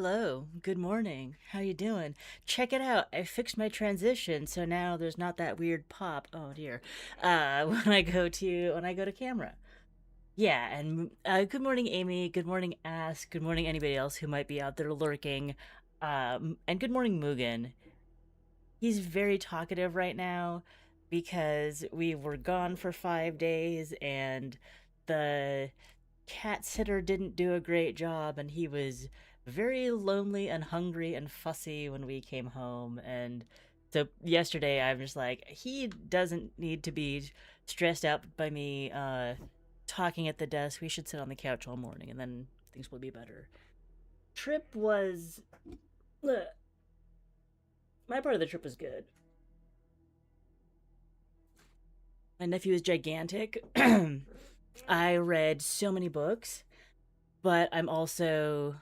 Hello, good morning. How you doing? Check it out. I fixed my transition, so now there's not that weird pop. Oh dear. When I go to camera. Yeah, and good morning, Amy. Good morning, Ask. Good morning, anybody else who might be out there lurking. And good morning, Mugen. He's very talkative right now because we were gone for 5 days and the cat sitter didn't do a great job, and he was very lonely and hungry and fussy when we came home. And so yesterday I'm just like, he doesn't need to be stressed out by me talking at the desk. We should sit on the couch all morning and then things will be better. Trip was ugh, my part of the trip was good. My nephew is gigantic. I read so many books, but I'm also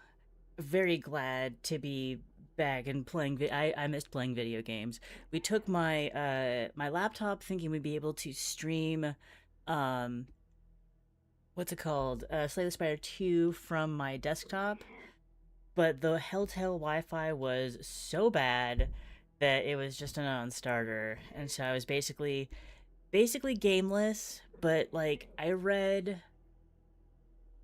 very glad to be back and playing. I missed playing video games. We took my laptop, thinking we'd be able to stream, um, what's it called, Slay the Spire 2 from my desktop, but the Helltail Wi-Fi was so bad that it was just a non-starter, and so I was basically gameless. But like I read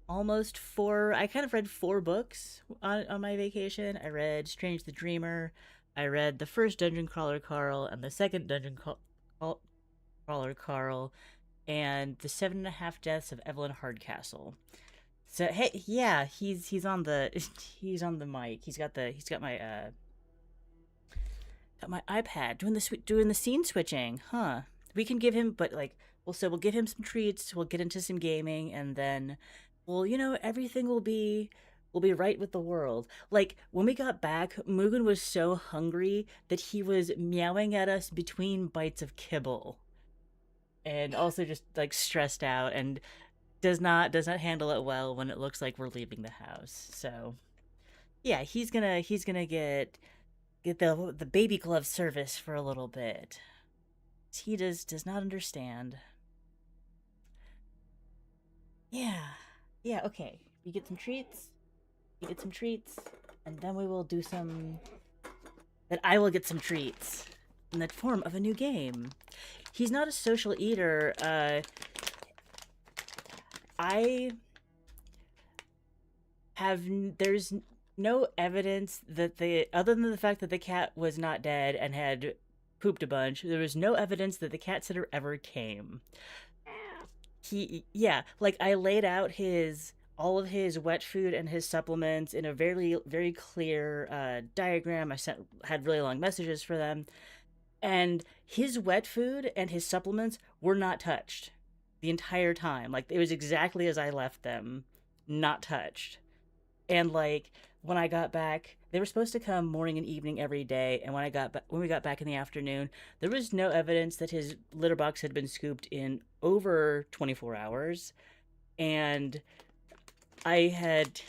almost four. I kind of read four books on my vacation. I read Strange the Dreamer. I read the first Dungeon Crawler Carl and the second Crawler Carl and the Seven and a Half Deaths of Evelyn Hardcastle. So hey, yeah, he's on the he's on the mic. He's got my iPad doing the scene switching. Huh. We can give him, but like, we'll give him some treats. We'll get into some gaming, and then, well, everything will be right with the world. Like when we got back, Mugen was so hungry that he was meowing at us between bites of kibble, and also just like stressed out and does not handle it well when it looks like we're leaving the house. So yeah, he's gonna get the baby glove service for a little bit. He does not understand. Yeah. Yeah, okay. You get some treats. You get some treats. And then we will do some. Then I will get some treats in the form of a new game. He's not a social eater. I have. There's no evidence that other than the fact that the cat was not dead and had pooped a bunch, there was no evidence that the cat sitter ever came. Yeah, like I laid out his all of his wet food and his supplements in a very clear diagram. Had really long messages for them, and his wet food and his supplements were not touched the entire time. Like it was exactly as I left them, not touched. And like when I got back, they were supposed to come morning and evening every day. And when we got back in the afternoon, there was no evidence that his litter box had been scooped in over 24 hours. And I had,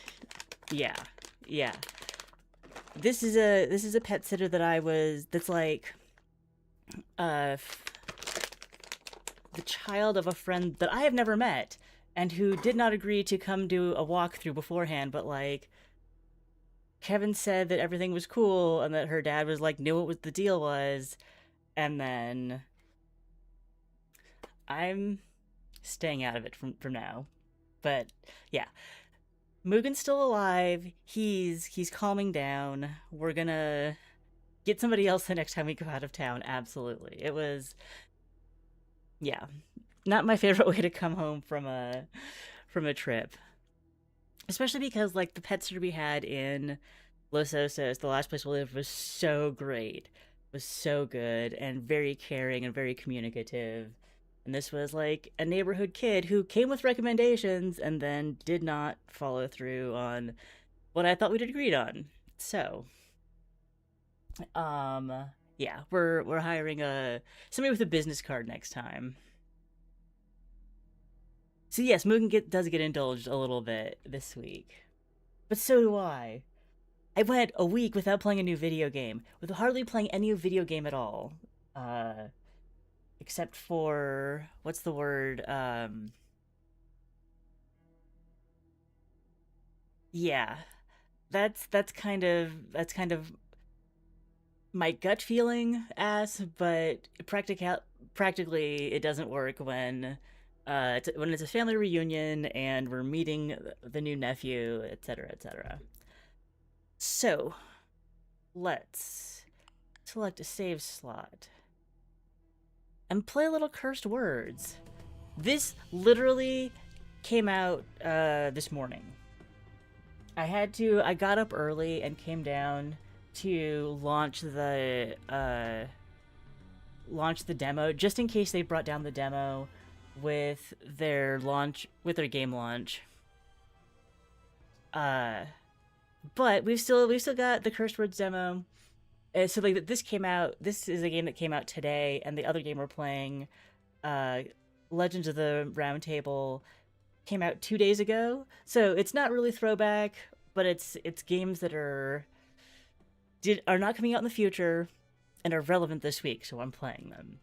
yeah, yeah. This is a pet sitter that's like uh the child of a friend that I have never met and who did not agree to come do a walkthrough beforehand, but like Kevin said that everything was cool and that her dad was like knew what the deal was, and then I'm staying out of it from now. But yeah, Mugen's still alive. He's calming down. We're gonna get somebody else the next time we go out of town. Absolutely. It was, yeah, not my favorite way to come home from a trip. Especially because like the pet sitter we had in Los Osos, the last place we lived, was so great, was so good, and very caring and very communicative. And this was like a neighborhood kid who came with recommendations and then did not follow through on what I thought we'd agreed on. So, um, yeah, we're hiring a somebody with a business card next time. So yes, does get indulged a little bit this week, but so do I. I went a week without playing a new video game, with hardly playing any video game at all, uh, except for what's the word? Yeah, that's kind of my gut feeling as, but practically it doesn't work when when it's a family reunion and we're meeting the new nephew, etc., etc. So let's select a save slot and play a little cursed words. This literally came out this morning. I got up early and came down to launch the demo just in case they brought down the demo with their game launch. Uh, but we've still got the Cursed Words demo. So like this came out. This is a game that came out today, and the other game we're playing, uh, Legends of the Round Table, came out 2 days ago. So it's not really throwback, but it's games that are not coming out in the future and are relevant this week. So I'm playing them.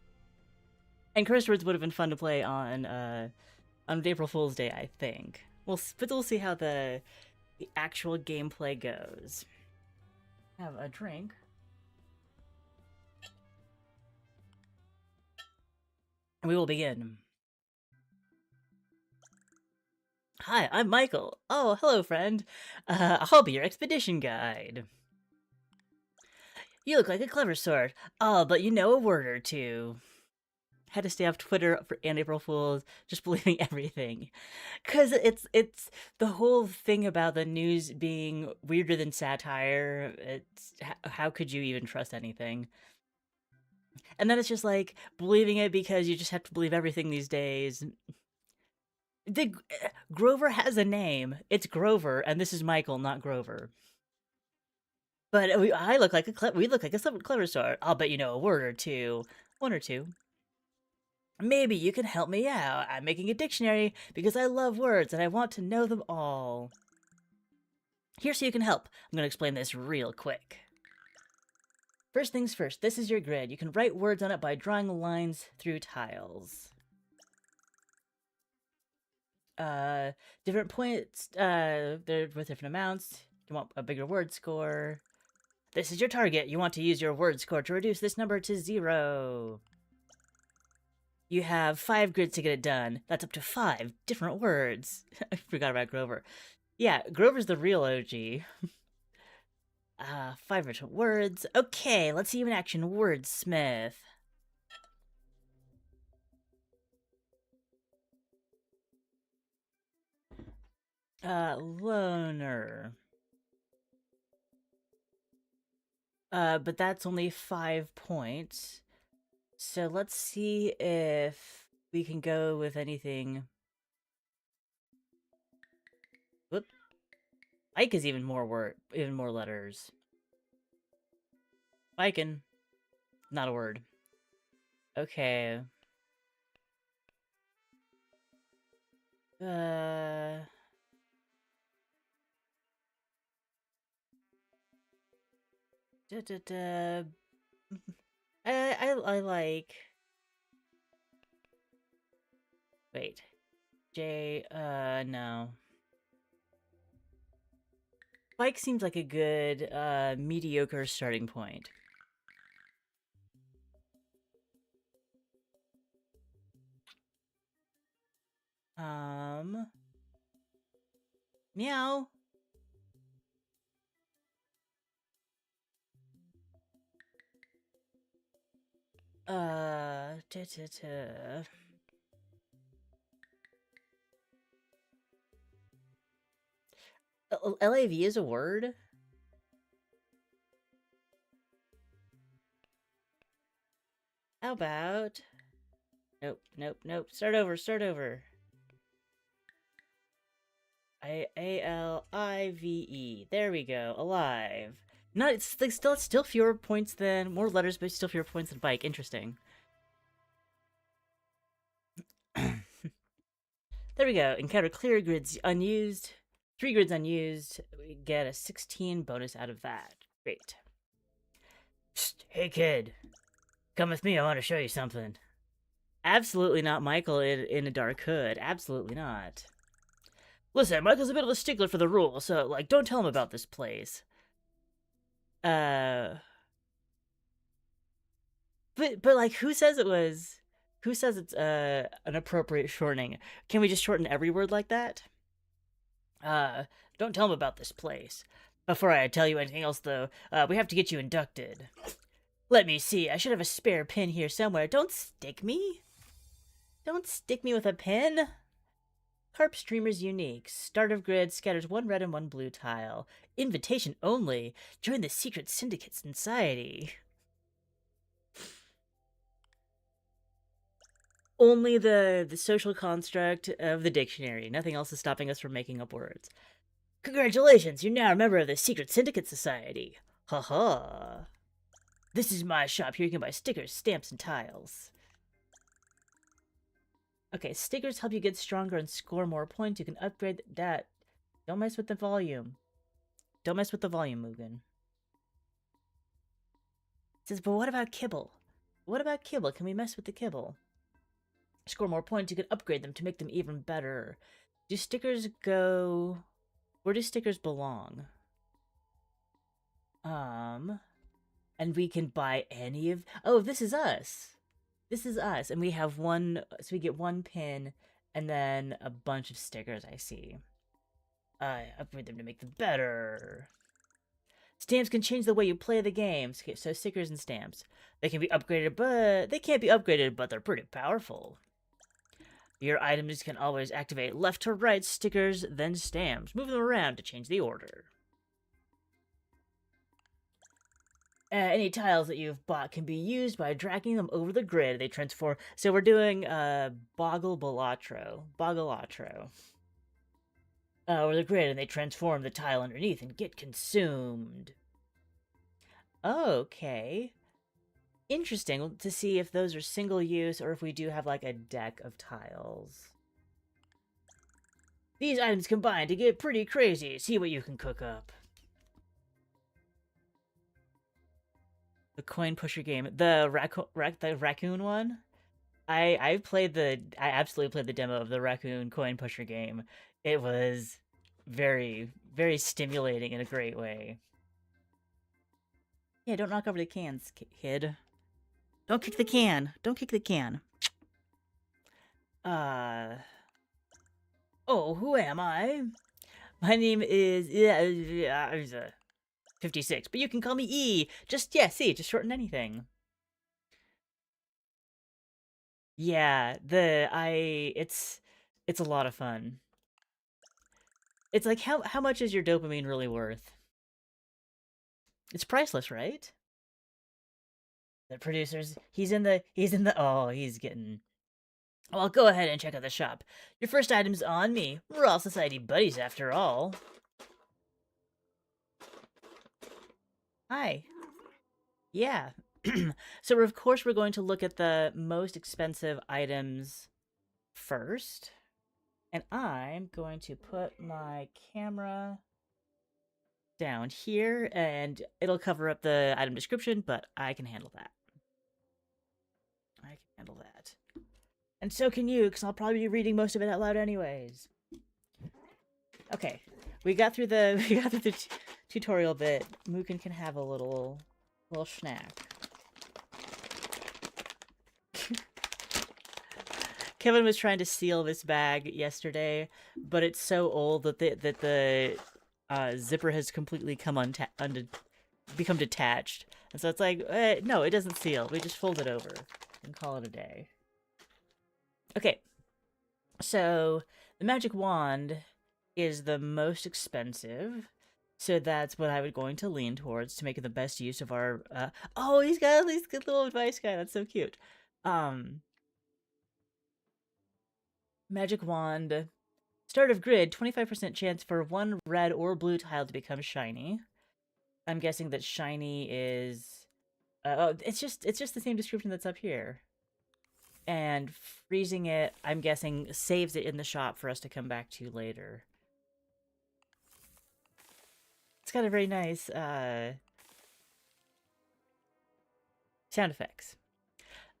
And Cursed Words would have been fun to play on April Fool's Day, I think. But we'll see how the actual gameplay goes. Have a drink. And we will begin. Hi, I'm Michael. Oh, hello, friend. I'll be your expedition guide. You look like a clever sort. Oh, but you know a word or two. Had to stay off Twitter and April Fools, just believing everything. Cause it's the whole thing about the news being weirder than satire. It's how could you even trust anything? And then it's just like believing it because you just have to believe everything these days. The Grover has a name. It's Grover, and this is Michael, not Grover. But I look like we look like a clever sort. I'll bet you know a word or two, one or two. Maybe you can help me out. I'm making a dictionary because I love words and I want to know them all. Here's so you can help. I'm going to explain this real quick. First things first, this is your grid. You can write words on it by drawing lines through tiles. Different points, they're with different amounts. You want a bigger word score. This is your target. You want to use your word score to reduce this number to 0. You have 5 grids to get it done. That's up to 5 different words. I forgot about Grover. Yeah, Grover's the real OG. 5 different words. Okay, let's see you in action, wordsmith. Loner. But that's only 5 points. So let's see if we can go with anything. Whoop. Ike is even more letters. Iken. Not a word. Okay. Uh... Da, da, da. I like... Wait. No. Bike seems like a good, mediocre starting point. Meow. Da, da, da. LAV is a word? How about... Nope, nope, nope. Start over. Alive. There we go. Alive. No, it's like still fewer points than... More letters, but still fewer points than bike. Interesting. There we go. Encounter clear grids unused. 3 grids unused. We get a 16 bonus out of that. Great. Psst, hey kid. Come with me, I want to show you something. Absolutely not Michael in a dark hood. Absolutely not. Listen, Michael's a bit of a stickler for the rules, so, like, don't tell him about this place. Uh... But like, who says it was... Who says it's, an appropriate shortening? Can we just shorten every word like that? Uh, don't tell him about this place. Before I tell you anything else, though, we have to get you inducted. Let me see, I should have a spare pin here somewhere. Don't stick me. Don't stick me with a pin. Carp Streamer's unique. Start of grid scatters 1 red and 1 blue tile. Invitation only. Join the secret syndicate society. Only the social construct of the dictionary. Nothing else is stopping us from making up words. Congratulations, you're now a member of the secret syndicate society. Ha ha. This is my shop. Here you can buy stickers, stamps, and tiles. Okay, stickers help you get stronger and score more points. You can upgrade that. Don't mess with the volume. Don't mess with the volume, Mugen. It says, but what about kibble? What about kibble? Can we mess with the kibble? Score more points. You can upgrade them to make them even better. Do stickers go... Where do stickers belong? And we can buy any of... Oh, this is us. This is us. And we have one... So we get 1 pin and then a bunch of stickers, I see. Upgrade them to make them better. Stamps can change the way you play the games. Okay, so stickers and stamps. They can be upgraded, but... They can't be upgraded, but they're pretty powerful. Your items can always activate left to right stickers, then stamps. Move them around to change the order. Any tiles that you've bought can be used by dragging them over the grid. They transform. So we're doing Boggle-Balatro. Over the grid, and they transform the tile underneath and get consumed. Okay. Interesting to see if those are single use or if we do have like a deck of tiles. These items combine to get pretty crazy. See what you can cook up. The coin pusher game, the raccoon one. I absolutely played the demo of the raccoon coin pusher game. It was very, very stimulating in a great way. Yeah, don't knock over the cans, kid. Don't kick the can. Don't kick the can. Oh, who am I? My name is 56, but you can call me E. Just shorten anything. Yeah, it's a lot of fun. It's like how much is your dopamine really worth? It's priceless, right? The producers, he's in the oh, he's getting... Well, go ahead and check out the shop. Your first item's on me. We're all society buddies after all. Hi. Yeah. So of course we're going to look at the most expensive items first. And I'm going to put my camera down here, and it'll cover up the item description, but I can handle that. And so can you, because I'll probably be reading most of it out loud anyways. Okay, we got through the tutorial bit. Mugen can have a little snack. Kevin was trying to seal this bag yesterday, but it's so old that the zipper has completely become detached, and so it's like, no, it doesn't seal. We just fold it over and call it a day. Okay, so the magic wand is the most expensive, so that's what I was going to lean towards to make the best use of our. Oh, he's got at least good little advice guy. That's so cute. Magic wand. Start of grid, 25% chance for 1 red or blue tile to become shiny. I'm guessing that shiny is... oh, it's just the same description that's up here. And freezing it, I'm guessing, saves it in the shop for us to come back to later. It's got a very nice sound effects.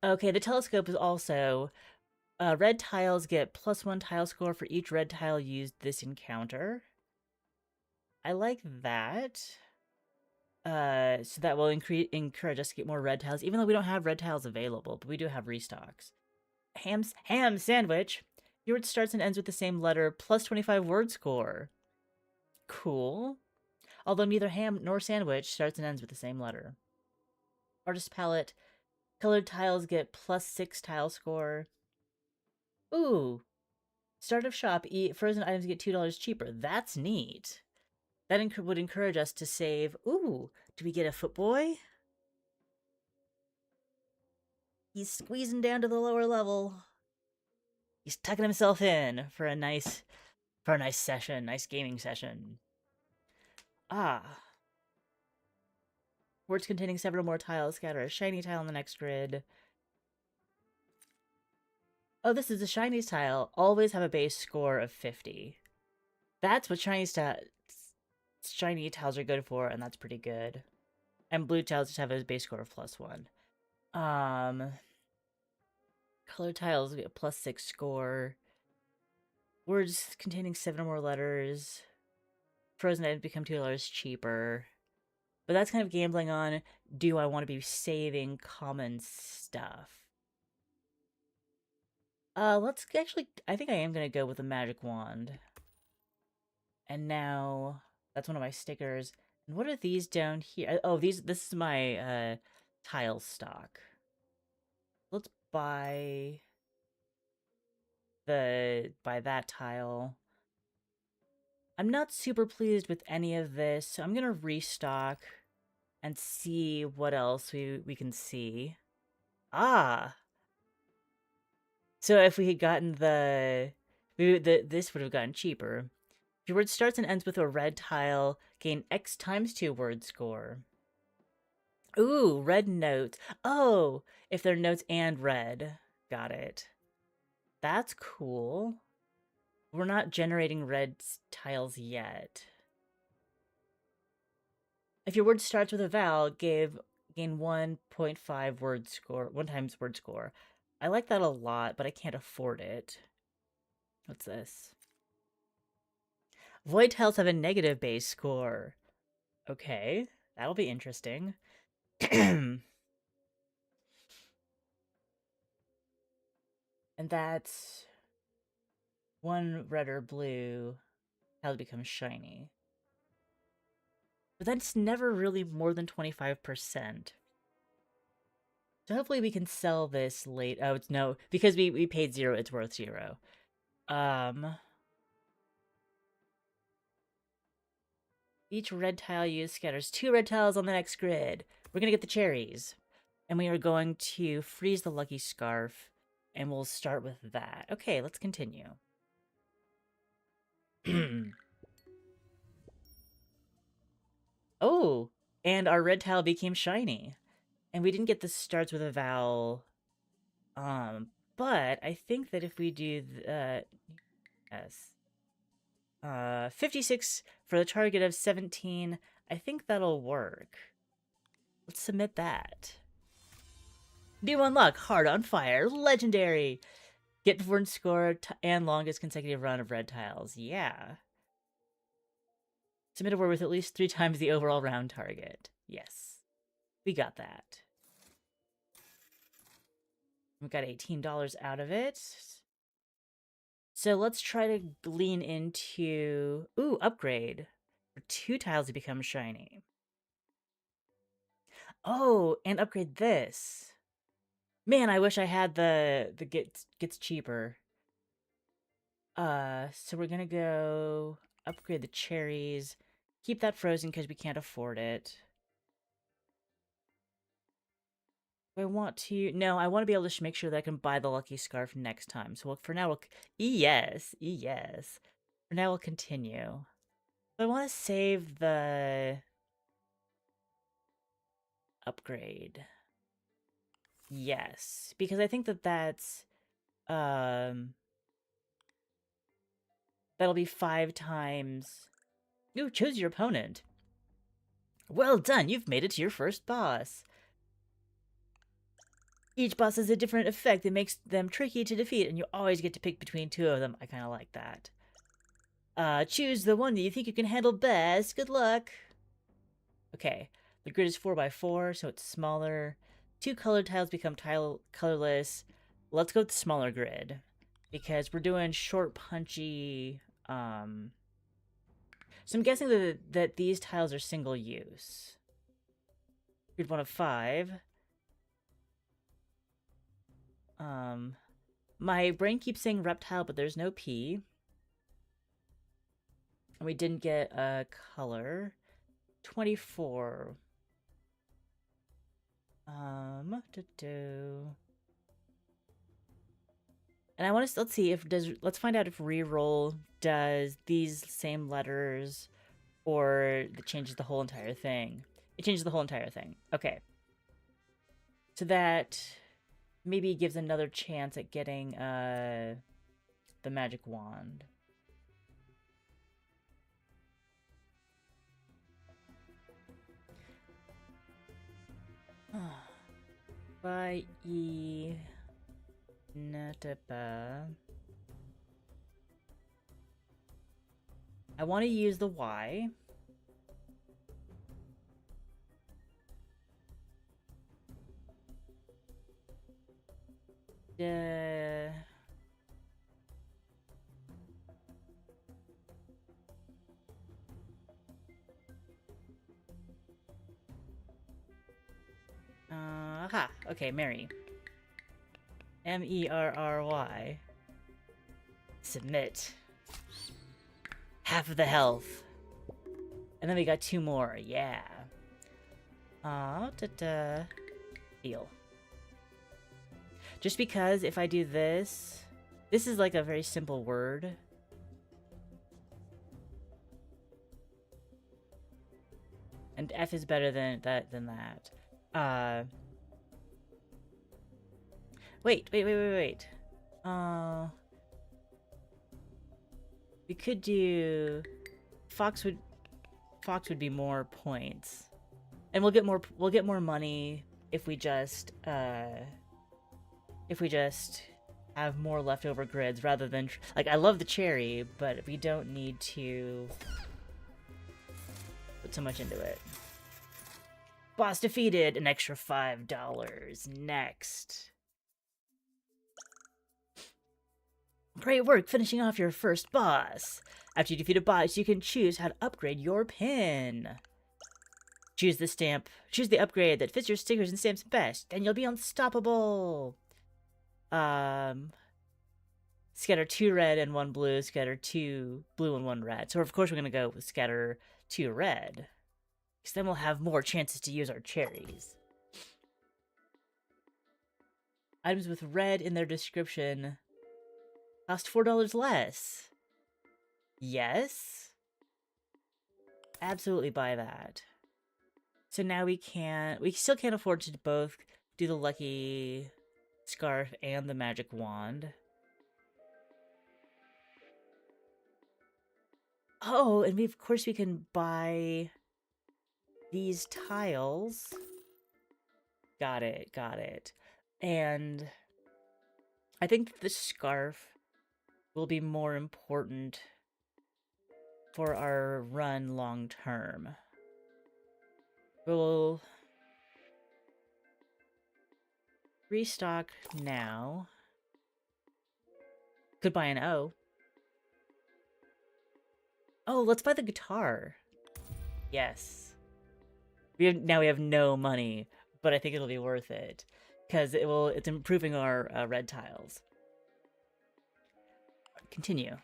Okay, the telescope is also Red tiles get +1 tile score for each red tile used this encounter. I like that. So that will encourage us to get more red tiles, even though we don't have red tiles available, but we do have restocks. Ham sandwich. Your word starts and ends with the same letter, +25 word score. Cool. Although neither ham nor sandwich starts and ends with the same letter. Artist palette. Colored tiles get +6 tile score. Ooh. Start of shop. Frozen items get $2 cheaper. That's neat. That would encourage us to save. Ooh. Do we get a footboy? He's squeezing down to the lower level. He's tucking himself in for a nice session, nice gaming session. Ah. Words containing several more tiles scatter a shiny tile on the next grid. Oh, this is a shiny tile. Always have a base score of 50. That's what shiny tiles are good for, and that's pretty good. And blue tiles just have a base score of +1. Color tiles get a +6 score. Words containing 7 or more letters. Frozen items become $2 cheaper. But that's kind of gambling on, do I want to be saving common stuff? Let's actually, I think I am going to go with the magic wand. And now, that's one of my stickers. And what are these down here? Oh, this is my, tile stock. Let's buy that tile. I'm not super pleased with any of this, so I'm gonna restock and see what else we can see. Ah! So if we had gotten this would have gotten cheaper. If your word starts and ends with a red tile, gain X times 2 word score. Ooh, red notes. Oh, if they're notes and red. Got it. That's cool. We're not generating red tiles yet. If your word starts with a vowel, gain 1.5 word score, 1 times word score. I like that a lot, but I can't afford it. What's this? Void tiles have a negative base score. Okay, that'll be interesting. And that's 1 red or blue, tile becomes shiny. But that's never really more than 25%. So hopefully we can sell this late. Oh, it's no, because we paid 0, it's worth 0. Each red tile used scatters 2 red tiles on the next grid. We're gonna get the cherries. And we are going to freeze the lucky scarf. And we'll start with that. Okay, let's continue. Oh, and our red tile became shiny. And we didn't get the starts with a vowel. But I think that if we do yes. 56 for the target of 17, I think that'll work. Let's submit that. New unlock, Heart on Fire, legendary. Get word score and longest consecutive run of red tiles. Yeah. Submit a word with at least 3 times the overall round target. Yes. We got that. We got $18 out of it. So let's try to lean into... Ooh, upgrade. For 2 tiles to become shiny. Oh, and upgrade this. Man, I wish I had the gets cheaper. So we're gonna go upgrade the cherries. Keep that frozen because we can't afford it. I want to... No, I want to be able to make sure that I can buy the lucky scarf next time. So for now, yes. For now, we'll continue. I want to save the... upgrade. Yes, because I think that's... That'll be 5 times... Ooh, choose your opponent. Well done, you've made it to your first boss. Each boss has a different effect that makes them tricky to defeat, and you always get to pick between two of them. I kind of like that. Choose the one that you think you can handle best. Good luck. Okay, the grid is 4x4, so it's smaller. 2 colored tiles become colorless. Let's go with the smaller grid, because we're doing short, punchy... So I'm guessing that these tiles are single use. Grid 1 of 5. My brain keeps saying reptile, but there's no P. And we didn't get a color. 24. And I want to, let's see if let's find out if reroll does these same letters or it changes the whole entire thing. It changes the whole entire thing. Okay. So that maybe gives another chance at getting the magic wand. By E Nataba. I want to use the Y. Aha. Okay, Mary. Merry. Submit. Half of the health. And then we got 2 more. Yeah. Deal. Just because if I do this... This is like a very simple word. And F is better than that. Wait. We could do... Fox would be more points. And we'll get more money if we just have more leftover grids rather than like I love the cherry, but we don't need to put so much into it. Boss defeated, an extra $5. Next. Great work finishing off your first boss. After you defeat a boss, you can choose how to upgrade your pin. Choose the upgrade that fits your stickers and stamps best, and you'll be unstoppable. Scatter 2 red and 1 blue, scatter 2 blue and 1 red. So of course we're gonna go with scatter 2 red. Because then we'll have more chances to use our cherries. Items with red in their description cost $4 less. Yes. Absolutely buy that. So now we still can't afford to both do the lucky scarf and the magic wand. Oh, and of course we can buy these tiles. Got it. And I think the scarf will be more important for our run long term. We'll restock now. Could buy an O. Oh, let's buy the guitar. Yes. Now we have no money, but I think it'll be worth it because it's improving our red tiles. Continue.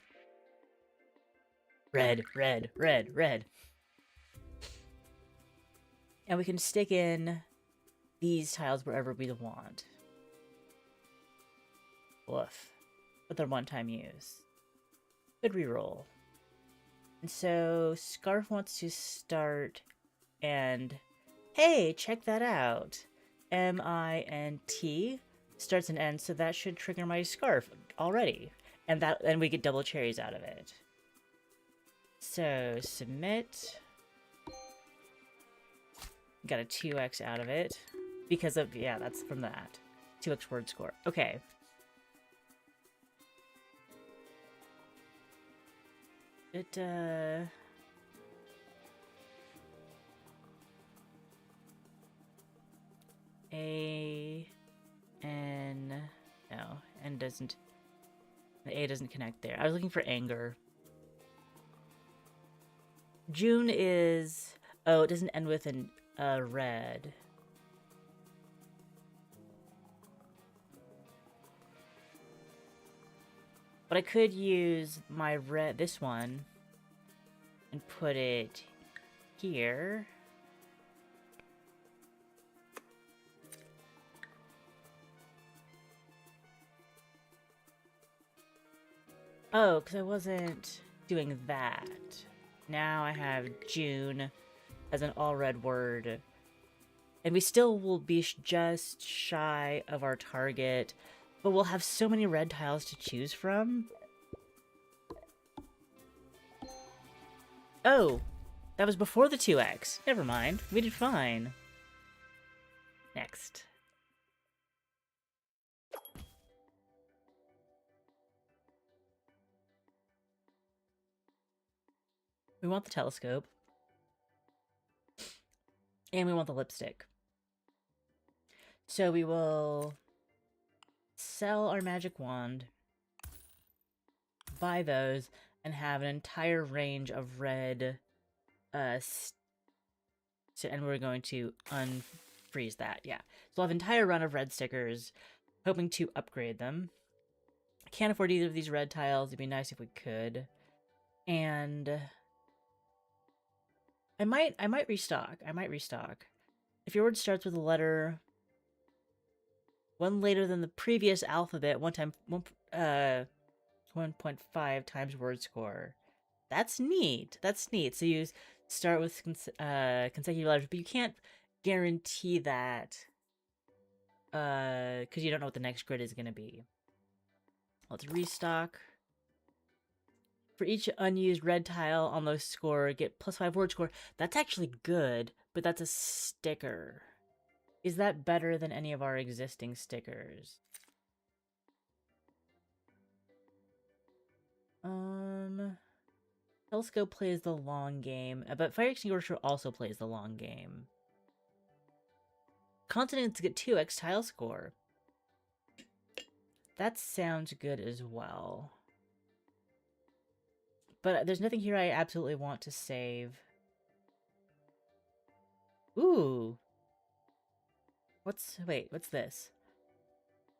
Red. And we can stick in these tiles wherever we want. Woof. But they're one-time use. Good reroll. And so Scarf wants to start and... Hey, check that out. M-I-N-T starts and ends, so that should trigger my Scarf already. And we get double cherries out of it. So, submit. Got a 2x out of it. Because of, yeah, that's from that. 2x word score. Okay. It, A, N, no, N doesn't, the A doesn't connect there. I was looking for anger. June is, oh, it doesn't end with an red. But I could use my red, this one, and put it here. Oh, because I wasn't doing that. Now I have June as an all-red word. And we still will be just shy of our target, but we'll have so many red tiles to choose from. Oh, that was before the 2x. Never mind. We did fine. Next. We want the telescope. And we want the lipstick. So we will sell our magic wand, buy those, and have an entire range of red, and we're going to unfreeze that, yeah. So we'll have an entire run of red stickers, hoping to upgrade them. I can't afford either of these red tiles. It'd be nice if we could. And I might restock. If your word starts with a letter one later than the previous alphabet, 1.5 times word score. That's neat. So you start with consecutive letters, but you can't guarantee that because you don't know what the next grid is going to be. Let's restock. For each unused red tile on the score, get +5 word score. That's actually good, but that's a sticker. Is that better than any of our existing stickers? Telescope plays the long game, but Fire Extinguisher also plays the long game. Continents get 2x tile score. That sounds good as well. But there's nothing here I absolutely want to save. Ooh. What's this?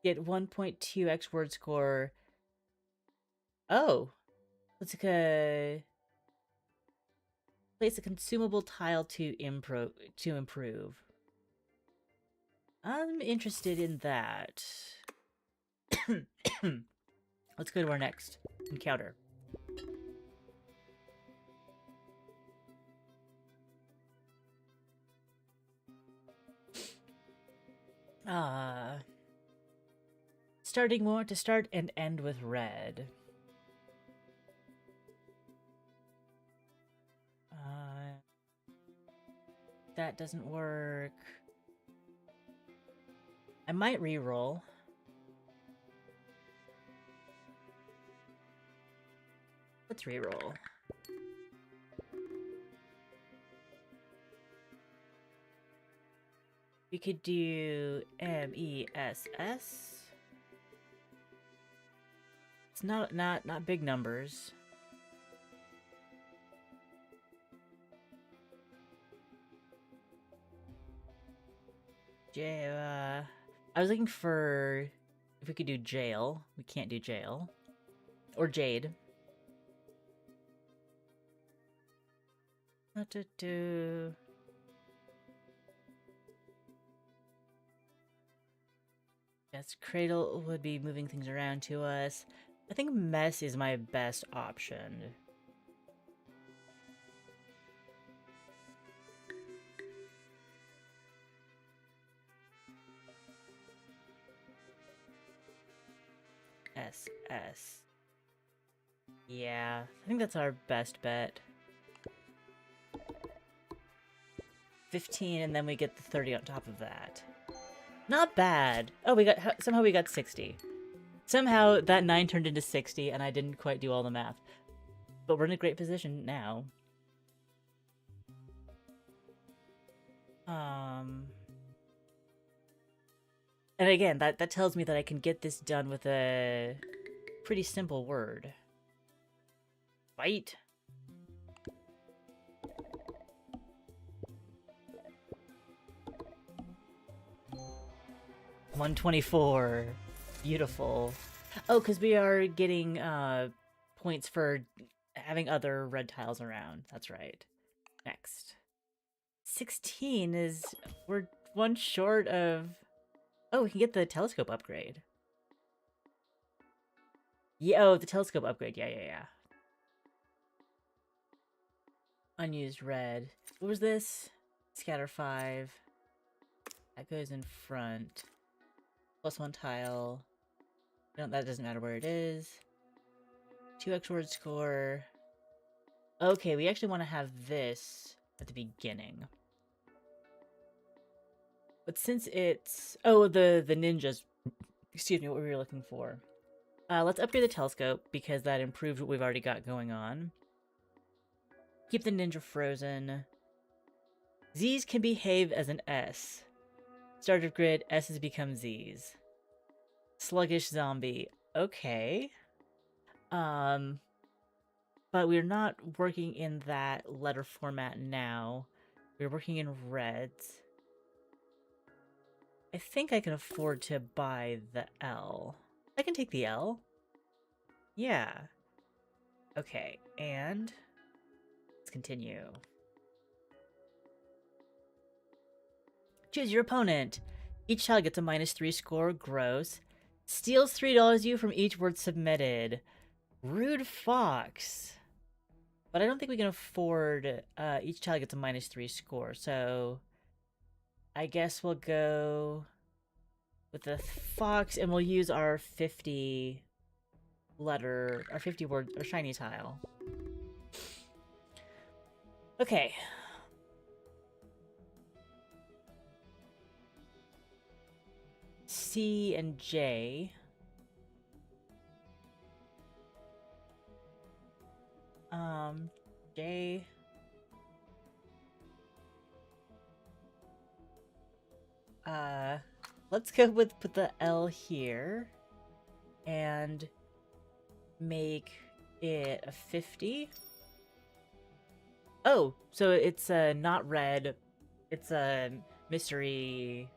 Get 1.2x word score. Oh. Let's place a consumable tile to improve. I'm interested in that. Let's go to our next encounter. Starting more to start and end with red. That doesn't work. I might re-roll. Let's re-roll. We could do MESS. It's not big numbers. I was looking for if we could do jail. We can't do jail. Or jade. Yes, Cradle would be moving things around to us. I think Mess is my best option. SS. Yeah, I think that's our best bet. 15, and then we get the 30 on top of that. Not bad. Oh, somehow we got 60. Somehow that 9 turned into 60, and I didn't quite do all the math. But we're in a great position now. And again, that tells me that I can get this done with a pretty simple word. Fight. $124. Beautiful. Oh, because we are getting points for having other red tiles around. That's right. Next. 16 is... We're one short of... Oh, we can get the telescope upgrade. Yeah, oh, the telescope upgrade. Yeah. Unused red. What was this? Scatter 5. That goes in front. +1 tile. No, that doesn't matter where it is. 2 extra word score. Okay, we actually want to have this at the beginning. But since it's... Oh, the ninjas. Excuse me, what we were looking for. Let's upgrade the telescope, because that improves what we've already got going on. Keep the ninja frozen. Z's can behave as an S. Starter grid, S's become Z's. Sluggish zombie. Okay. But we're not working in that letter format now. We're working in reds. I think I can afford to buy the L. I can take the L. Yeah. Okay, and let's continue. Choose your opponent. Each child gets a -3 score. Gross. Steals $3 you from each word submitted. Rude fox. But I don't think we can afford... each child gets a -3 score, so... I guess we'll go with the fox, and we'll use our 50 letter, our 50 word, our shiny tile. Okay. C and J. J. Let's go with put the L here and make it a 50. Oh, so it's not red. It's a mystery.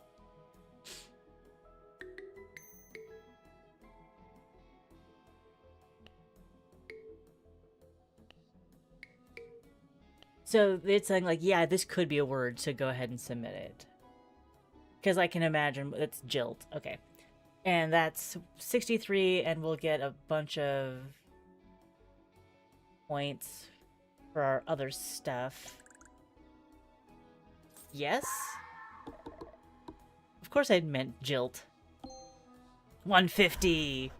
So it's saying like, yeah, this could be a word, so go ahead and submit it. Because I can imagine it's jilt. Okay. And that's 63, and we'll get a bunch of points for our other stuff. Yes? Of course I meant jilt. 150!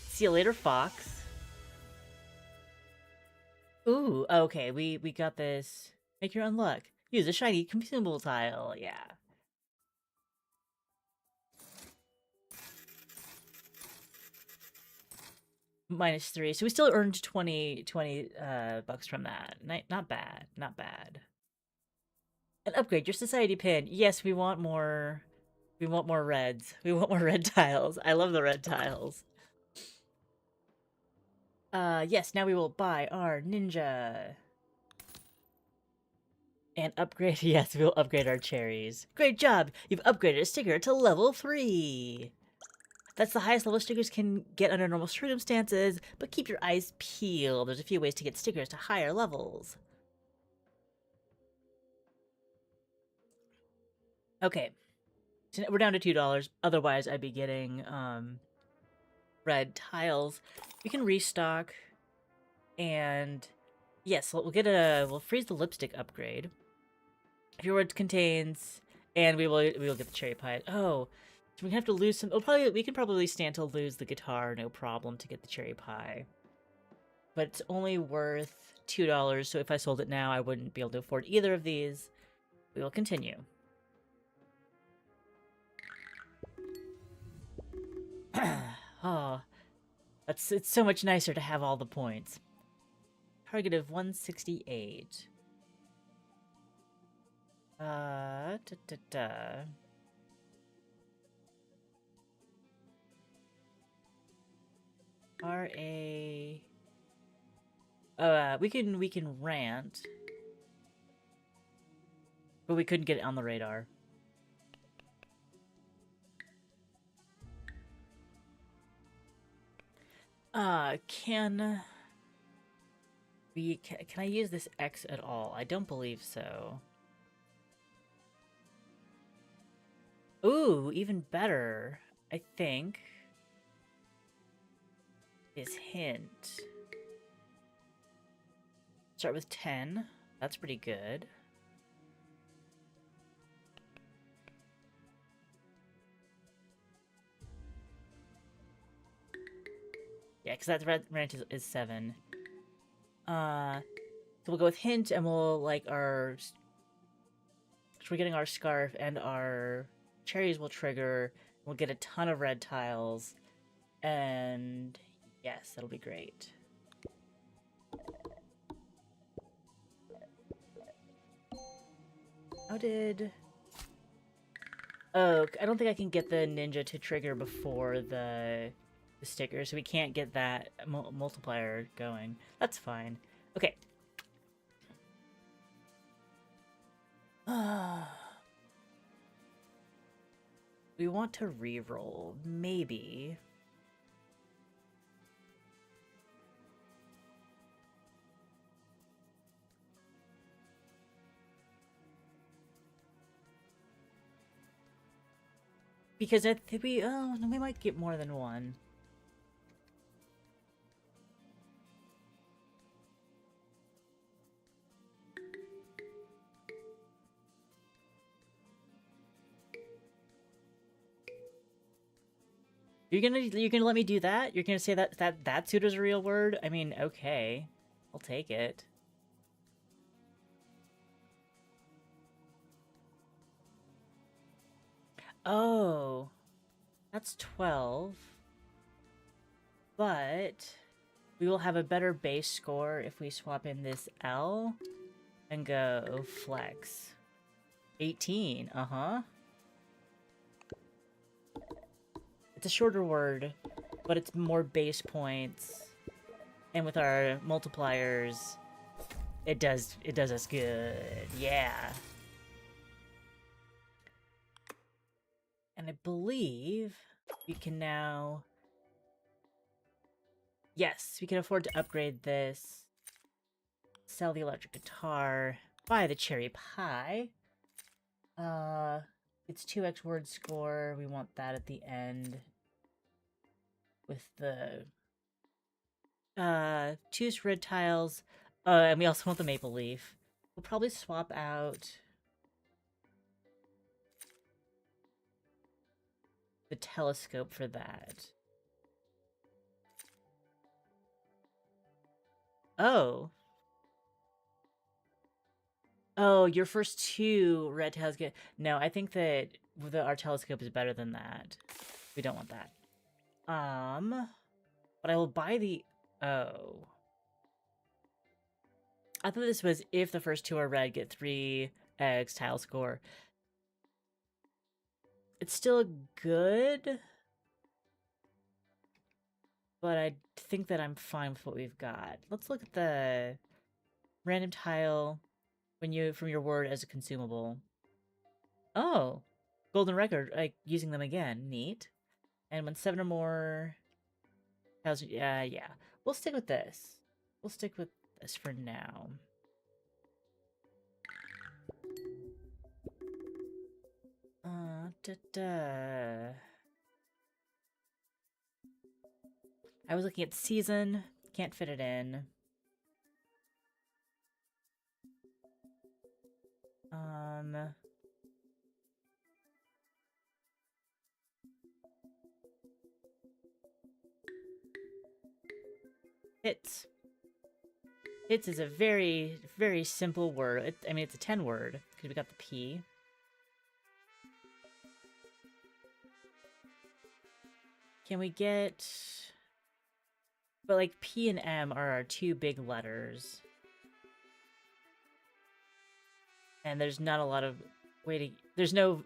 See you later, Fox. Ooh, okay, we got this. Make your own luck. Use a shiny consumable tile, yeah. -3, so we still earned 20 bucks from that. Not bad, not bad. And upgrade your society pin. Yes, we want more reds. We want more red tiles. I love the red tiles. Yes, now we will buy our ninja. And upgrade, yes, we'll upgrade our cherries. Great job! You've upgraded a sticker to level 3! That's the highest level stickers can get under normal circumstances, but keep your eyes peeled. There's a few ways to get stickers to higher levels. Okay, so we're down to $2. Otherwise, I'd be getting red tiles. We can restock, and yes, we'll freeze the lipstick upgrade. If your word contains, and we will get the cherry pie. Oh. So we have to lose some... we can probably stand to lose the guitar, no problem, to get the cherry pie. But it's only worth $2, so if I sold it now, I wouldn't be able to afford either of these. We will continue. Oh, it's so much nicer to have all the points. Target of 168. Da, da, da. R.A. We can rant. But we couldn't get it on the radar. Can I use this X at all? I don't believe so. Ooh, even better, I think, is hint. Start with 10. That's pretty good. Yeah, because that rant is 7. So we'll go with hint, and we'll like our. So we're getting our scarf, and our cherries will trigger. We'll get a ton of red tiles, and yes, that'll be great. How did? Oh, I don't think I can get the ninja to trigger before the sticker, so we can't get that multiplier going. That's fine. Okay. We want to re-roll, maybe. Because I think we might get more than one. You're gonna let me do that? You're gonna say that suit is a real word? I mean, okay. I'll take it. Oh. That's 12. But we will have a better base score if we swap in this L and go flex. 18, uh-huh. It's a shorter word, but it's more base points. And with our multipliers, it does us good. Yeah. And I believe we can now... Yes, we can afford to upgrade this. Sell the electric guitar. Buy the cherry pie. It's 2x word score. We want that at the end. With the... choose red tiles. And we also want the maple leaf. We'll probably swap out... the telescope for that. Oh. Oh, your first 2 red tiles get... No, I think that our telescope is better than that. We don't want that. But I will buy the... Oh. I thought this was if the first 2 are red, get 3 eggs, tile score. It's still good, but I think that I'm fine with what we've got. Let's look at the random tile from your word as a consumable. Oh, golden record, like using them again. Neat. And when 7 or more tiles, yeah. We'll stick with this. We'll stick with this for now. I was looking at season. Can't fit it in. Hits. Hits is a very, very simple word. I mean, it's a 10 word, because we got the P. Can we get... But, like, P and M are our two big letters. And there's not a lot of way to... There's no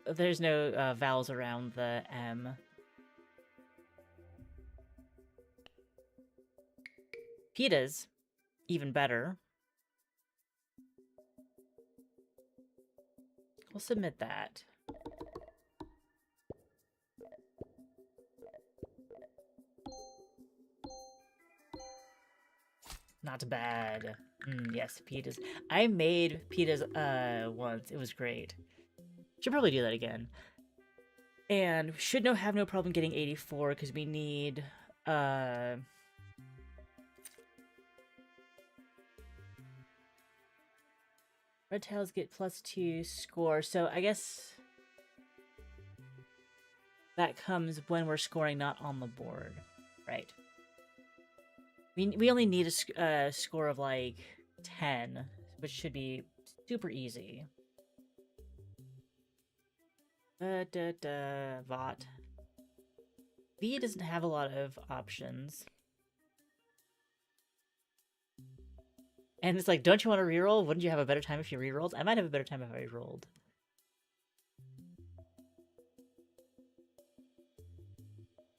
vowels around the M. Pitas, even better. We'll submit that. Not bad. Yes, pitas. I made pitas once. It was great. Should probably do that again. And should have no problem getting 84 because we need red tiles get +2 score. So I guess that comes when we're scoring not on the board, right? We only need a score of like 10, which should be super easy. Vot. V doesn't have a lot of options. And it's like, don't you want to reroll? Wouldn't you have a better time if you rerolled? I might have a better time if I rolled.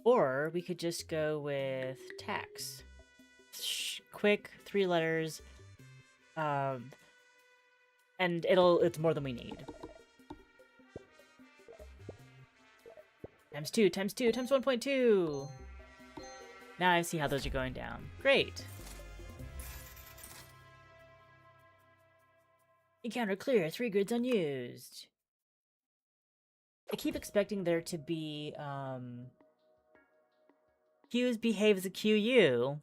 Or we could just go with tax. Quick, 3 letters. And it's more than we need. Times 2, times 2, times 1.2! Now I see how those are going down. Great! Encounter clear, 3 grids unused. I keep expecting there to be, Q's behave as a QU.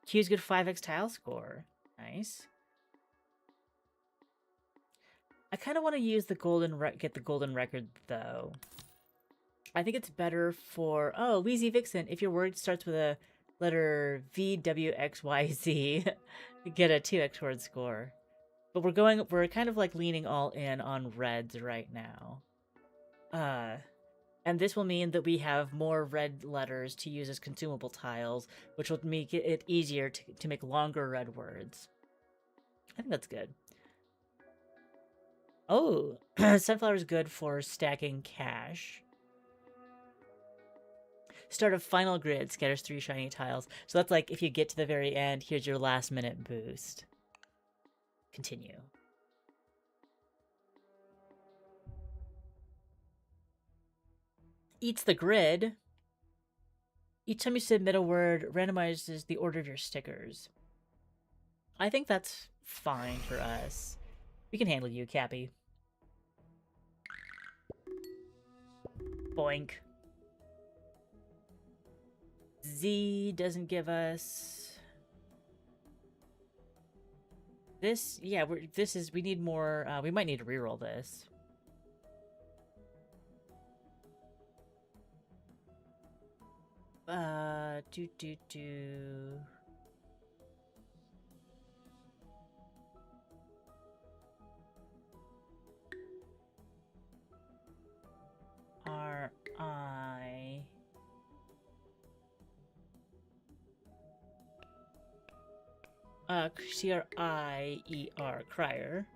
Q's good 5x tile score. Nice. I kind of want to use the get the golden record, though. I think it's better for... Oh, Wheezy Vixen. If your word starts with a letter V, W, X, Y, Z, get a 2x word score. But we're kind of like leaning all in on reds right now. And this will mean that we have more red letters to use as consumable tiles, which will make it easier to make longer red words. I think that's good. Oh, Sunflower is good for stacking cash. Start of final grid, scatters 3 shiny tiles. So that's like, if you get to the very end, here's your last minute boost. Continue. Eats the grid. Each time you submit a word, randomizes the order of your stickers. I think that's fine for us. We can handle you, Cappy. Boink. Z doesn't give us... This, yeah, we need more, we might need to reroll this. R-I... C-R-I-E-R, Crier.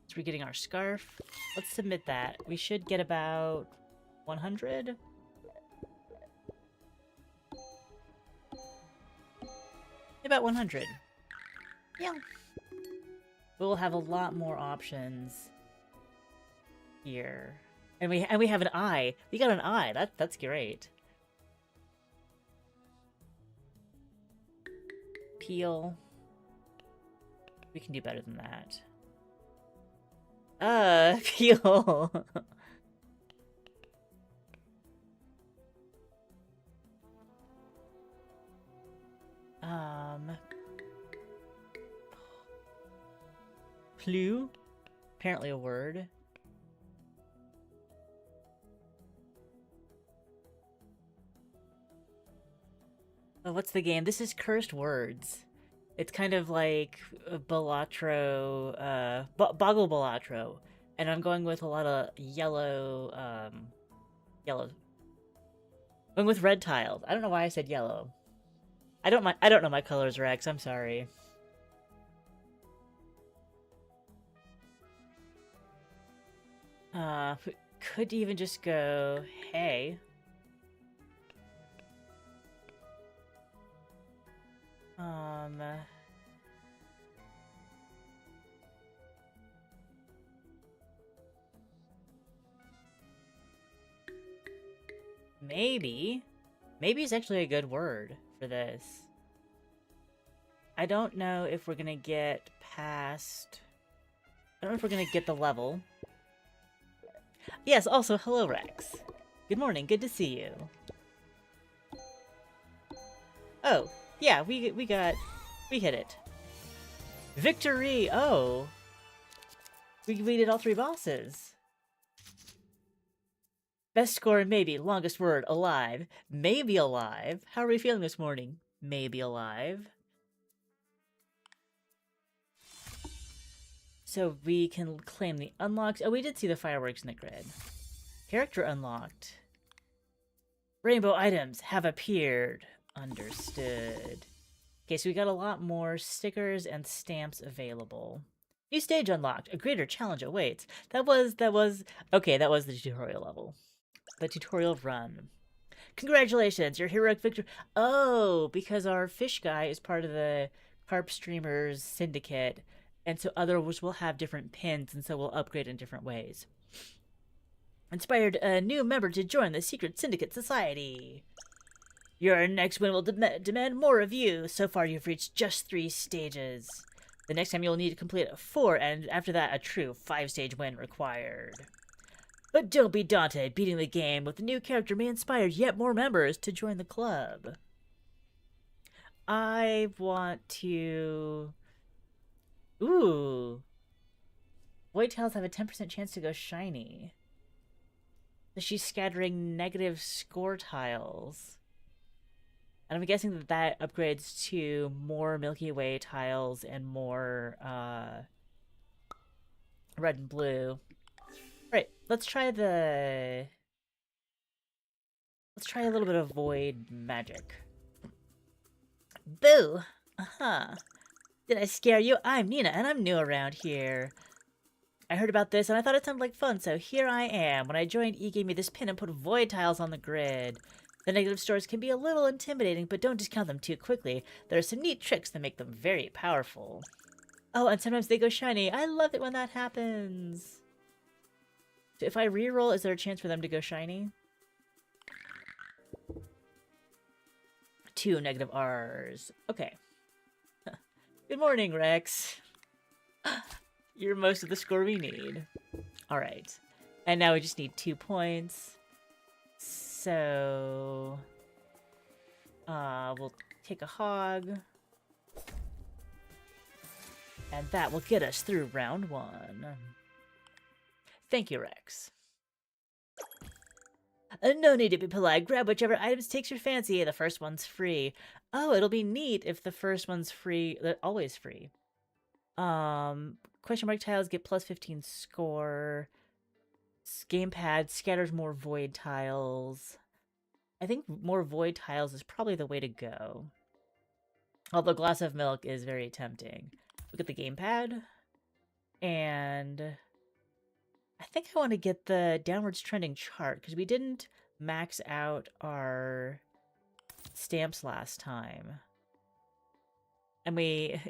So we're getting our scarf. Let's submit that. We should get about 100? About 100. Yeah. We'll have a lot more options here. And we have an eye. We got an eye. That's great. Peel. We can do better than that. Peel. Clue. Apparently a word. Oh, what's the game? This is Cursed Words. It's kind of like Balatro, Boggle Balatro, And I'm going with a lot of yellow, yellow. Going with red tiles. I don't know why I said yellow. I don't know my colors, Rex. I'm sorry. We could even just go, hey. Maybe. Maybe is actually a good word for this. I don't know if we're gonna get past... I don't know if we're gonna get the level. Yes, also, hello, Rex. Good morning, good to see you. Oh, yeah, we hit it. Victory! Oh! We did all 3 bosses. Best score, maybe. Longest word, alive. Maybe alive. How are we feeling this morning? Maybe alive. So we can claim the unlocked... Oh, we did see the fireworks in the grid. Character unlocked. Rainbow items have appeared. Understood. Okay, so we got a lot more stickers and stamps available. New stage unlocked. A greater challenge awaits. Okay, that was the tutorial level. The tutorial run. Congratulations, your heroic victory. Oh, because our fish guy is part of the Carp Streamers Syndicate, and so others will have different pins, and so we'll upgrade in different ways. Inspired a new member to join the Secret Syndicate Society. Your next win will demand more of you. So far, you've reached just 3 stages. The next time you'll need to complete 4, and after that, a true 5-stage win required. But don't be daunted. Beating the game with a new character may inspire yet more members to join the club. I want to... Ooh. Void tiles have a 10% chance to go shiny. So she's scattering negative score tiles. And I'm guessing that upgrades to more Milky Way tiles and more red and blue. Right, let's try a little bit of void magic. Boo! Did I scare you? I'm Nina, and I'm new around here. I heard about this, and I thought it sounded like fun, so here I am. When I joined, E gave me this pin and put void tiles on the grid. The negative stores can be a little intimidating, but don't discount them too quickly. There are some neat tricks that make them very powerful. Oh, and sometimes they go shiny. I love it when that happens. So if I reroll, is there a chance for them to go shiny? 2 negative R's. Okay. Good morning, Rex. You're most of the score we need. Alright. And now we just need 2 points. So... we'll take a hog. And that will get us through round 1. Thank you, Rex. No need to be polite. Grab whichever items takes your fancy. The first one's free. Oh, it'll be neat if the first one's free. They're always free. Question mark tiles get plus 15 score. Gamepad scatters more void tiles. I think more void tiles is probably the way to go. Although glass of milk is very tempting. Look at the gamepad. And I think I want to get the downwards trending chart because we didn't max out our stamps last time. And we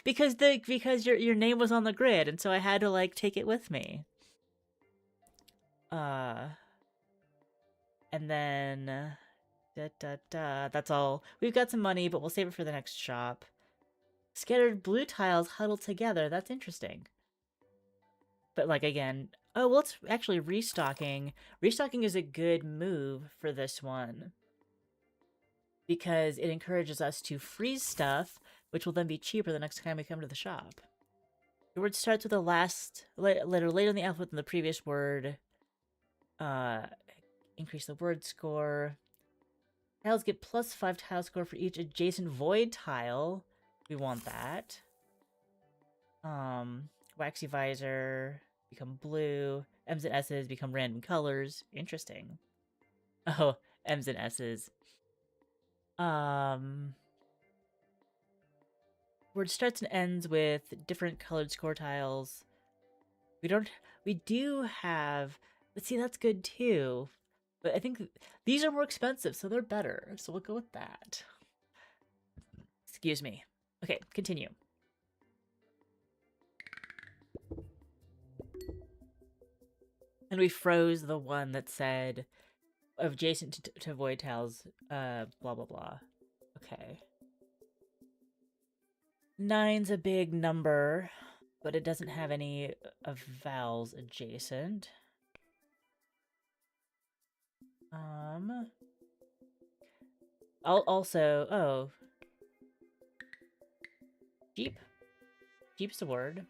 because your name was on the grid, and so I had to like take it with me. And then that's all. We've got some money, but we'll save it for the next shop. Scattered blue tiles huddled together. That's interesting. But like again, oh well, it's actually restocking. Restocking is a good move for this one because it encourages us to freeze stuff, which will then be cheaper the next time we come to the shop. The word starts with the last letter later in the alphabet than the previous word. Increase the word score. Tiles get plus 5 tile score for each adjacent void tile. We want that. Waxy visor become blue. M's and S's become random colors. Interesting. Oh, M's and S's. Word starts and ends with different colored score tiles. We do have, let's see, that's good too. But I think these are more expensive, so they're better. So we'll go with that. Excuse me. Okay, continue. And we froze the one that said adjacent to void tiles, blah, blah, blah. Okay. 9's a big number, but it doesn't have any of vowels adjacent. I'll also, oh. Jeep? Jeep's a word.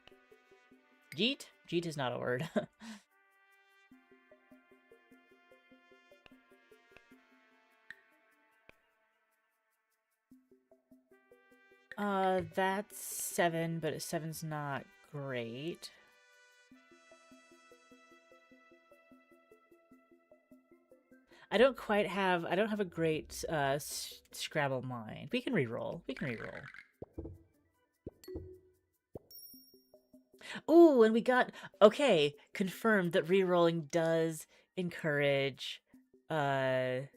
Jeet? Jeet is not a word. That's 7, but 7's not great. I don't have a great, Scrabble mind. We can reroll. Ooh, and we got, okay, confirmed that rerolling does encourage, that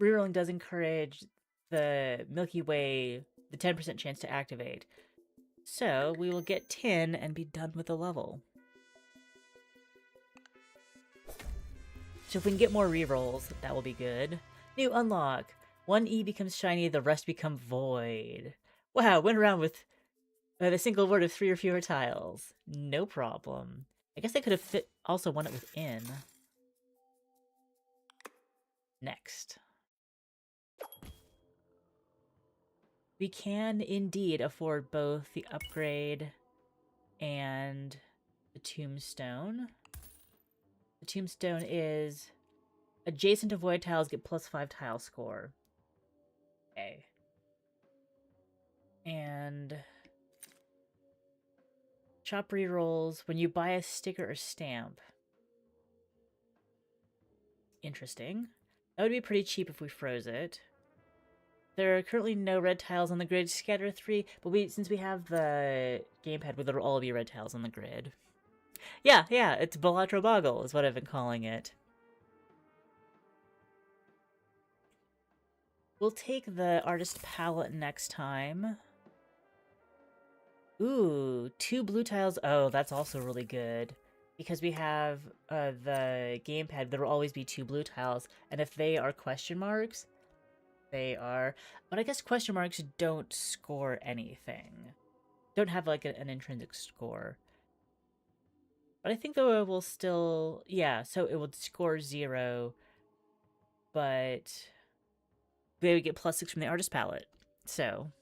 rerolling does encourage the Milky Way, the 10% chance to activate. So we will get 10 and be done with the level. So if we can get more rerolls, that will be good. New unlock. 1E becomes shiny, the rest become void. Wow, went around with a single word of 3 or fewer tiles. No problem. I guess I could have also won it with in. Next. We can indeed afford both the upgrade and the tombstone. The tombstone is adjacent to void tiles get +5 tile score. Okay. And shop rerolls when you buy a sticker or stamp. Interesting. That would be pretty cheap if we froze it. There are currently no red tiles on the grid. Scatter 3, but since we have the gamepad, there'll all be red tiles on the grid. Yeah, it's Balatro Boggle is what I've been calling it. We'll take the artist palette next time. Ooh, 2 blue tiles. Oh, that's also really good. Because we have the gamepad, there will always be 2 blue tiles. And if they are question marks, they are... But I guess question marks don't score anything. Don't have, like, an intrinsic score. But I think, though, it will still... Yeah, so it would score 0. But they would get +6 from the artist palette. So...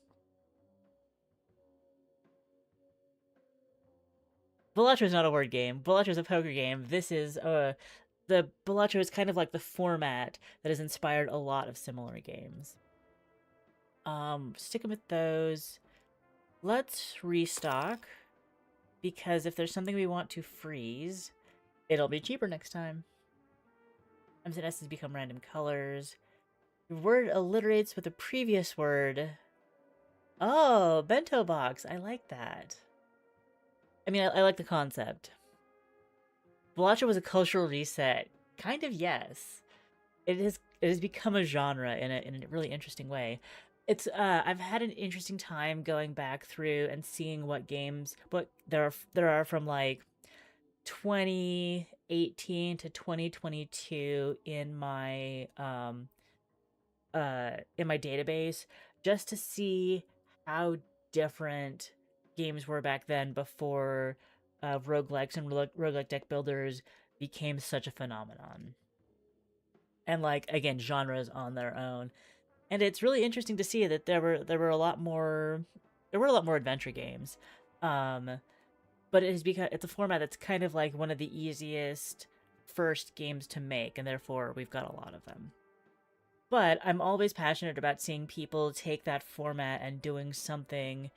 Balatro is not a word game. Balatro is a poker game. This is the Balatro is kind of like the format that has inspired a lot of similar games. Sticking with those. Let's restock because if there's something we want to freeze, it'll be cheaper next time. M's and S's become random colors. The word alliterates with the previous word. Oh, bento box. I like that. I mean, I like the concept. Balatro was a cultural reset. Kind of, yes. It has become a genre in a really interesting way. It's I've had an interesting time going back through and seeing what there are from like 2018 to 2022 in my database just to see how different games were back then before roguelikes and roguelike deck builders became such a phenomenon. And like again, genres on their own. And it's really interesting to see that there were a lot more adventure games. But it's a format that's kind of like one of the easiest first games to make, and therefore we've got a lot of them. But I'm always passionate about seeing people take that format and doing something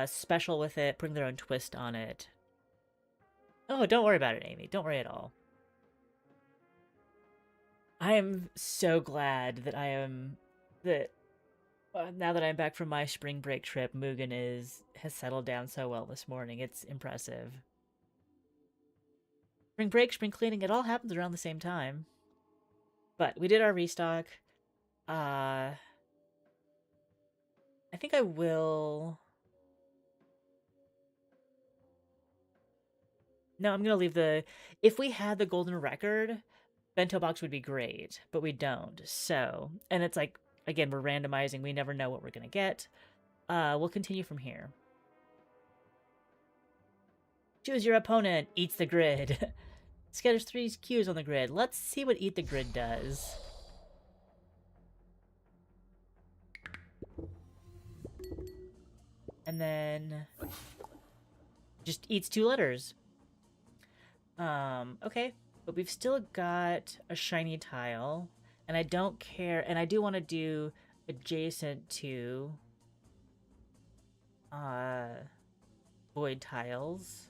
special with it, putting their own twist on it. Oh, don't worry about it, Amy. Don't worry at all. I am so glad that now that I'm back from my spring break trip, Mugen has settled down so well this morning. It's impressive. Spring break, spring cleaning, it all happens around the same time. But we did our restock. I think I will. No, I'm gonna leave the. If we had the golden record, bento box would be great, but we don't. So, and it's like, again, we're randomizing. We never know what we're gonna get. We'll continue from here. Choose your opponent. Eats the grid. Scatters 3 cues on the grid. Let's see what eat the grid does. And then just eats 2 letters. Okay. But we've still got a shiny tile. And I don't care. And I do want to do adjacent to void tiles.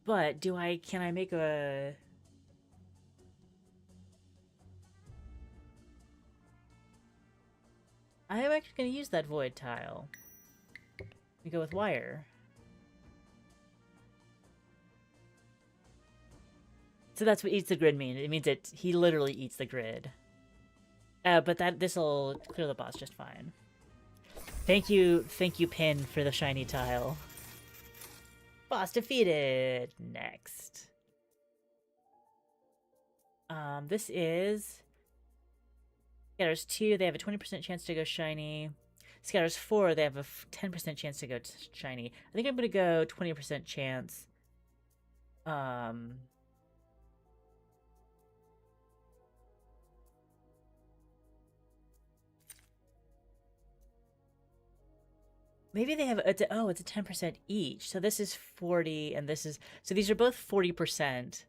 But can I make a... I'm actually going to use that void tile. We go with wire. So that's what eats the grid means. It means he literally eats the grid. But this'll clear the boss just fine. Thank you, Pin, for the shiny tile. Boss defeated. Next. This is Scatters 2. They have a 20% chance to go shiny. Scatters 4. They have a 10% chance to go shiny. I think I'm gonna go 20% chance. Maybe they have it's a 10% each. So this is 40 and this is so these are both 40%.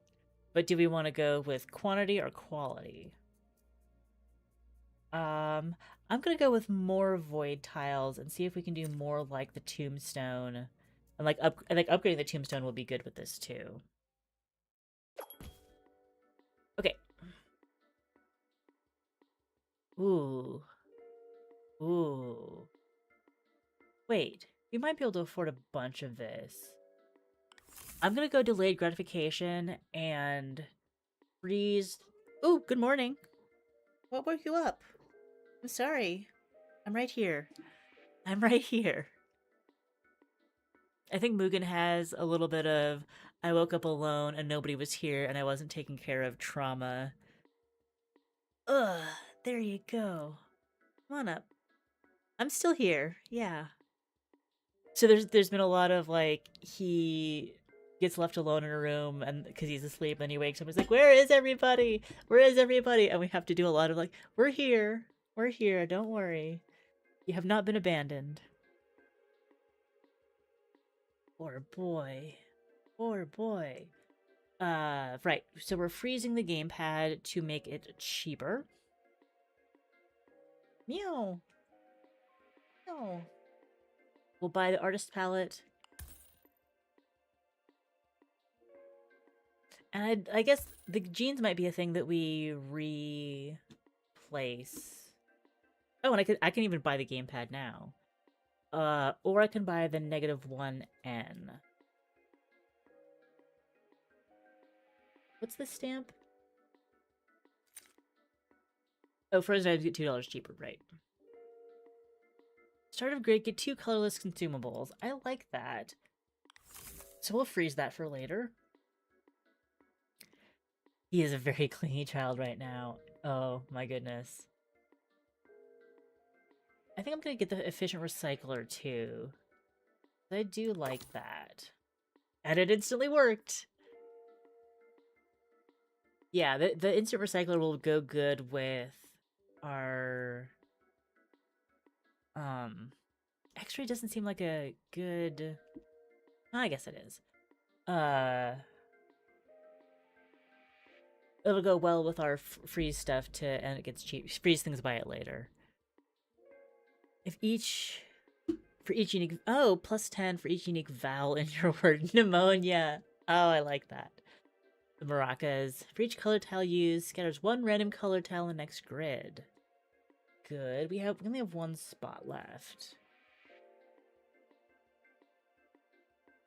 But do we want to go with quantity or quality? I'm gonna go with more void tiles and see if we can do more like the tombstone. And like upgrading the tombstone will be good with this too. Okay. Ooh. Ooh. Wait, we might be able to afford a bunch of this. I'm gonna go delayed gratification and freeze. Ooh, good morning. What woke you up? I'm sorry. I'm right here. I'm right here. I think Mugen has a little bit of I woke up alone and nobody was here and I wasn't taking care of trauma. Ugh, there you go. Come on up. I'm still here. Yeah. So there's been a lot of like he gets left alone in a room and because he's asleep and he wakes up and he's like, where is everybody? Where is everybody? And we have to do a lot of like, we're here, don't worry, you have not been abandoned. Poor boy. Right, so we're freezing the gamepad to make it cheaper. Meow. We'll buy the artist palette. And I guess the jeans might be a thing that we replace. Oh, and I can even buy the gamepad now. Or I can buy the -1N. What's the stamp? Oh, frozen items get $2 cheaper, right? Start of grid, get 2 colorless consumables. I like that. So we'll freeze that for later. He is a very clingy child right now. Oh my goodness. I think I'm gonna get the efficient recycler too. I do like that. And it instantly worked! Yeah, the instant recycler will go good with our... X-ray doesn't seem like a good... I guess it is. it'll go well with our freeze stuff and it gets cheap. Freeze things by it later. If each for each unique +10 for each unique vowel in your word. Pneumonia. Oh, I like that. The maracas. For each color tile used, scatters one random color tile in the next grid. Good. We only have one spot left.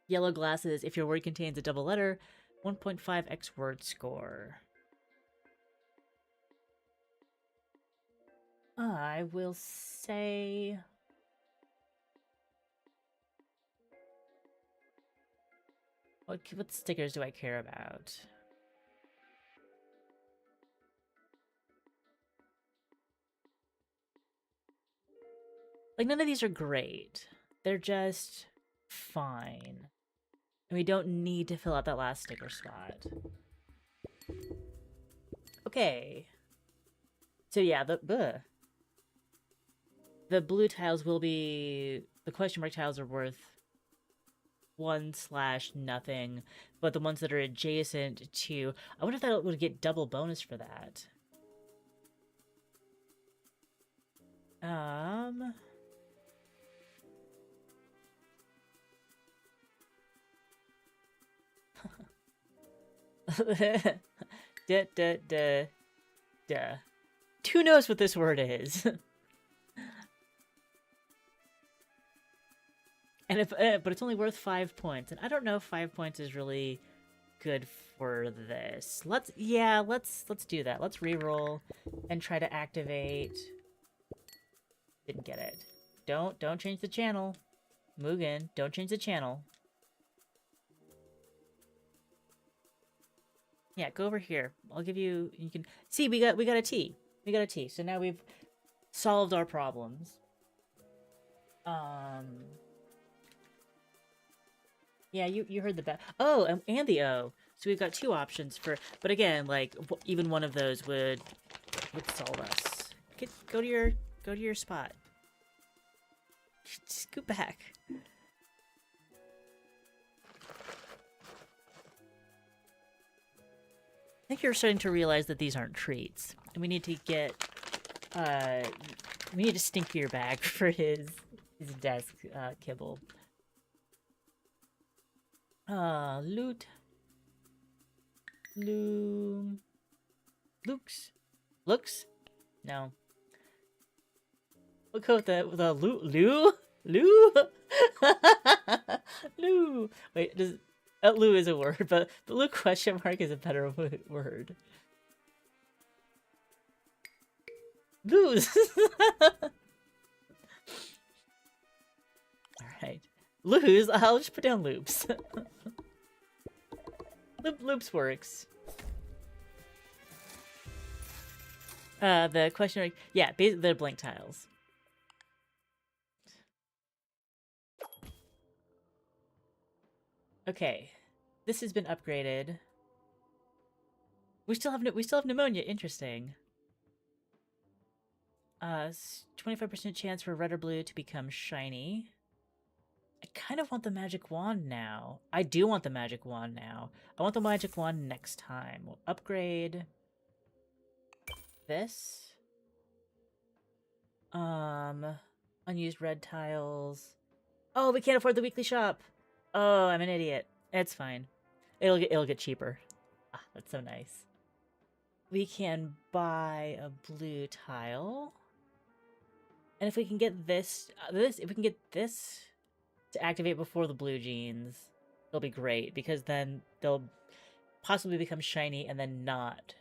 Yellow glasses. If your word contains a double letter, 1.5x word score. I will say... What stickers do I care about? Like, none of these are great. They're just fine. And we don't need to fill out that last sticker spot. Okay. So yeah, the blue tiles will be... The question mark tiles are worth 1/nothing, but the ones that are adjacent to... I wonder if that would get double bonus for that. Duh. Who knows what this word is? And but it's only worth 5 points, and I don't know if 5 points is really good for this. Let's do that. Let's reroll and try to activate. Didn't get it. Don't change the channel. Mugen, don't change the channel. Yeah, go over here. I'll give you... You can... See, we got a T. We got a T. So now we've solved our problems. Yeah, you heard the bet. Oh, and the O. So we've got 2 options for... But again, like, even one of those would solve us. Go to your spot. Scoot back. I think you're starting to realize that these aren't treats. And we need to get... we need to stinky your bag for his desk kibble. Loot. Looks? No. We'll go with the Lou? Lou! Wait, Lou is a word, but the Lou question mark is a better word. Lose! Alright. Lose? I'll just put down loops. Loops works. The question mark... Yeah, basically they're blank tiles. Okay. This has been upgraded. We still have pneumonia. Interesting. 25% chance for red or blue to become shiny. I kind of want the magic wand now. I do want the magic wand now. I want the magic wand next time. We'll upgrade this. Unused red tiles. Oh, we can't afford the weekly shop. Oh, I'm an idiot. It's fine. It'll get cheaper. Ah, that's so nice. We can buy a blue tile. And if we can get this to activate before the blue jeans, it'll be great, because then they'll possibly become shiny and then not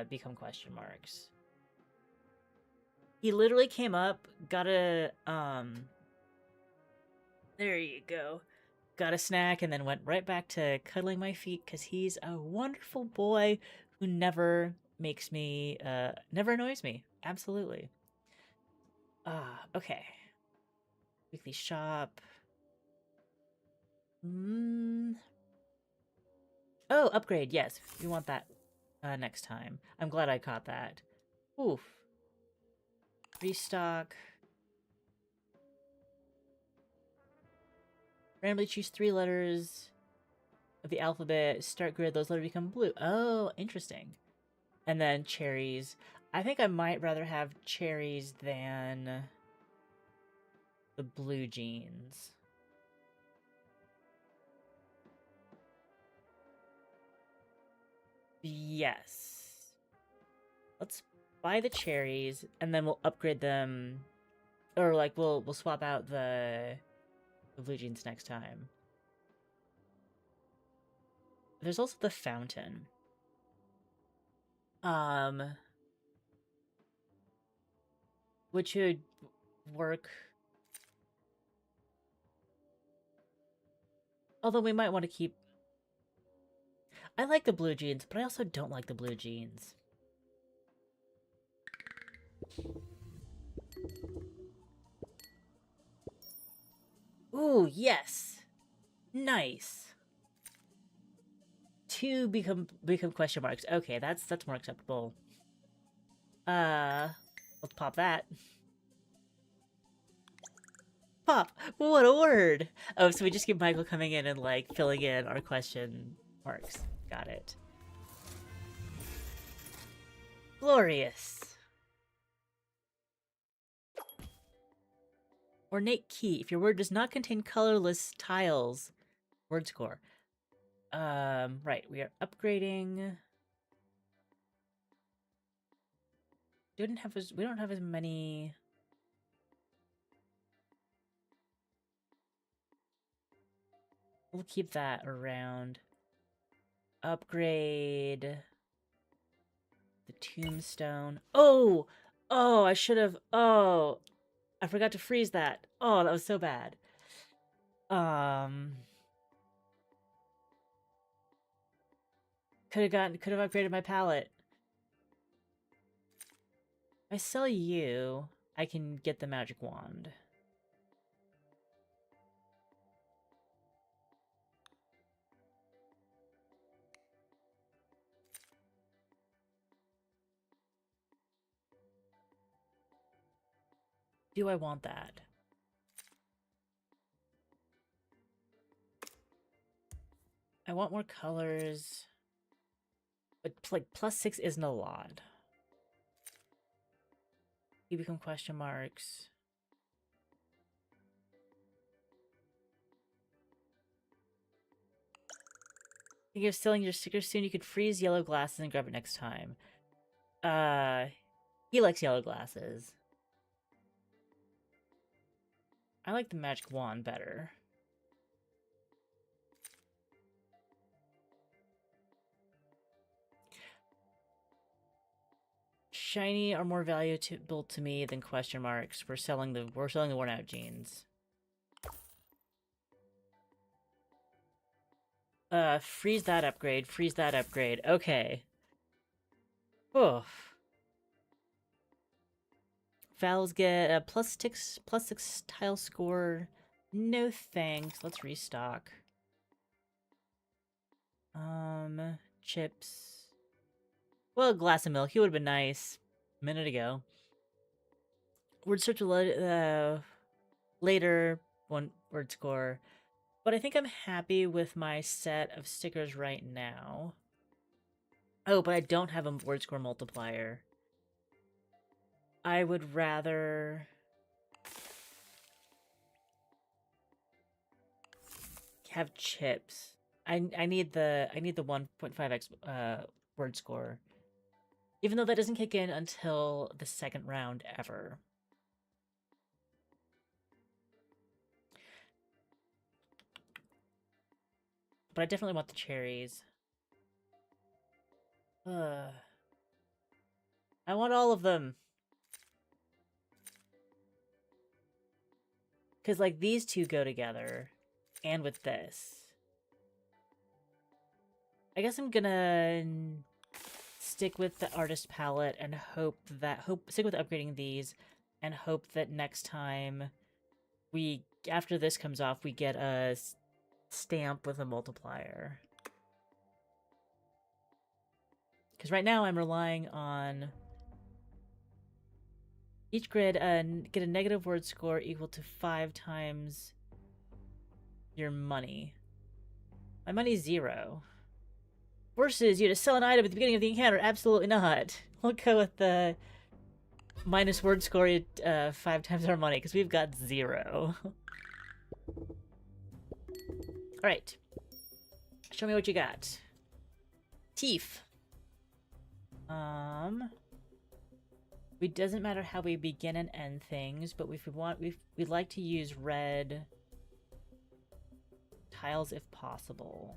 become question marks. He literally came up, got a there you go. Got a snack and then went right back to cuddling my feet, because he's a wonderful boy who never makes me never annoys me. Absolutely. Okay. Weekly shop. Oh, upgrade. Yes, we want that next time. I'm glad I caught that. Oof. Restock. Randomly choose 3 letters of the alphabet. Start grid. Those letters become blue. Oh, interesting. And then cherries. I think I might rather have cherries than the blue jeans. Yes. Let's buy the cherries and then we'll upgrade them, or like we'll swap out the blue jeans next time. There's also the fountain. Which would work. Although we might want to keep. I like the blue jeans, but I also don't like the blue jeans. Ooh, yes. Nice. Two become question marks. Okay, that's more acceptable. Let's pop that. Pop! What a word! Oh, so we just get Michael coming in and, like, filling in our question marks. Got it. Glorious! Ornate key. If your word does not contain colorless tiles, word score. Right, we are upgrading. We don't have as many. We'll keep that around. Upgrade the tombstone. Oh! Oh, I should have. Oh, I forgot to freeze that. Oh, that was so bad. Could have upgraded my palette. If I sell you, I can get the magic wand. Do I want that? I want more colors. But, like, +6 isn't a lot. You become question marks. Think of selling your stickers soon. You could freeze yellow glasses and grab it next time. He likes yellow glasses. I like the magic wand better. Shiny are more valuable to me than question marks. We're selling the worn out jeans. Freeze that upgrade. Freeze that upgrade. Okay. Oh. Fouls get a +6 tile score. No thanks. Let's restock. Chips. Well, a glass of milk. He would have been nice a minute ago. Word search later. One word score. But I think I'm happy with my set of stickers right now. Oh, but I don't have a word score multiplier. I would rather have chips. I need the 1.5x word score. Even though that doesn't kick in until the second round ever. But I definitely want the cherries. I want all of them. Because, like, these two go together. And with this. I guess I'm gonna stick with the artist palette and stick with upgrading these and hope that next time after this comes off, we get a stamp with a multiplier. Because right now I'm relying on each grid get a negative word score equal to 5 times your money. My money's 0. Forces you to sell an item at the beginning of the encounter. Absolutely not. We'll go with the minus word score 5 times our money, because we've got 0. Alright. Show me what you got. Teeth. It doesn't matter how we begin and end things, but if we want, we'd like to use red tiles if possible.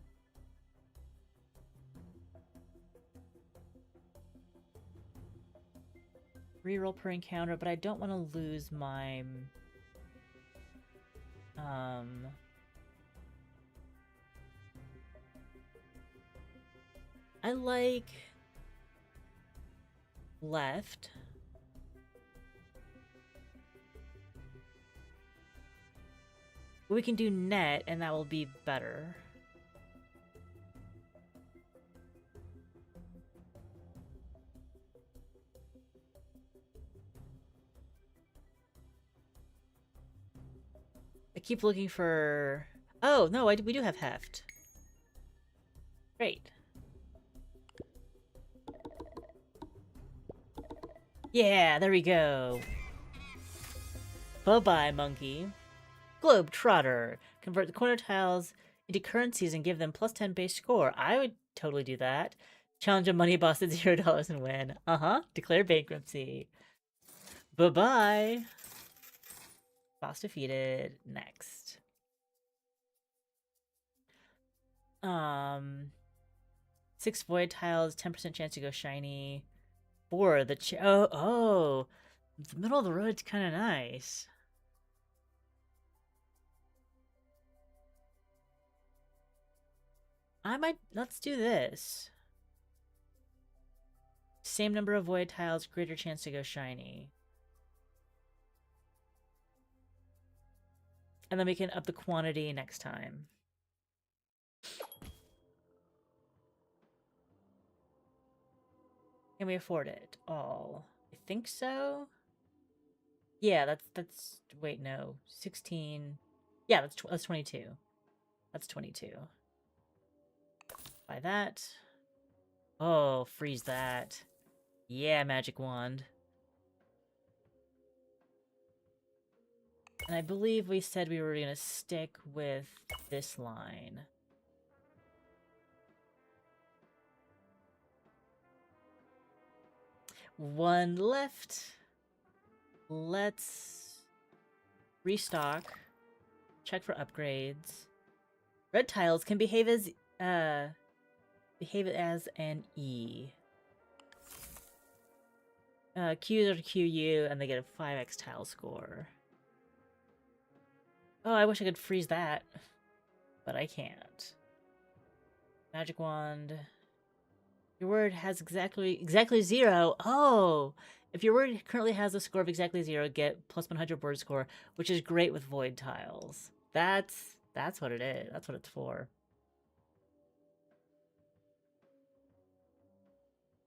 Reroll per encounter, but I don't want to lose my I like left. We can do net, and that will be better. I keep looking for... Oh, no, we do have heft. Great. Yeah, there we go. Bye-bye, monkey. Globetrotter. Convert the corner tiles into currencies and give them plus 10 base score. I would totally do that. Challenge a money boss at $0 and win. Declare bankruptcy. Bye-bye. Boss defeated. Next. 6 void tiles, 10% chance to go shiny. 4, the oh, the middle of the road's kind of nice. Let's do this. Same number of void tiles, greater chance to go shiny. And then we can up the quantity next time. Can we afford it all? I think so. Yeah, that's wait, no. 16. Yeah, that's 22. That's 22. Buy that. Oh, freeze that. Yeah, magic wand. And I believe we said we were going to stick with this line. One left. Let's restock. Check for upgrades. Red tiles can behave as an E. Q's are QU, and they get a 5x tile score. Oh, I wish I could freeze that, but I can't. Magic wand. Your word has exactly 0. Oh, if your word currently has a score of exactly 0, get plus 100 word score, which is great with void tiles. That's what it is. That's what it's for.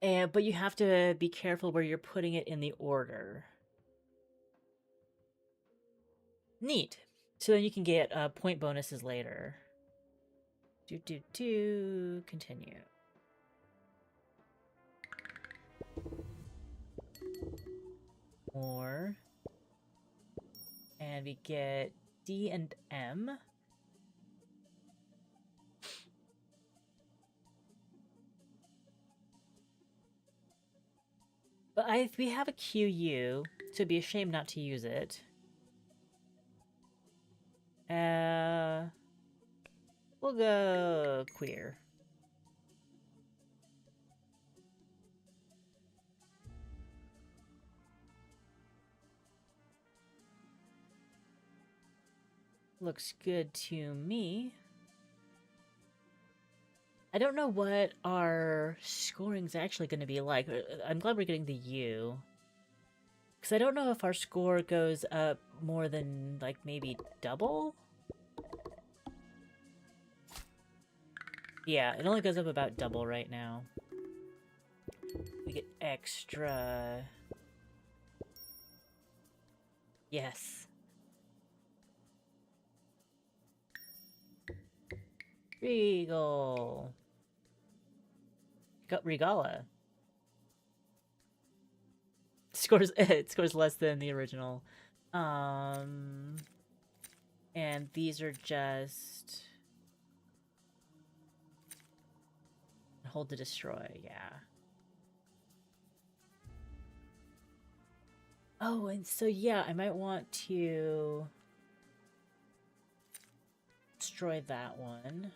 But you have to be careful where you're putting it in the order. Neat. So then you can get point bonuses later. Continue. More. And we get D and M. But we have a QU, so it'd be a shame not to use it. We'll go queer. Looks good to me. I don't know what our scoring's actually going to be like. I'm glad we're getting the U. Because I don't know if our score goes up more than, like, maybe double? Yeah, it only goes up about double right now. We get extra... Yes. Regal. Regala. It scores less than the original. And these are just hold to destroy, yeah. Oh, and so yeah, I might want to destroy that one.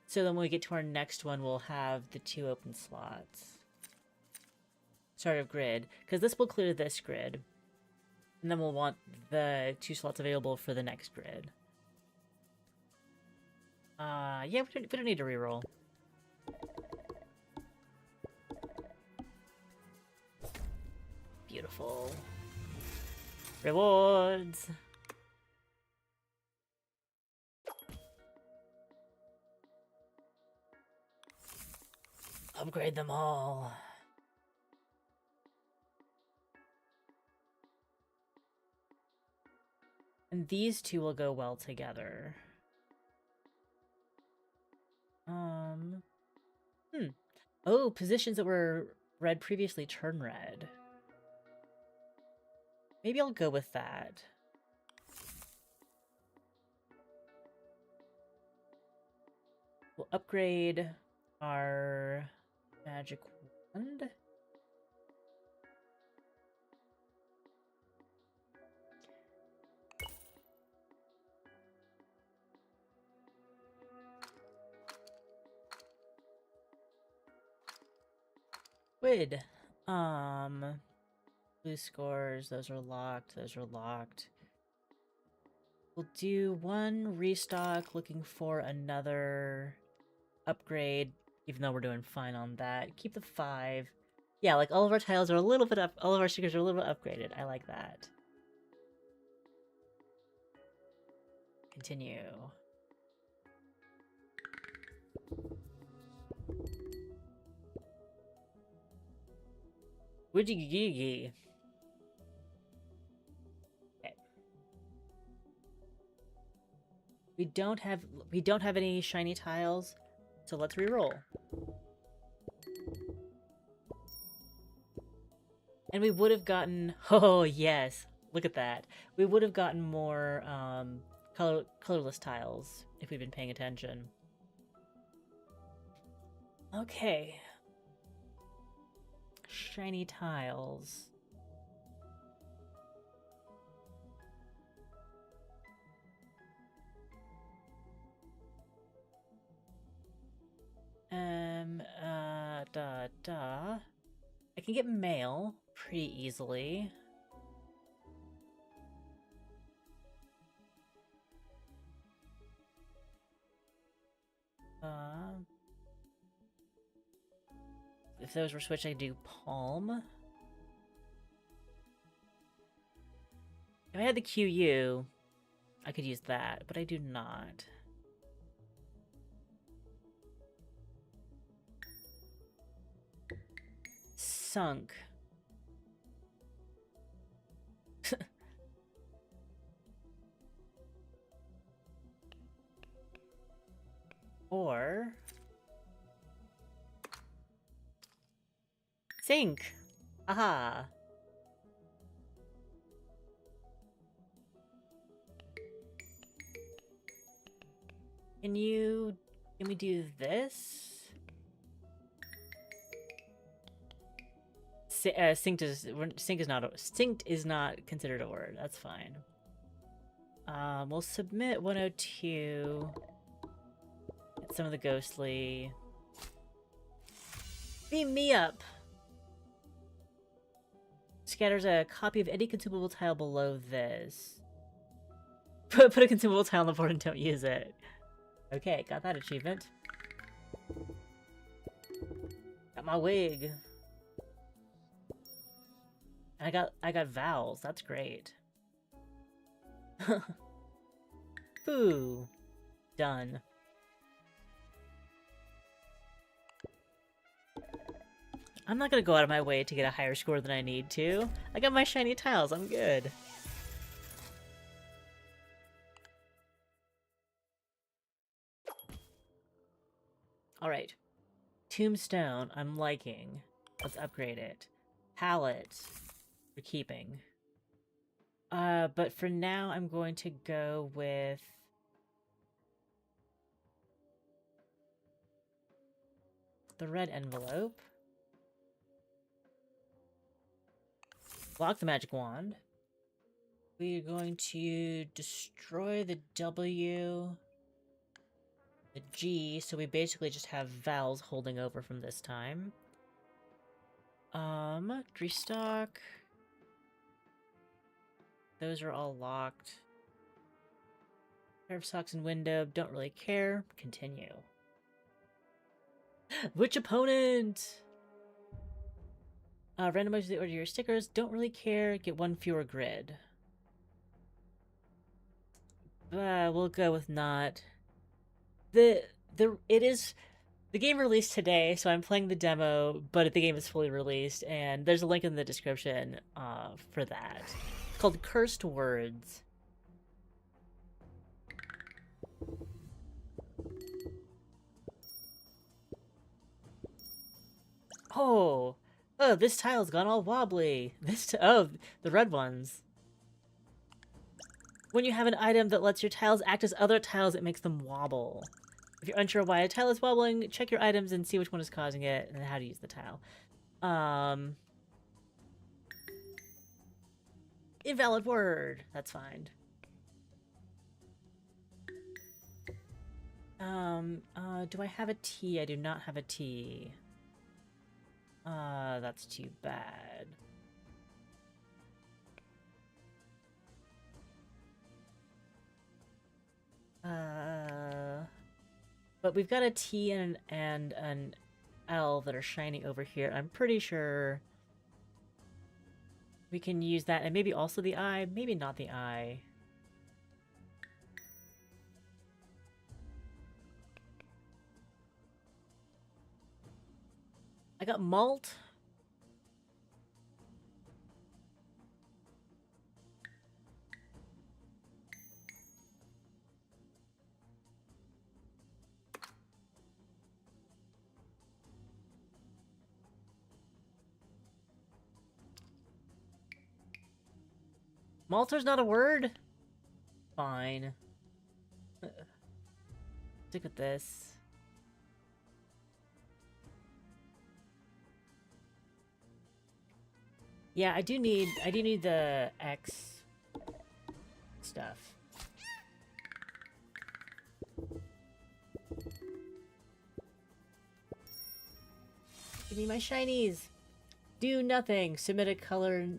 So then when we get to our next one, we'll have the 2 open slots. Start of grid, because this will clear this grid. And then we'll want the 2 slots available for the next grid. Yeah, we don't need to reroll. Beautiful. Rewards! Upgrade them all. And these 2 will go well together. Oh, positions that were red previously turn red. Maybe I'll go with that. We'll upgrade our magic wand. Quid. Blue scores, those are locked, those are locked. We'll do 1 restock, looking for another upgrade, even though we're doing fine on that. Keep the 5. Yeah, like all of our tiles are a little bit up, all of our stickers are a little bit upgraded. I like that. Continue. Woojigigi. Okay. We don't have any shiny tiles, so let's reroll. And we would have gotten, oh yes, look at that. We would have gotten more colorless tiles if we'd been paying attention. Okay. Shiny tiles. I can get mail pretty easily. If those were switched, I could do palm. If I had the QU, I could use that, but I do not. Sunk. Or sink. Aha. Can we do this? Synced is not considered a word. That's fine. We'll submit 102. Get some of the ghostly. Beam me up. Scatters a copy of any consumable tile below this. Put a consumable tile on the board and don't use it. Okay, got that achievement. Got my wig. I got vowels. That's great. Foo. Done. I'm not gonna go out of my way to get a higher score than I need to. I got my shiny tiles. I'm good. All right. Tombstone, I'm liking. Let's upgrade it. Palette, we're keeping. But for now, I'm going to go with... the red envelope. Lock the magic wand. We're going to destroy the W, the G, so we basically just have vowels holding over from this time. Restock. Those are all locked. Pair of socks and window, don't really care. Continue. Which opponent? Randomize the order of your stickers, don't really care. Get one fewer grid. We'll go with not. The game released today, so I'm playing the demo, but the game is fully released, and there's a link in the description for that. It's called Cursed Words. Oh, this tile's gone all wobbly. Oh, the red ones. When you have an item that lets your tiles act as other tiles, it makes them wobble. If you're unsure why a tile is wobbling, check your items and see which one is causing it and how to use the tile. Invalid word. That's fine. Do I have a T? I do not have a T. That's too bad. But we've got a T and an L that are shiny over here. I'm pretty sure we can use that, and maybe also the I, maybe not the I. I got malt. Malter's not a word? Fine. Stick with this. Yeah, I do need the X stuff. Give me my shinies. Do nothing. Submit a color.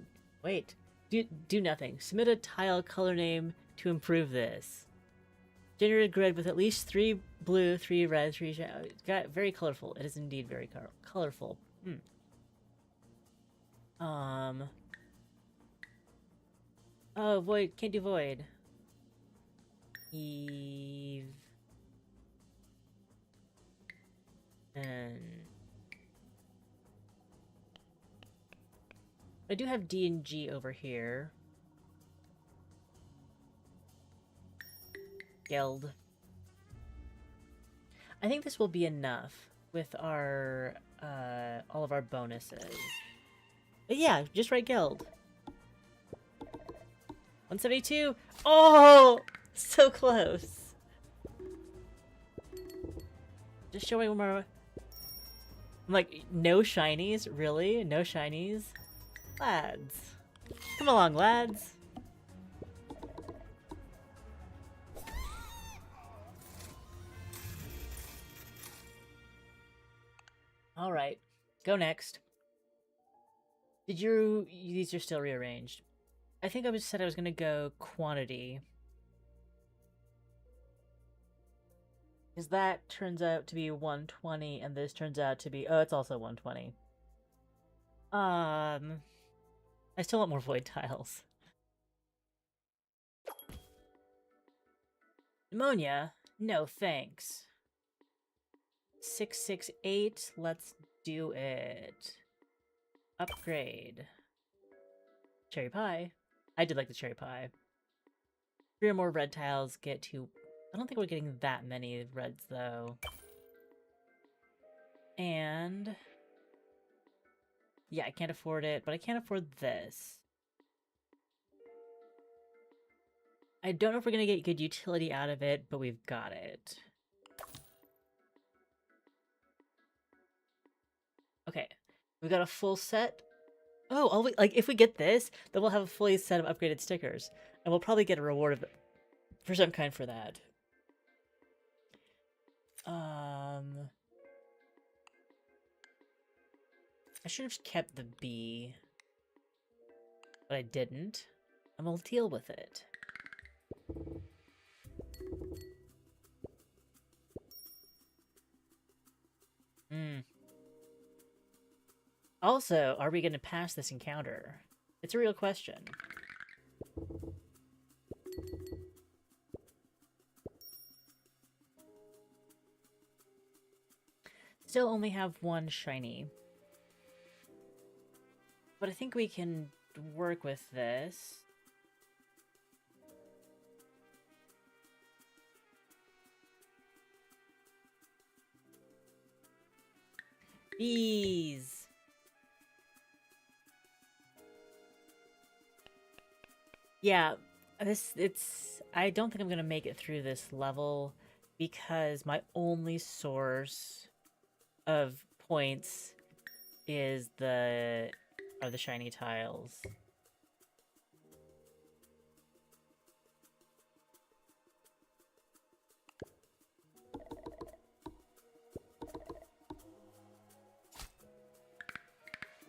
Wait. Do nothing. Submit a tile color name to improve this. Generate a grid with at least 3 blue, 3 red, 3 it's got very colorful. It is indeed very colorful. Oh, void. Can't do void. Eve. And I do have D and G over here. Geld. I think this will be enough with our all of our bonuses. But yeah, just write Geld. 172. Oh, so close. Just show me one more. I'm like, no shinies? Really? No shinies? Lads. Come along, lads. Alright. Go next. These are still rearranged. I think I said I was gonna go quantity. Because that turns out to be 120, and this turns out to be... Oh, it's also 120. I still want more void tiles. Pneumonia? No, thanks. 668, let's do it. Upgrade. Cherry pie. I did like the cherry pie. 3 or more red tiles get to... I don't think we're getting that many reds, though. And yeah, I can't afford it, but I can't afford this. I don't know if we're gonna get good utility out of it, but we've got it. Okay, we got a full set. Oh, like if we get this, then we'll have a fully set of upgraded stickers, and we'll probably get a reward for some kind for that. I should have kept the B, but I didn't. And we'll deal with it. Also, are we going to pass this encounter? It's a real question. Still only have one shiny. But I think we can work with this. Bees! Yeah, I don't think I'm gonna make it through this level because my only source of points is the shiny tiles.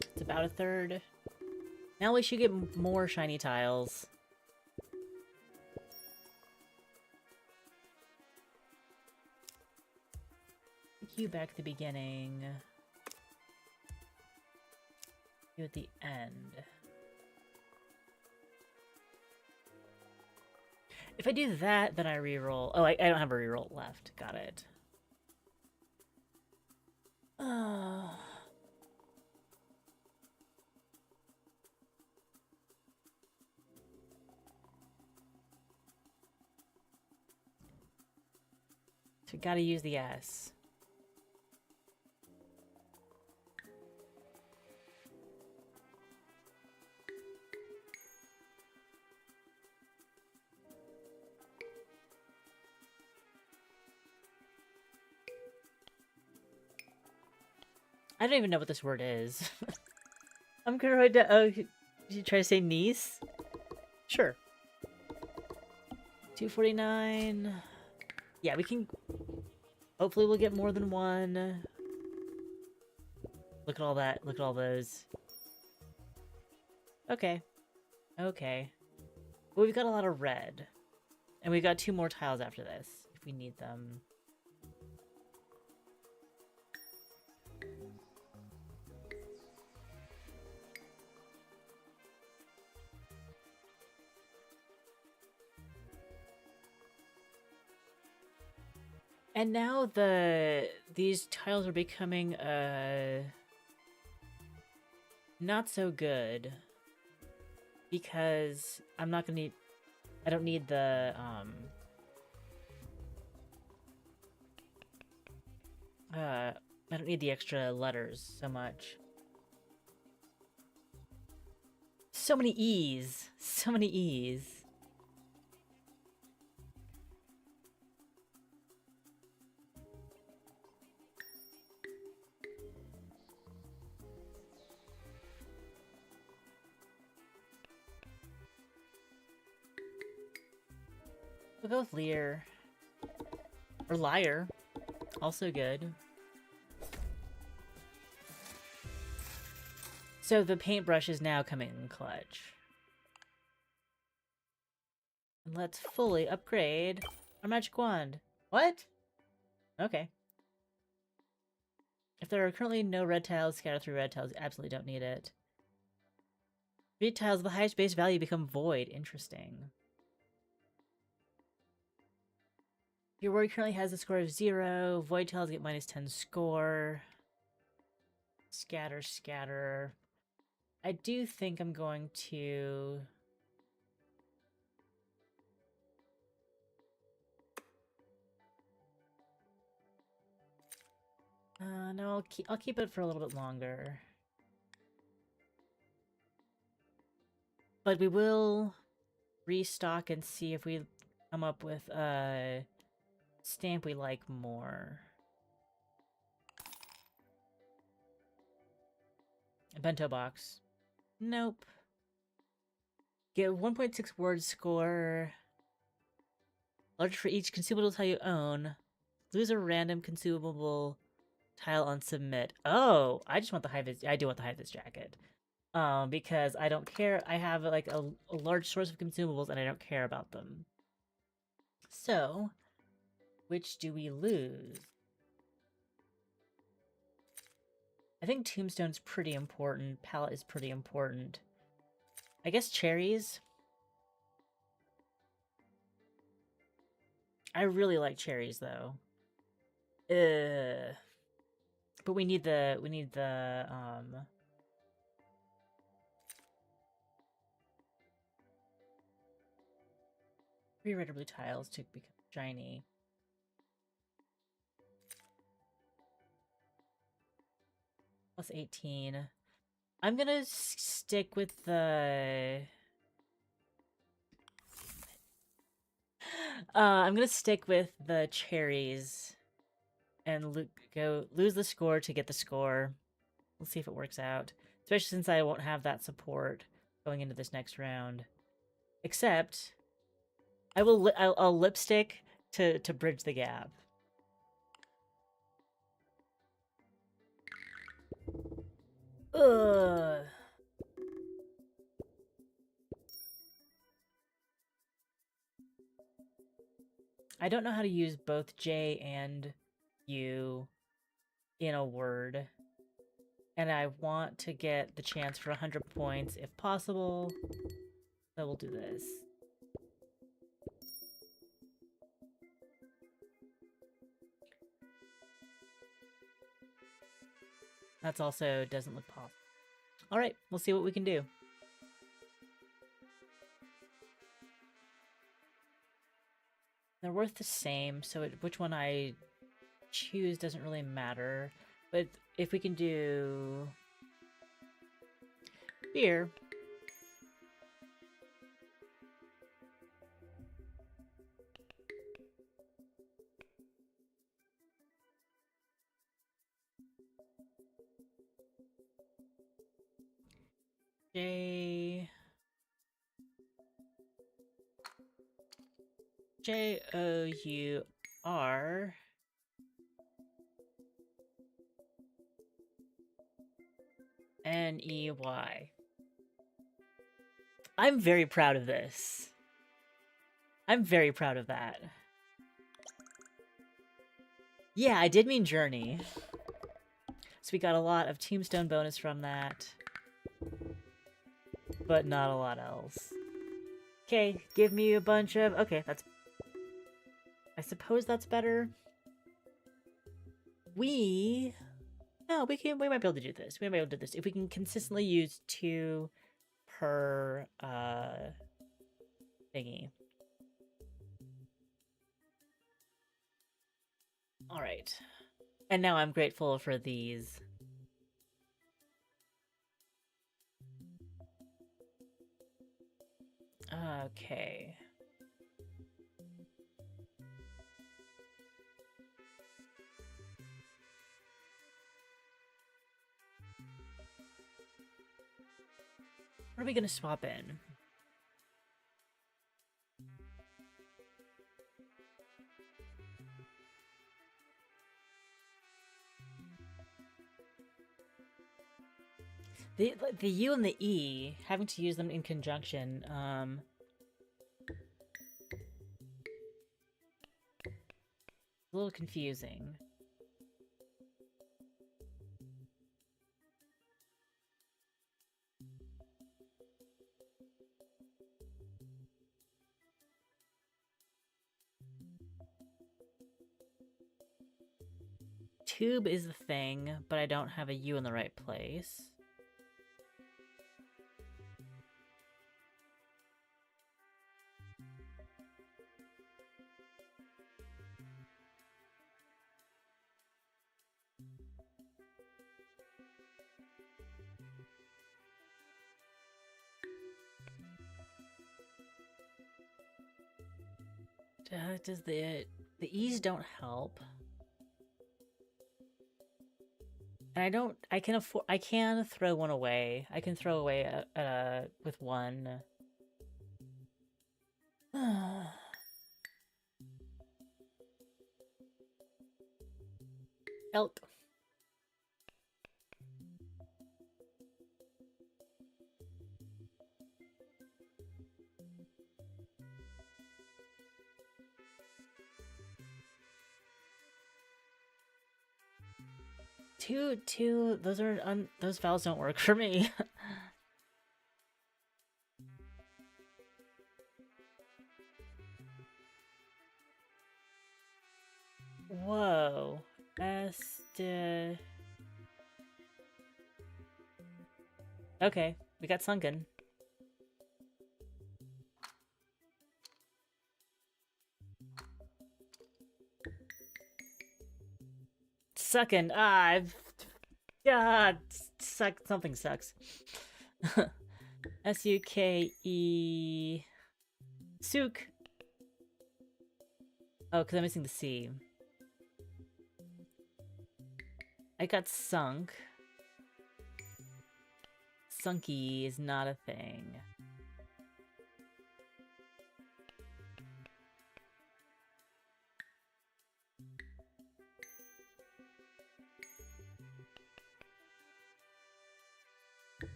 It's about a third. Now we should get more shiny tiles. You back at the beginning. You at the end. If I do that, then I reroll. Oh, I don't have a reroll left. Got it. So gotta use the S. I don't even know what this word is. I'm gonna write down. Oh, you try to say niece? Sure. 249. Yeah, we can. Hopefully, we'll get more than one. Look at all that. Look at all those. Okay. Okay. Well, we've got a lot of red. And we've got 2 more tiles after this, if we need them. And now these tiles are becoming not so good because I'm not gonna need. I don't need the I don't need the extra letters so much. So many E's. So many E's. We'll go with Lear. Or Liar. Also good. So the paintbrush is now coming in clutch. And let's fully upgrade our magic wand. What? Okay. If there are currently no red tiles scattered through red tiles, you absolutely don't need it. Red tiles with the highest base value become void. Interesting. Your ward currently has a score of 0. Void tiles get -10 score. Scatter, scatter. I do think I'm going to... No, I'll keep it for a little bit longer. But we will restock and see if we come up with a stamp we like more. A bento box. Nope. Get 1.6 word score. Large for each consumable tile you own. Lose a random consumable tile on submit. Oh, I just want the high-vis. I do want the high-vis jacket. Because I don't care. I have like a large source of consumables and I don't care about them. So, which do we lose? I think Tombstone's pretty important. Palette is pretty important. I guess cherries. I really like cherries though. But we need the three red or blue tiles to become shiny. Plus 18. I'm gonna stick with the... I'm gonna stick with the cherries and lose the score to get the score. We'll see if it works out. Especially since I won't have that support going into this next round. Except, I'll lipstick to bridge the gap. Ugh. I don't know how to use both J and U in a word. And I want to get the chance for 100 points if possible. So we'll do this. That's also doesn't look possible. Alright, we'll see what we can do. They're worth the same, so which one I choose doesn't really matter. But if we can do... beer. Jour. Ney. I'm very proud of this. I'm very proud of that. Yeah, I did mean journey. So we got a lot of tombstone bonus from that. But not a lot else. Okay, give me a bunch of... Okay, that's... I suppose that's better. No, we might be able to do this. We might be able to do this. If we can consistently use 2 per, thingy. Alright. And now I'm grateful for these. Okay. What are we gonna swap in? The U and the E, having to use them in conjunction, a little confusing. Tube is the thing, but I don't have a U in the right place. Does the E's don't help. And I can throw one away. I can throw away with one. Elk. Two, those vowels don't work for me. Whoa. Okay, we got sunken. Sucking. Something sucks. S-U-K-E... Suk. Oh, because I'm missing the C. I got sunk. Sunky is not a thing.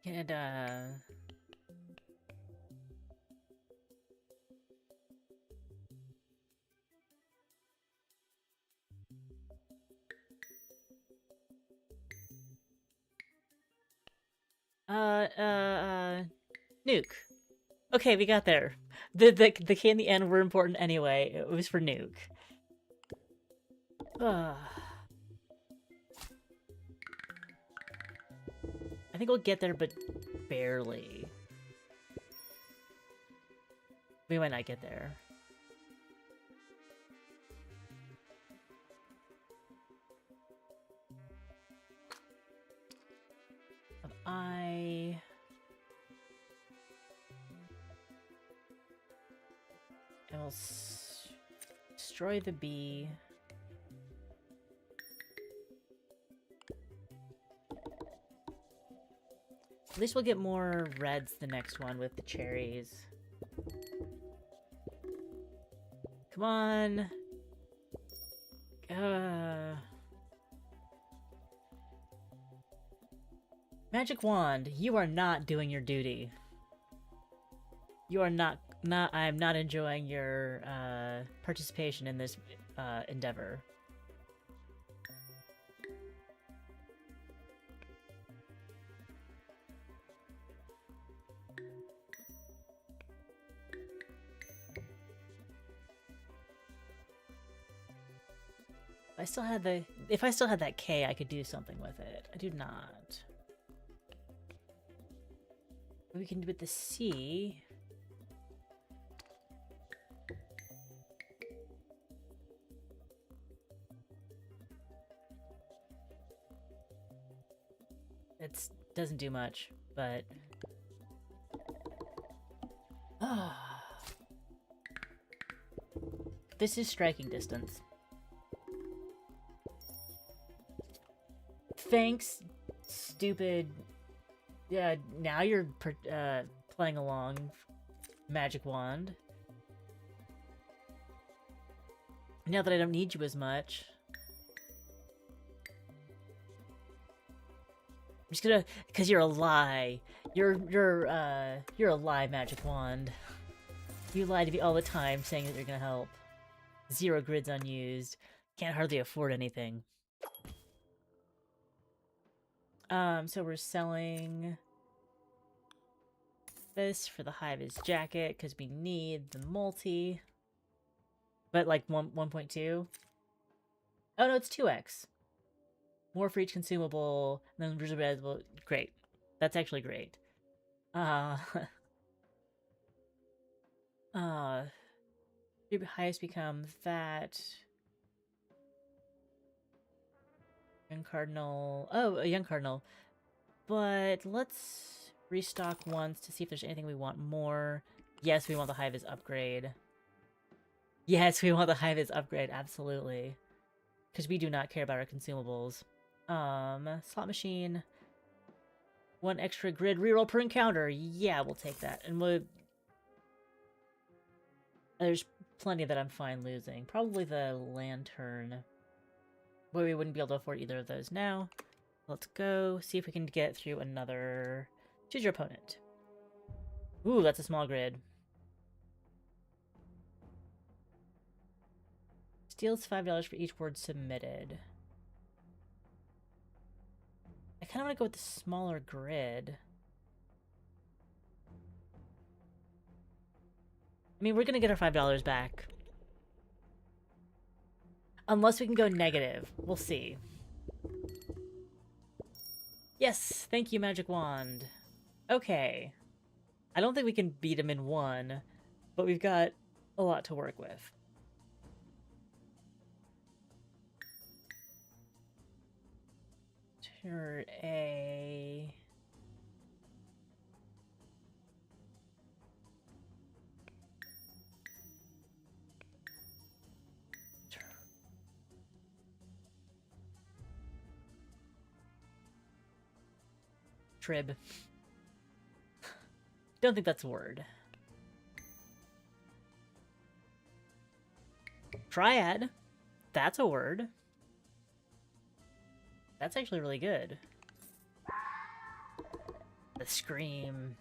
And, nuke. Okay, we got there. The K and the N were important anyway. It was for nuke. I think we'll get there, but barely. We might not get there. I will destroy the B. At least we'll get more reds the next one with the cherries. Come on. Magic Wand, you are not doing your duty. You are not I am not enjoying your participation in this endeavor. If I still had that K, I could do something with it. I do not. We can do with the C. It doesn't do much, but this is striking distance. Thanks, stupid. Yeah, now you're playing along, Magic Wand. Now that I don't need you as much. I'm just gonna, cause you're a lie. You're a lie, Magic Wand. You lie to me all the time, saying that you're gonna help. 0 grids unused. Can't hardly afford anything. So we're selling this for the Hive's jacket because we need the multi. But like 1.2. Oh no, it's 2x. More for each consumable, and then reusable. Great. That's actually great. Your highest becomes that. Young Cardinal. Oh, a Young Cardinal. But let's Restock once to see if there's anything we want more. Yes, we want the Hive upgrade. Yes, we want the Hive upgrade, absolutely. Because we do not care about our consumables. Slot machine. 1 extra grid reroll per encounter. Yeah, we'll take that. And there's plenty that I'm fine losing. Probably the lantern. But we wouldn't be able to afford either of those now. Let's go see if we can get through another... Choose your opponent. Ooh, that's a small grid. Steals $5 for each word submitted. I kind of want to go with the smaller grid. I mean, we're going to get our $5 back. Unless we can go negative. We'll see. Yes, thank you, Magic Wand. Okay. I don't think we can beat him in one, but we've got a lot to work with. Turn A... Trib. Don't think that's a word. Triad. That's a word. That's actually really good. The scream.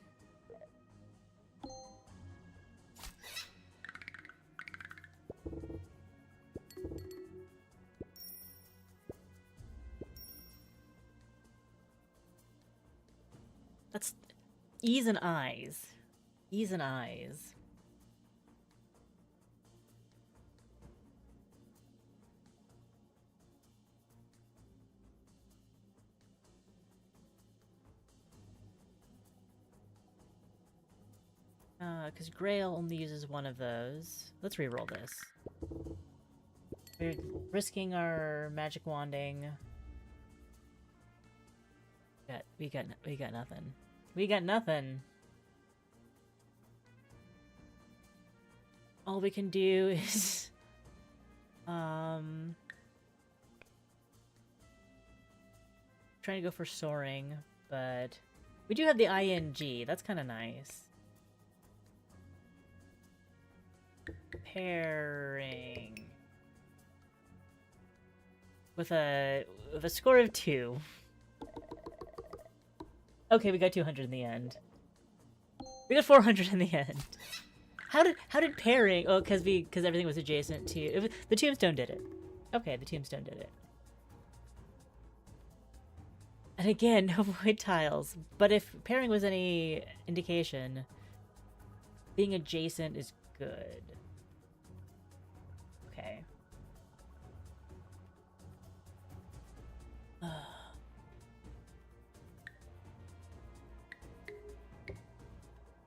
That's E's and I's. E's and I's. Because Grail only uses one of those. Let's reroll this. We're risking our magic wanding. We got nothing. We got nothing. All we can do is trying to go for soaring, but we do have the ing. That's kind of nice. Pairing with a score of 2. Okay, we got 200 in the end. We got 400 in the end. How did pairing? Oh, because everything was adjacent to the tombstone did it. Okay, the tombstone did it. And again, no void tiles. But if pairing was any indication, being adjacent is good. Okay.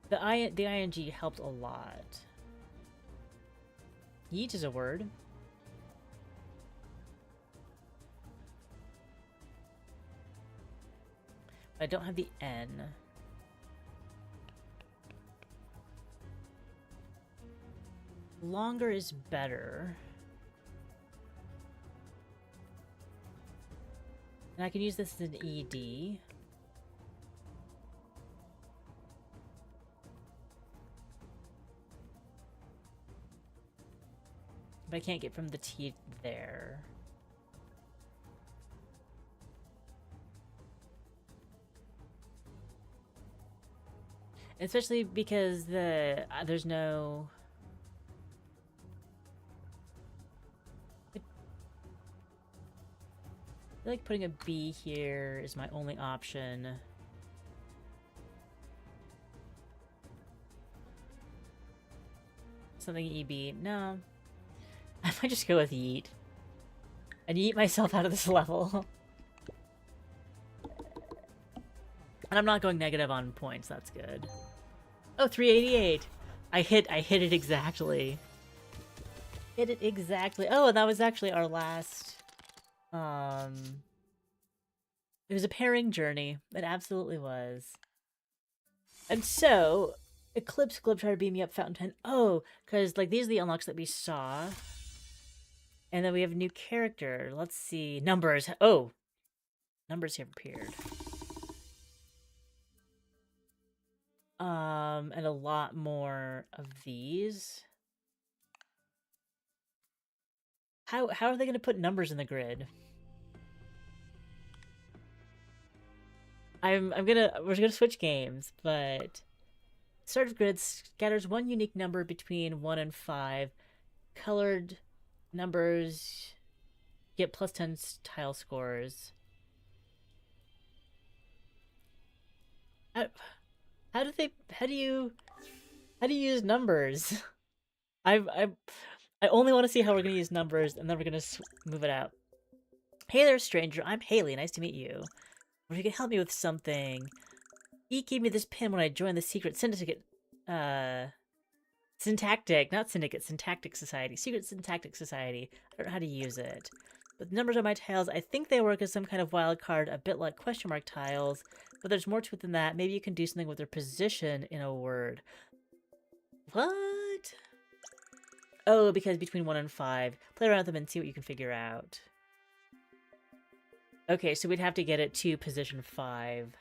The ing helped a lot. Yeet is a word. I don't have the N. Longer is better. And I can use this as an ED. But I can't get from the T there. Especially because there's no... I feel like putting a B here is my only option. Something EB. No. I might just go with yeet. And yeet myself out of this level. And I'm not going negative on points, that's good. Oh, 388! I hit it exactly. Hit it exactly. Oh, and that was actually our last... It was a pairing journey. It absolutely was. And so, Eclipse Globe tried to beam me up Fountain 10. Oh, because like these are the unlocks that we saw. And then we have a new character. Let's see. Numbers. Oh, numbers have appeared. And a lot more of these. How are they gonna put numbers in the grid? We're gonna switch games, but Start of Grid scatters one unique number between 1 and 5. Colored numbers get plus 10 tile scores. How, how do you use numbers? I I only want to see how we're gonna use numbers, and then we're gonna move it out. Hey there, stranger. I'm Haley. Nice to meet you. If you can help me with something, he gave me this pin when I joined the secret syndicate. Syntactic, not syndicate, syntactic society. Secret syntactic society. I don't know how to use it. But the numbers on my tiles, I think they work as some kind of wild card, a bit like question mark tiles. But there's more to it than that. Maybe you can do something with their position in a word. What? Oh, because between 1 and 5. Play around with them and see what you can figure out. Okay, so we'd have to get it to position 5.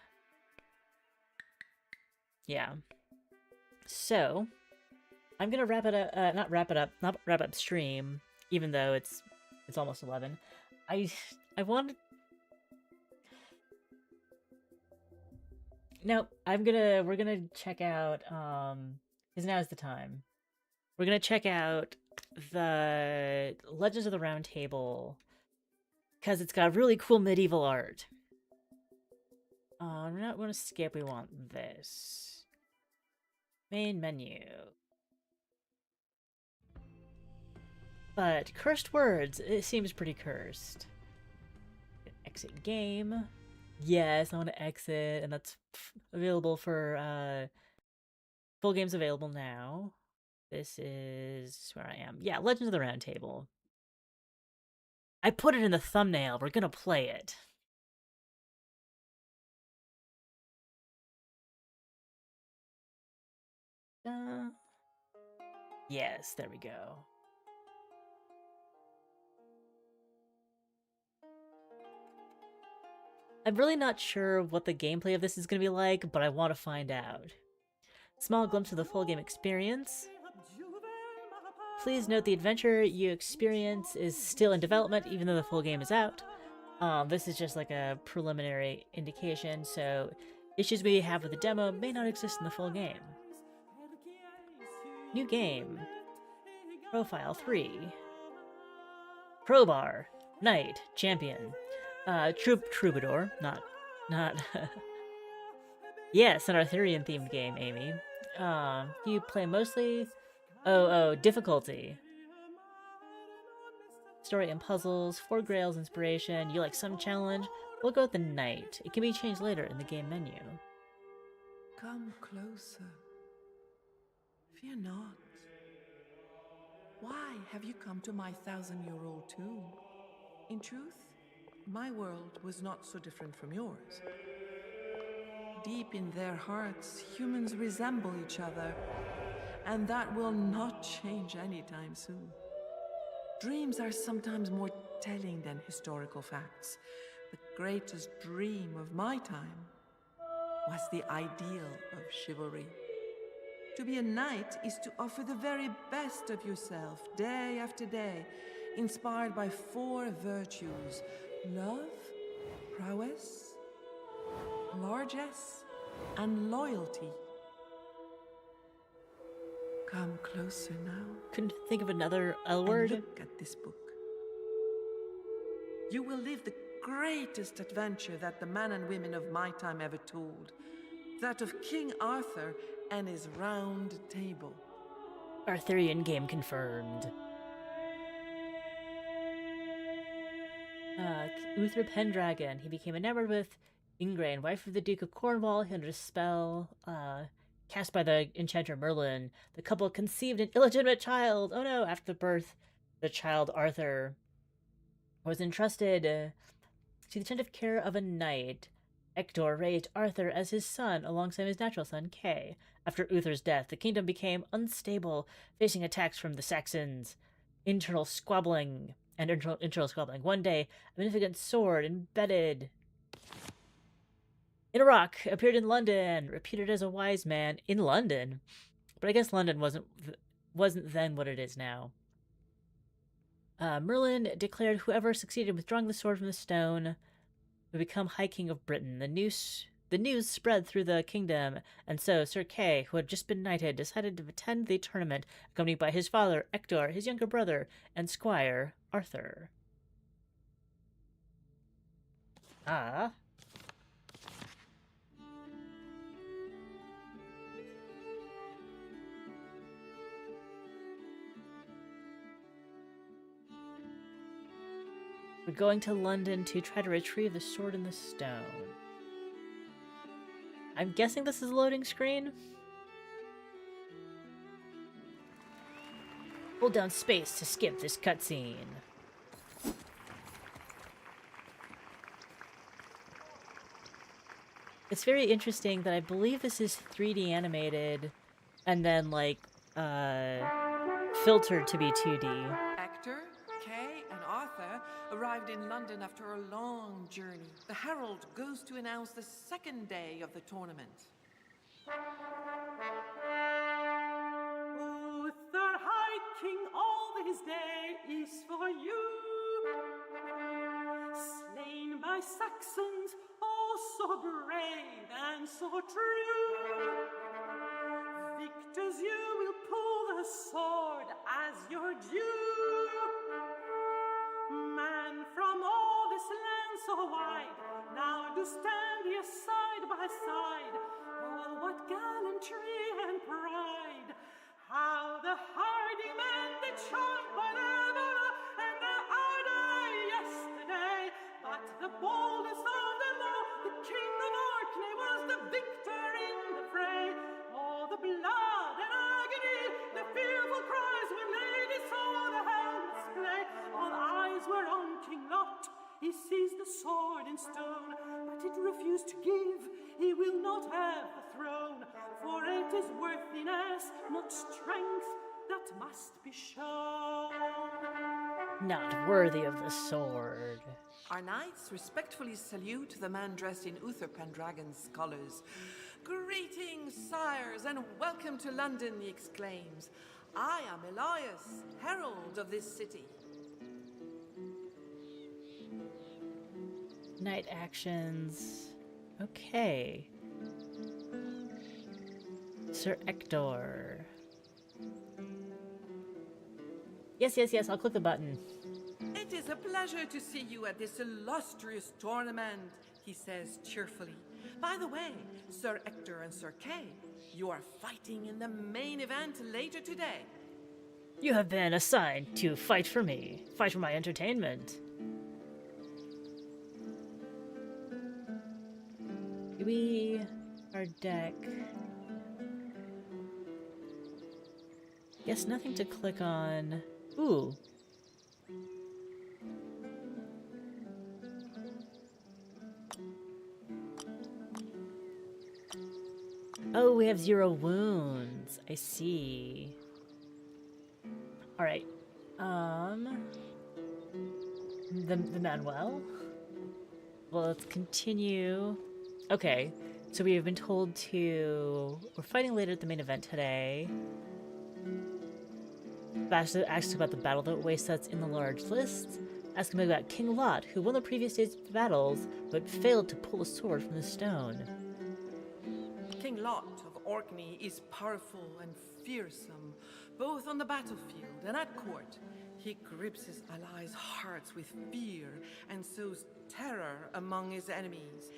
Yeah. So, I'm gonna wrap it up, not wrap up stream, even though it's almost 11. I wanted... No, we're gonna check out, because now is the time. We're gonna check out the Legends of the Round Table, because it's got really cool medieval art. We're not gonna skip, we want this. Main menu. But cursed words, it seems pretty cursed. Exit game. Yes, I want to exit, and that's available for, full games available now. This is where I am. Yeah, Legends of the Round Table. I put it in the thumbnail. We're gonna play it. Yes, there we go. I'm really not sure what the gameplay of this is going to be like, but I want to find out. Small glimpse of the full game experience. Please note the adventure you experience is still in development, even though the full game is out. This is just like a preliminary indication, so issues we have with the demo may not exist in the full game. New game. Profile 3. Crowbar. Knight. Champion. Troubadour. Not... Yes, an Arthurian themed game, Amy. You play mostly... Oh, difficulty. Story and puzzles, 4 grails, inspiration. You like some challenge? We'll go with the knight. It can be changed later in the game menu. Come closer. Fear not. Why have you come to my 1,000-year-old tomb? In truth, my world was not so different from yours. Deep in their hearts, humans resemble each other, and that will not change anytime soon. Dreams are sometimes more telling than historical facts. The greatest dream of my time was the ideal of chivalry. To be a knight is to offer the very best of yourself, day after day, inspired by 4 virtues: love, prowess, largesse, and loyalty. Come closer now. Couldn't think of another L word. And look at this book. You will live the greatest adventure that the men and women of my time ever told. That of King Arthur and his round table. Arthurian game confirmed. Uther Pendragon. He became enamored with Ingrain, wife of the Duke of Cornwall, under a spell cast by the enchanter Merlin. The couple conceived an illegitimate child. Oh no! After the birth, the child Arthur was entrusted to the attentive care of a knight, Ector raised Arthur as his son alongside his natural son Kay. After Uther's death, the kingdom became unstable, facing attacks from the Saxons. Internal squabbling. Internal squabbling. One day, a magnificent sword embedded in a rock appeared in London, reputed as a wise man in London. But I guess London wasn't then what it is now. Merlin declared whoever succeeded in withdrawing the sword from the stone would become High King of Britain. The news spread through the kingdom, and so Sir Kay, who had just been knighted, decided to attend the tournament, accompanied by his father, Ector, his younger brother, and squire, Arthur. Ah. We're going to London to try to retrieve the sword in the stone. I'm guessing this is a loading screen? Hold down space to skip this cutscene. It's very interesting that I believe this is 3D animated and then, like, filtered to be 2D. Hector, Kay, and Arthur arrived in London after a long journey. The herald goes to announce the second day of the tournament. Uther, High King, all this day is for you. Slain by Saxons, oh so brave and so true. Victors, you will pull the sword as your due. Man from all this land so wide, now do stand here side by side. Oh, what gallantry and pride! How the hardy men did shine by their valor and their ardor yesterday. But the boldest of them all, the King of Orkney, was the victor in the fray. Oh, the blood and agony, the fearful cries when ladies saw the helmets play. All eyes were on King Lot. He seized the sword in stone, but it refused to give. He will not have the throne, for it is worthiness, not strength, that must be shown. Not worthy of the sword. Our knights respectfully salute the man dressed in Uther Pendragon's colors. Greetings, sires, and welcome to London, he exclaims. I am Elias, herald of this city. Knight actions. Okay. Sir Ector. Yes, I'll click the button. It is a pleasure to see you at this illustrious tournament, he says cheerfully. By the way, Sir Ector and Sir Kay, you are fighting in the main event later today. You have been assigned to fight for me. Fight for my entertainment. Our deck. Guess nothing to click on. Ooh. Oh, we have 0 wounds. I see. Alright. The manual. Well, let's continue. Okay, so we have been told we're fighting later at the main event today. Bash asks about the battle that waste that's in the large list. Ask him about King Lot, who won the previous day's battles, but failed to pull a sword from the stone. King Lot of Orkney is powerful and fearsome, both on the battlefield and at court. He grips his allies' hearts with fear and sows terror among his enemies.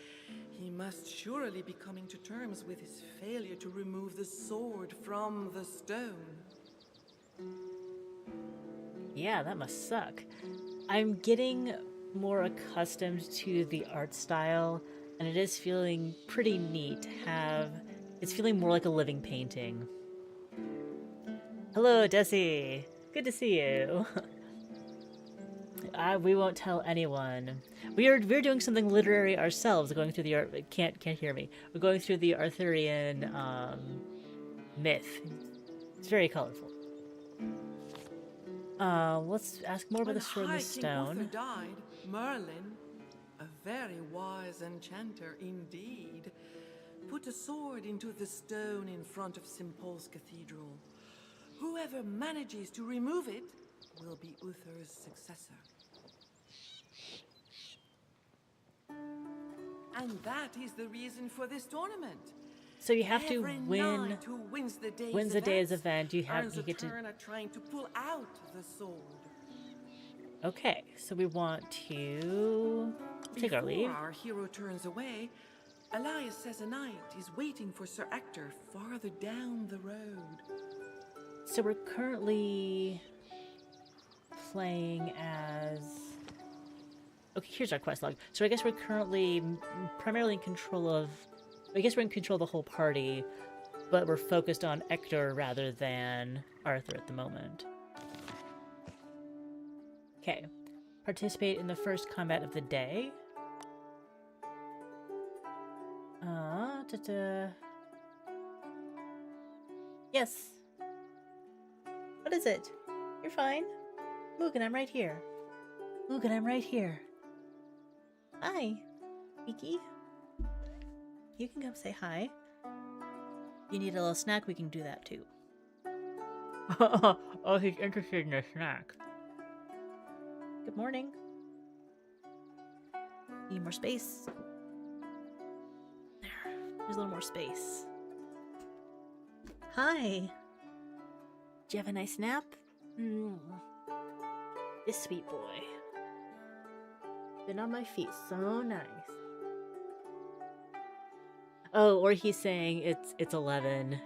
He must surely be coming to terms with his failure to remove the sword from the stone. Yeah, that must suck. I'm getting more accustomed to the art style, and it is feeling pretty neat to have... It's feeling more like a living painting. Hello, Desi! Good to see you. We won't tell anyone. We're doing something literary ourselves. Going through the can't hear me. We're going through the Arthurian myth. It's very colorful. Let's ask more about the sword and the stone. Uther died, Merlin, a very wise enchanter indeed, put a sword into the stone in front of St. Paul's Cathedral. Whoever manages to remove it will be Uther's successor. And that is the reason for this tournament. So you have Every to win. knight who wins the day's event. You earns get a turn at trying to pull out the sword. Okay, so we want to take our leave. Before our hero turns away, Elias says a knight is waiting for Sir Ector farther down the road. So we're currently playing as... Okay, here's our quest log. So I guess we're currently primarily in control of... I guess we're in control of the whole party, but we're focused on Ector rather than Arthur at the moment. Okay. Participate in the first combat of the day. Yes. What is it? You're fine. Mugen, I'm right here. Mugen, I'm right here. Hi, Miki. You can come say hi. You need a little snack, we can do that too. Oh, he's interested in a snack. Good morning. Need more space. There. There's a little more space. Hi. Did you have a nice nap? This sweet boy. Been on my feet so nice. Oh, or he's saying it's 11.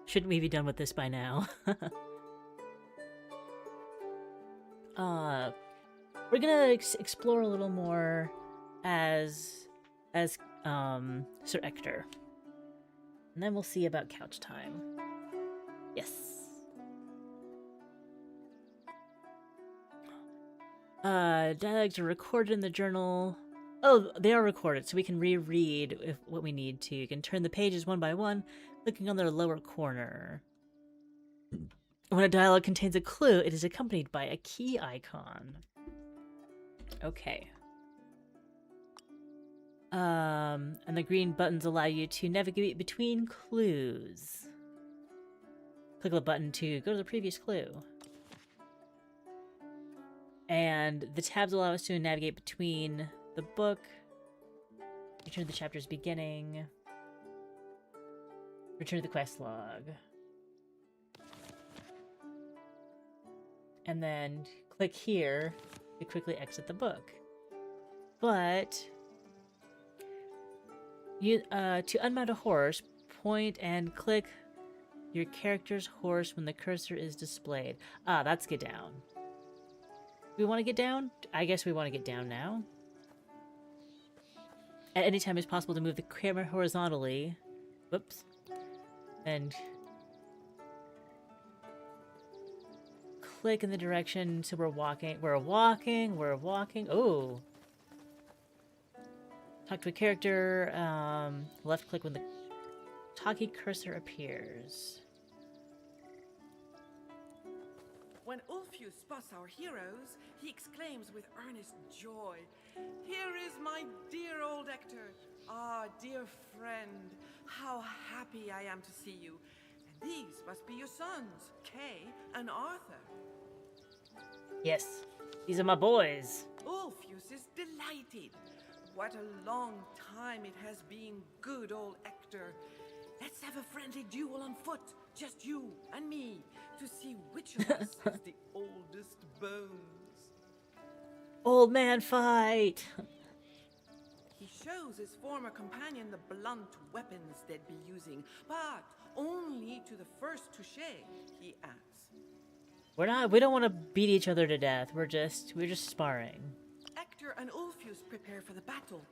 Shouldn't we be done with this by now? We're gonna explore a little more as Sir Ector, and then we'll see about couch time. Yes. Dialogues are recorded in the journal. Oh, they are recorded, so we can reread what we need to. You can turn the pages one by one, clicking on their lower corner. When a dialogue contains a clue, it is accompanied by a key icon. Okay. And the green buttons allow you to navigate between clues. Click the button to go to the previous clue. And the tabs allow us to navigate between the book, return to the chapter's beginning, return to the quest log, and then click here to quickly exit the book. But you to unmount a horse, point and click your character's horse when the cursor is displayed. Ah, that's get down. We want to get down? I guess we want to get down now. At any time it's possible to move the camera horizontally. Whoops. And click in the direction so we're walking. We're walking. Oh. Talk to a character. Left click when the talkie cursor appears. When Ulfius spots our heroes, he exclaims with earnest joy, "Here is my dear old Ector! Ah, dear friend, how happy I am to see you. And these must be your sons, Kay and Arthur." Yes, these are my boys. Ulfius is delighted. What a long time it has been, good old Ector. Let's have a friendly duel on foot, just you and me, to see which of us has the oldest bones. Old man fight! He shows his former companion the blunt weapons they'd be using, but only to the first touche, he adds. We don't want to beat each other to death. We're just sparring. Ector and Ulfius prepare for the battle,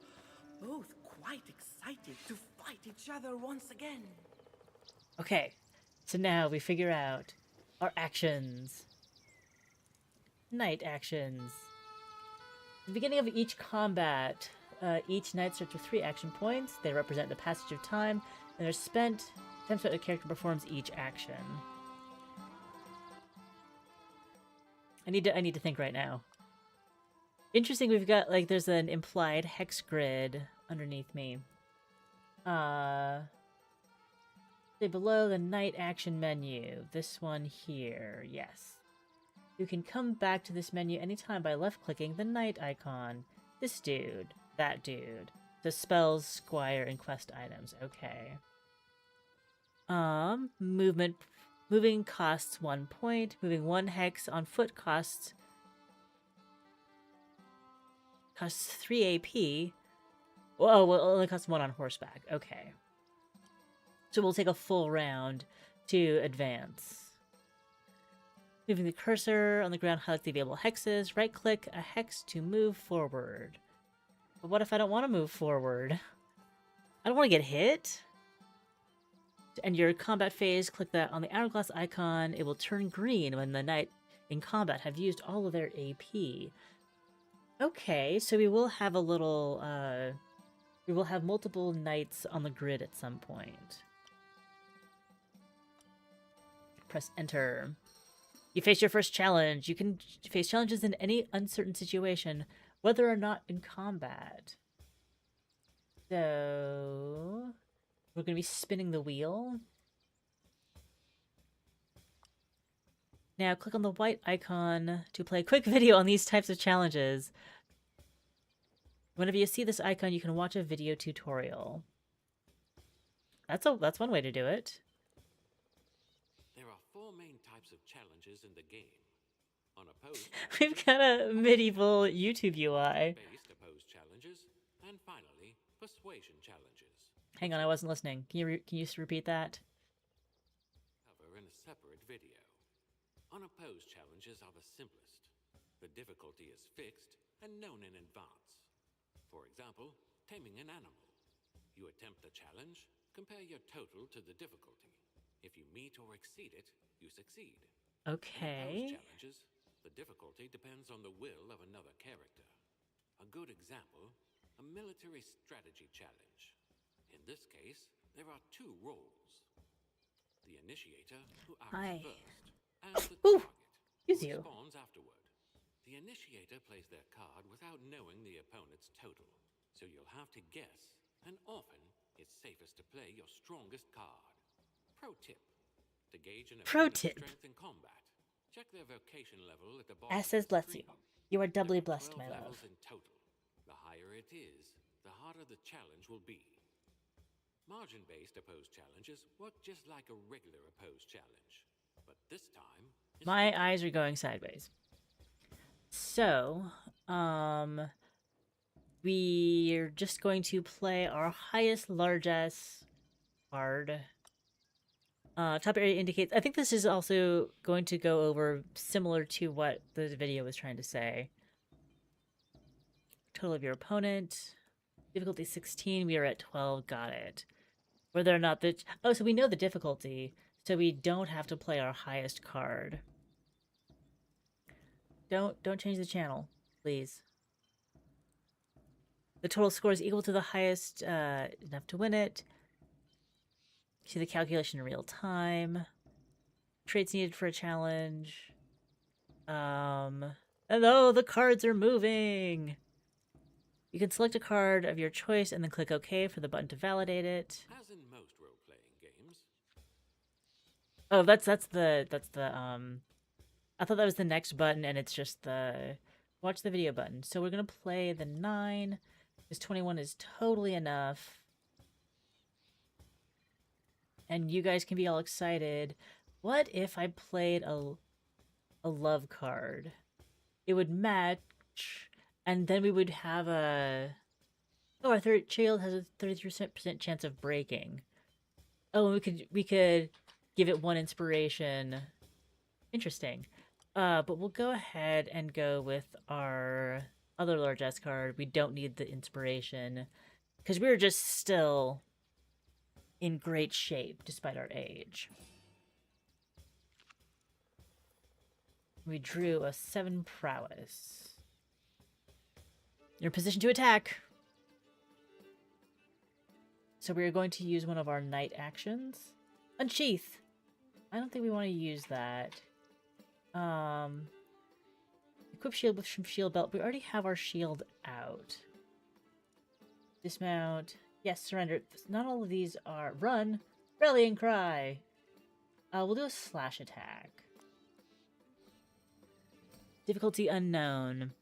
both quite excited to fight each other once again. Okay, so now we figure out our actions. Knight actions. At the beginning of each combat, each knight starts with 3 action points. They represent the passage of time, and they're spent. Time spent a character performs each action. I need to think right now. Interesting, we've got, like, there's an implied hex grid underneath me. Say below the knight action menu. This one here, yes. You can come back to this menu anytime by left-clicking the knight icon. This dude, that dude. The spells, squire, and quest items. Okay. Moving costs 1 point. Moving 1 hex on foot costs 3 AP. Whoa, well, it only costs 1 on horseback. Okay. So we'll take a full round to advance. Moving the cursor on the ground highlights the available hexes. Right-click a hex to move forward. But what if I don't want to move forward? I don't want to get hit. To end your combat phase, click that on the hourglass icon. It will turn green when the knight in combat have used all of their AP. Okay, so we will have a little, we will have multiple knights on the grid at some point. Press enter. You face your first challenge. You can face challenges in any uncertain situation, whether or not in combat. So we're going to be spinning the wheel. Now click on the white icon to play a quick video on these types of challenges. Whenever you see this icon, you can watch a video tutorial. That's one way to do it. There are 4 main types of challenges in the game. Unopposed We've got a medieval YouTube UI. based opposed challenges, and finally, persuasion challenges. Hang on, I wasn't listening. Can you repeat that? Cover in a separate video. Unopposed challenges are the simplest. The difficulty is fixed and known in advance. For example, taming an animal. You attempt the challenge, compare your total to the difficulty. If you meet or exceed it, you succeed. Okay. In opposed challenges, the difficulty depends on the will of another character. A good example, a military strategy challenge. In this case, there are 2 roles. The initiator, who acts Hi. first, and the Ooh, target, excuse who you. responds afterward. The initiator plays their card without knowing the opponent's total, so you'll have to guess, and often it's safest to play your strongest card. Pro tip: to gauge an Pro opponent's tip. strength in combat, check their vocation level at the bottom As of says the bless you. screen. You are doubly There are blessed, 12 my levels love. in total. The higher it is, the harder the challenge will be. Margin-based opposed challenges work just like a regular opposed challenge, but this time My eyes are going sideways. So, we're just going to play our highest largesse card. Top area indicates. I think this is also going to go over similar to what the video was trying to say. Total of your opponent. Difficulty 16. We are at 12. Got it. Whether or not the so we know the difficulty, so we don't have to play our highest card. Don't change the channel, please. The total score is equal to the highest enough to win it. See the calculation in real time. Traits needed for a challenge. And oh, the cards are moving. You can select a card of your choice and then click OK for the button to validate it. As in most role-playing games, Oh, that's the I thought that was the next button, and it's just the watch the video button. So we're gonna play the 9. This 21 is totally enough. And you guys can be all excited. What if I played a love card? It would match, and then we would have a... Oh, our third child has a 33% chance of breaking. Oh, and we could give it 1 inspiration. Interesting. But we'll go ahead and go with our other largesse card. We don't need the inspiration, because we're just still in great shape despite our age. We drew a 7 prowess. You're in position to attack. So we're going to use one of our knight actions. Unsheath. I don't think we want to use that. Equip shield with some shield belt. We already have our shield out. Dismount. Yes, surrender. Not all of these are... Run! Rallying cry! We'll do a slash attack. Difficulty unknown.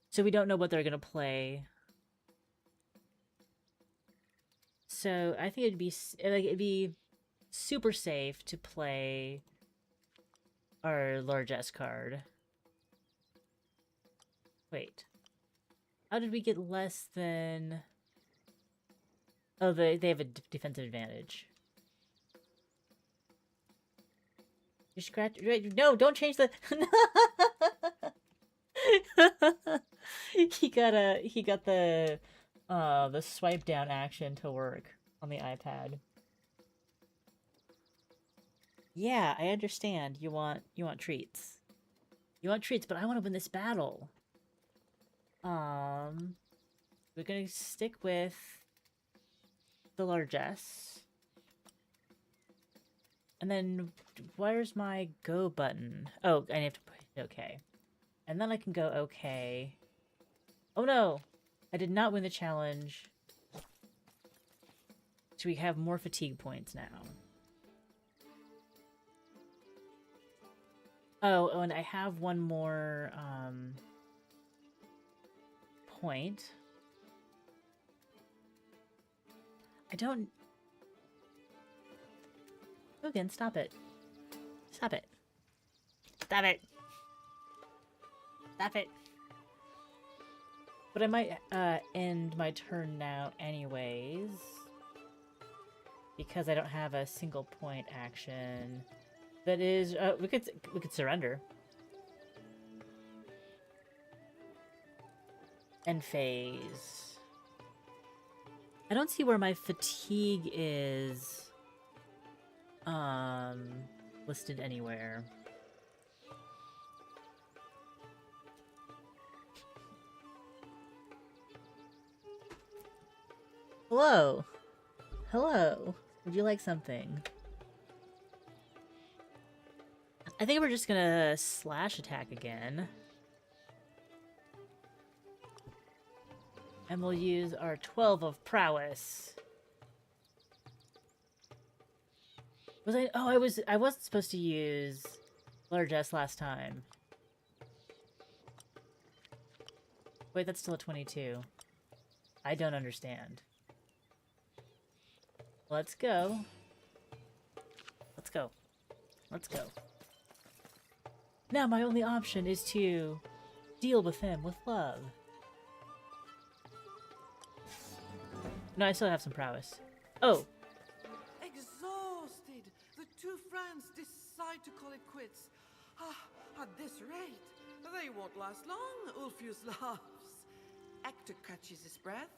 So we don't know what they're going to play. So I think it'd be super safe to play our largesse card. Wait. How did we get less than... Oh, they have a defensive advantage. You scratch... No, don't change the... He got the swipe down action to work on the iPad. Yeah, I understand. You want treats. You want treats, but I want to win this battle. We're gonna stick with the largesse. And then where's my go button? Oh, I have to put okay. And then I can go okay. Oh no! I did not win the challenge. So we have more fatigue points now. Oh, and I have one more point. I don't... Logan, stop it. Stop it. Stop it. Stop it. But I might end my turn now anyways. Because I don't have a single point action. That is... we could surrender. End phase. I don't see where my fatigue is listed anywhere. Hello. Hello. Would you like something? I think we're just gonna slash attack again. And we'll use our 12 of prowess. Was I... Oh, I wasn't supposed to use largesse last time. Wait, that's still a 22. I don't understand. Let's go. Let's go. Let's go. Now my only option is to deal with him with love. No, I still have some prowess. Oh! Exhausted, the two friends decide to call it quits. At this rate, they won't last long, Ulfius laughs. Hector catches his breath,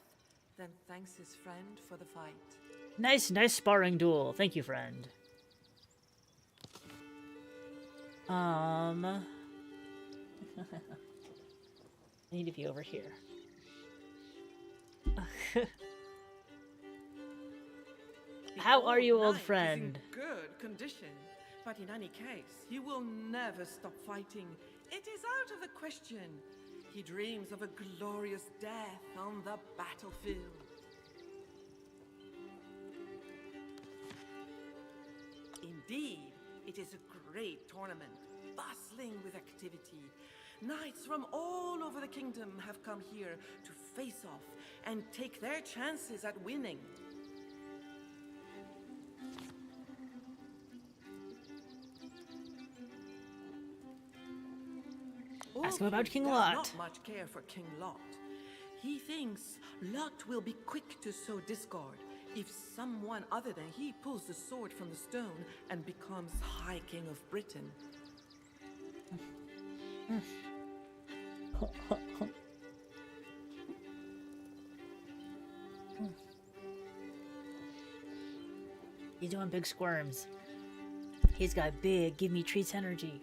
then thanks his friend for the fight. Nice sparring duel. Thank you, friend. I need to be over here. How are you, old friend? He's in good condition, but in any case, he will never stop fighting. It is out of the question. He dreams of a glorious death on the battlefield. Indeed, it is a great tournament, bustling with activity. Knights from all over the kingdom have come here to face off and take their chances at winning. Ask him about King Does Lot. not much care for King Lot. He thinks Lot will be quick to sow discord if someone other than he pulls the sword from the stone and becomes High King of Britain. He's doing big squirms. He's got big give me treats energy.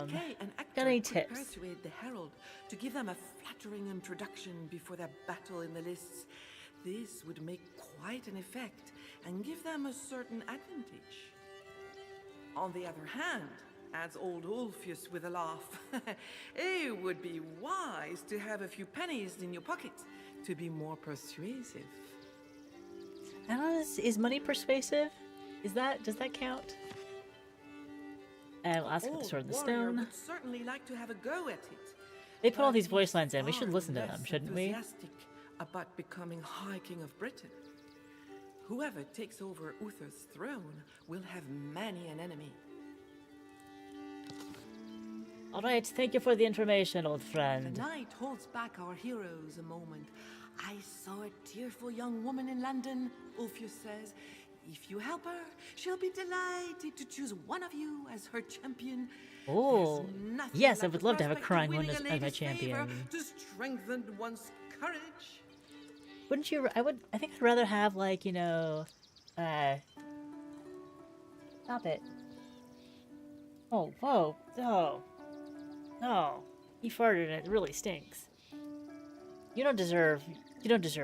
Kay and got Ector any could tips? persuade the herald to give them a flattering introduction before their battle in the lists. This would make quite an effect and give them a certain advantage. On the other hand, adds old Ulfius with a laugh, it would be wise to have a few pennies in your pocket to be more persuasive. I don't know, is money persuasive? Does that count? And we'll ask for the Old sword in the warrior stone. would certainly like to have a go at it. They put all but these he's voice lines in. We should far listen to them, less shouldn't we? enthusiastic about becoming High King of Britain. Whoever takes over Uther's throne will have many an enemy. All right, thank you for the information, old The friend. knight holds back our heroes a moment. I saw a tearful young woman in London, Ulfius says. If you help her, she'll be delighted to choose one of you as her champion. Oh, There's nothing yes, I like would the love to have a prospect of crying one winning as a my lady's favor champion. to strengthen one's courage. Wouldn't you? I think I'd rather have, like, you know, stop it. Oh, whoa, no, he farted and it really stinks. You don't deserve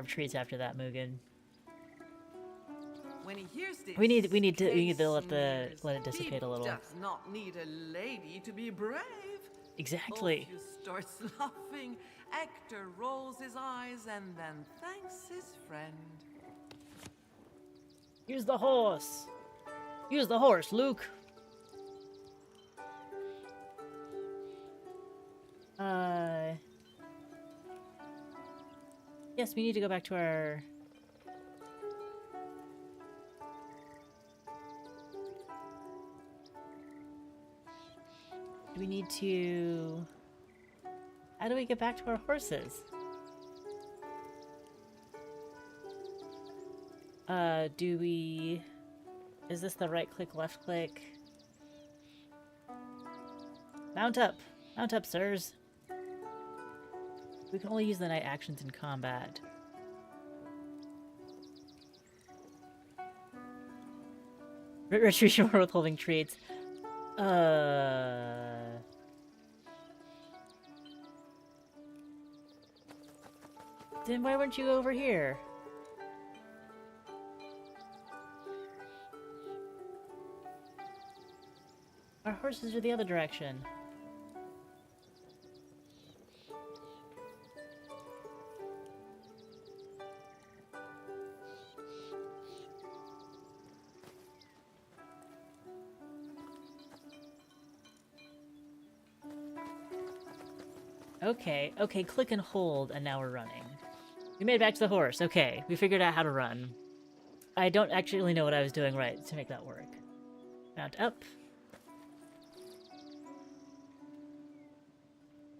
treats after that, Mugen. When he hears this, We need to Kay let it sneers. dissipate a little. He does not need a lady to be brave. Exactly. Ulfius starts laughing. Ector rolls his eyes and then thanks his friend. Use the horse. Use the horse, Luke. Yes, we need to go back to our... Do we need to... How do we get back to our horses? Do we... Is this the right click, left click? Mount up! Mount up, sirs! We can only use the knight actions in combat. Retribution for withholding treats. Then why wouldn't you go over here? Our horses are the other direction. Okay, click and hold, and now we're running. We made it back to the horse. Okay, we figured out how to run. I don't actually know what I was doing right to make that work. Mount up.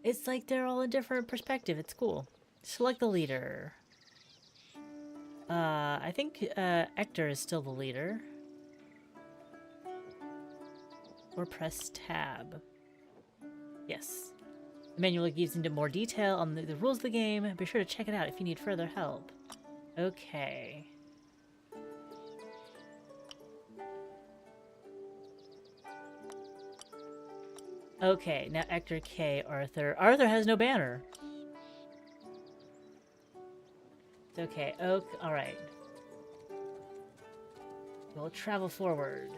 It's like they're all a different perspective. It's cool. Select the leader. I think Ector is still the leader. Or press tab. Yes. The manual gives into more detail on the rules of the game. Be sure to check it out if you need further help. Okay. Okay, now Ector, K, Arthur. Arthur has no banner. It's okay. Alright. We'll travel forward.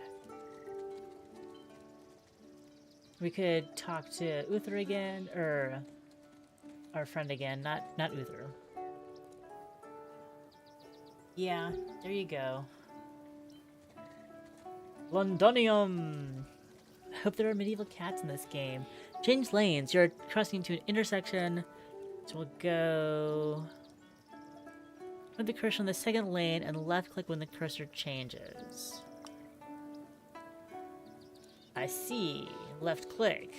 We could talk to Uther again, or our friend again, not Uther. Yeah, there you go. Londonium! Hope there are medieval cats in this game. Change lanes. You're crossing to an intersection. So we'll go... Put the cursor on the second lane and left click when the cursor changes. I see. Left click.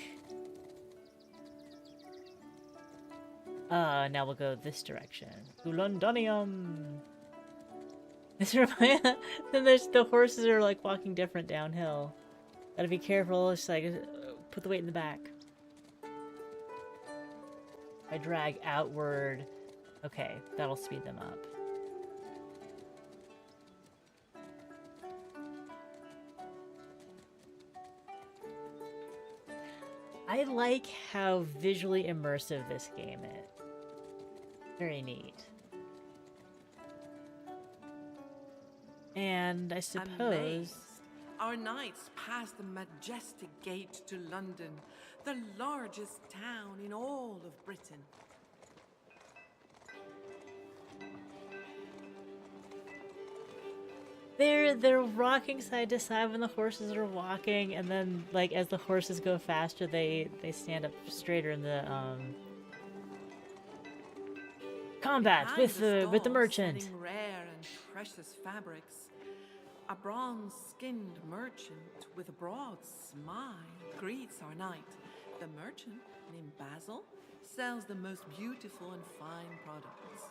Now we'll go this direction. To Londonium! This reminds... Then there's the horses are like walking different downhill. Gotta be careful, just like put the weight in the back. I drag outward. Okay, that'll speed them up. I like how visually immersive this game is. Very neat. And I suppose... Amazed, our knights passed the majestic gate to London, the largest town in all of Britain. They're rocking side to side when the horses are walking, and then like as the horses go faster, they stand up straighter in the combat with the merchant. Selling rare and precious fabrics, a bronze-skinned merchant with a broad smile greets our knight. The merchant, named Basil, sells the most beautiful and fine products.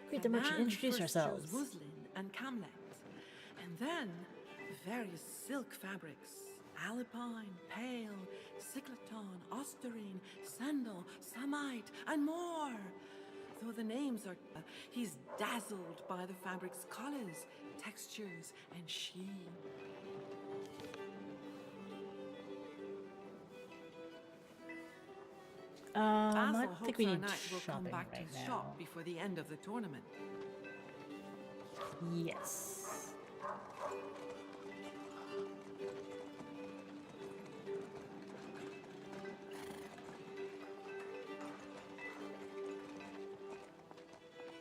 Greet the merchant, man introduce first ourselves. chose muslin and camlet, and then various silk fabrics: alpine, pale, cycloton, osterine, sandal, samite, and more. Though the names are, he's dazzled by the fabric's colors, textures, and sheen. I Basil think hopes we our need knight will come shopping back right to now. shop before the end of the tournament. Yes.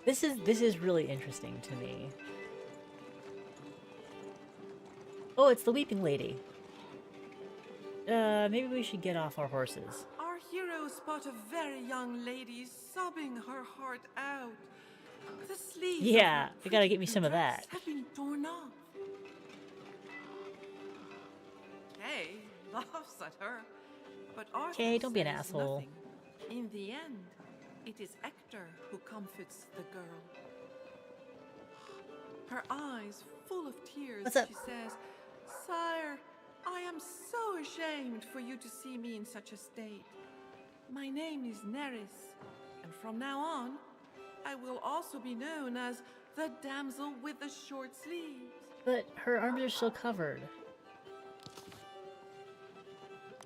This is really interesting to me. Oh, it's the Weeping Lady. Maybe we should get off our horses. Our heroes spot a very young lady sobbing her heart out. The sleeves Yeah, of her you gotta get me pretty some of dress that. have been torn off. Kay laughs at her, but Arthur Kay, don't be an says asshole. nothing. In the end, it is Hector who comforts the girl. Her eyes full of tears, What's up? she says, "Sire, I am so ashamed for you to see me in such a state. My name is Neris, and from now on, I will also be known as the damsel with the short sleeves." But her arms are still covered.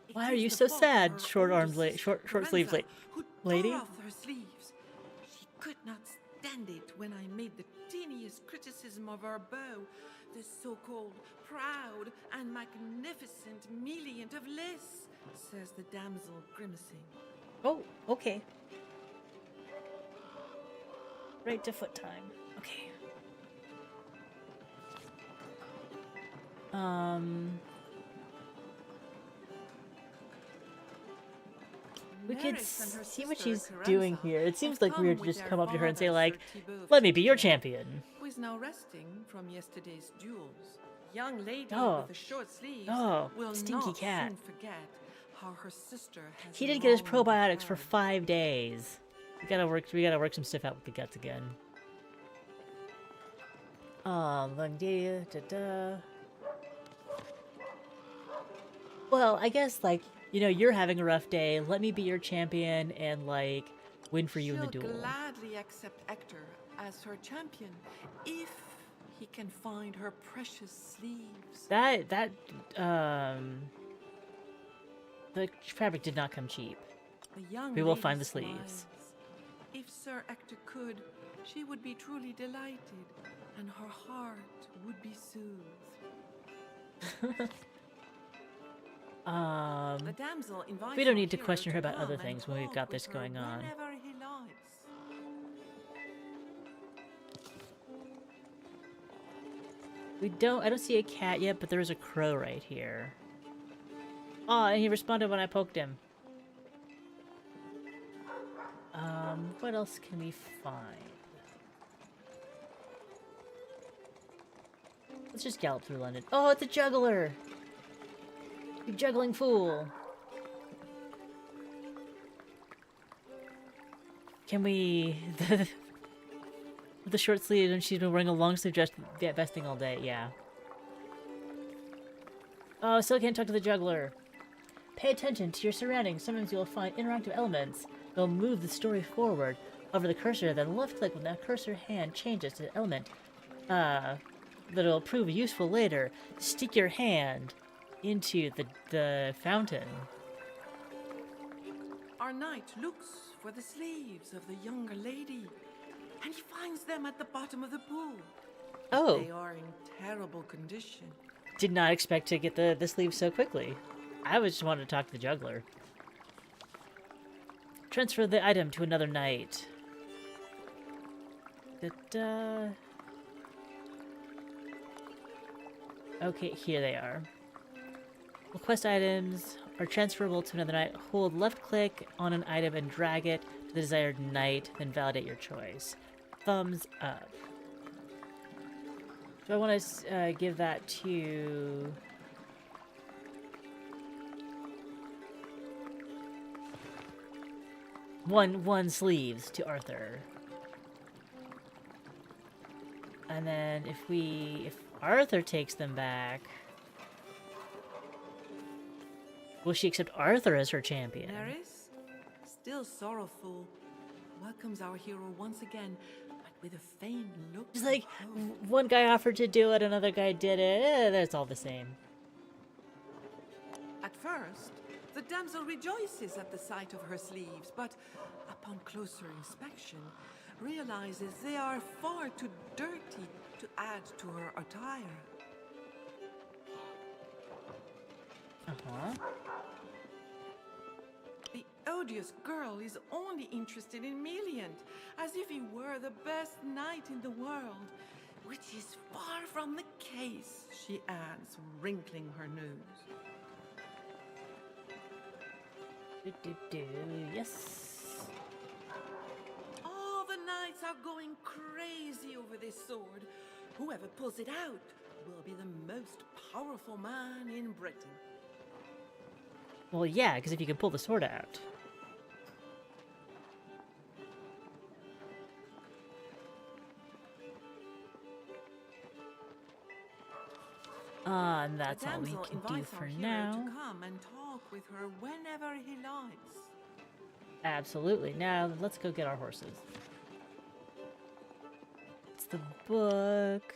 It Why are is you the so fault sad, of her short-armed older la- sister, short sleeve Lorenza, who lady? tore off her sleeves. She could not stand it when I made the teeniest criticism of her bow, the so-called proud and magnificent Meliant of Lys, says the damsel, grimacing. Oh, okay. Right to foot time. Okay. We could Neris and her see what sister, she's Carenza, doing here. It seems have like weird to with just their come up to her and say father, like, Sir Thibaut "Let me be your Fouquier, champion." who is now resting from yesterday's duels. Young lady Oh. with the short sleeves Oh, will stinky not cat. soon forget how her sister has He didn't get his wronged probiotics for her. 5 days. We gotta work some stuff out with the guts again. Da. Well, I guess like, you know, you're having a rough day. Let me be your champion and like win for you in the She'll duel. gladly accept Hector as her champion if he can find her precious sleeves. The fabric did not come cheap. The young We will lady find the smiles. sleeves. If Sir Hector could, she would be truly delighted, and her heart would be soothed. The damsel invites we don't our need to hero question her about come other and things when we've talk got with this her going on. whenever he likes. I don't see a cat yet, but there is a crow right here. Oh, and he responded when I poked him. What else can we find? Let's just gallop through London. Oh, it's a juggler! You juggling fool! Can we... the short sleeve, and she's been wearing a long sleeve dress vesting all day, yeah. Oh, still can't talk to the juggler. Pay attention to your surroundings. Sometimes you'll find interactive elements. They'll move the story forward. Over the cursor, then left click when that cursor hand changes to an element that'll prove useful later. Stick your hand into the fountain. Our knight looks for the sleeves of the younger lady, and he finds them at the bottom of the pool. Oh, They are in terrible condition. did not expect to get the sleeves so quickly. I was just wanted to talk to the juggler. Transfer the item to another knight. Okay, here they are. Request items are transferable to another knight. Hold left click on an item and drag it to the desired knight, then validate your choice. Thumbs up. Do I want to give that to... One sleeves to Arthur. And then if Arthur takes them back, will she accept Arthur as her champion? Nerys, still sorrowful, welcomes our hero once again, but with a faint look. It's like, of hope. one guy offered to do it, another guy did it. That's all the same. At first, the damsel rejoices at the sight of her sleeves, but upon closer inspection, realizes they are far too dirty to add to her attire. Uh-huh. The odious girl is only interested in Meliant, as if he were the best knight in the world, which is far from the case, she adds, wrinkling her nose. Yes. All the knights are going crazy over this sword. Whoever pulls it out will be the most powerful man in Britain. Well, yeah, because if you can pull the sword out. And that's The all we damsel can do invites for our hero now. to come and talk with her whenever he likes. Absolutely. Now, let's go get our horses. It's the book.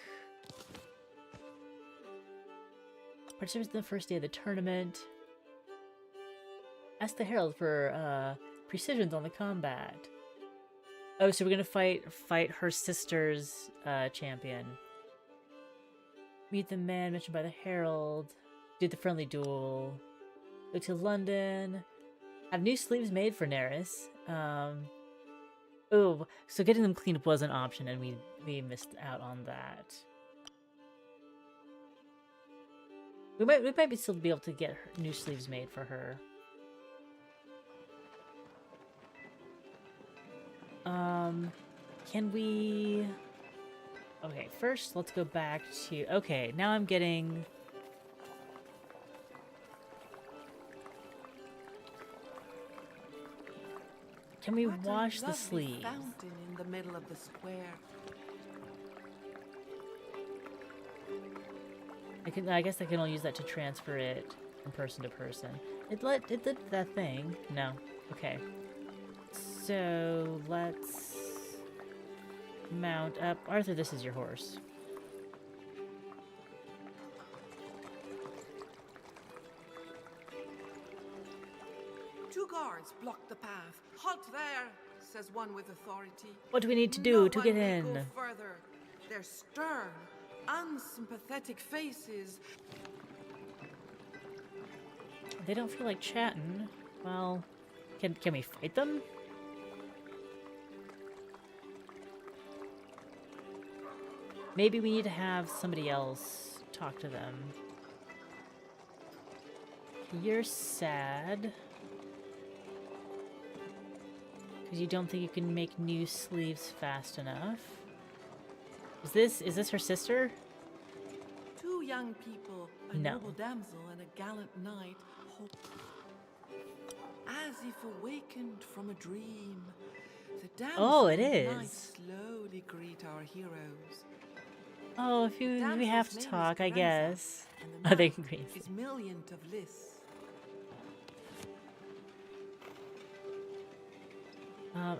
Participants in the first day of the tournament. Ask the herald for precisions on the combat. Oh, so we're gonna fight her sister's champion. Meet the man mentioned by the herald. Do the friendly duel. Go to London. Have new sleeves made for Nerys. Oh, so getting them cleaned up was an option, and we missed out on that. We might still be able to get her new sleeves made for her. Can we... Okay, first let's go back to... Okay, now I'm getting... Can we What a wash the lovely sleeves? fountain in the middle of the square. I guess I can only use that to transfer it from person to person. It did that thing. No. Okay. So let's mount up. Arthur, this is your horse. Two guards block the path. Halt there, says one with authority. What do we need to No do to one get will in? Go further. Their stern, unsympathetic faces. They don't feel like chatting. Well, can we fight them? Maybe we need to have somebody else talk to them. You're sad. Because you don't think you can make new sleeves fast enough. Is this her sister? Two young people, a No. noble damsel and a gallant knight, hope. As if awakened from a dream, the damsel Oh, it and knight is. slowly greet our heroes. Oh, if we Damsel's have to name is talk, I Carenza, guess. and the Oh, they knight can greet. is Milliant of Liss.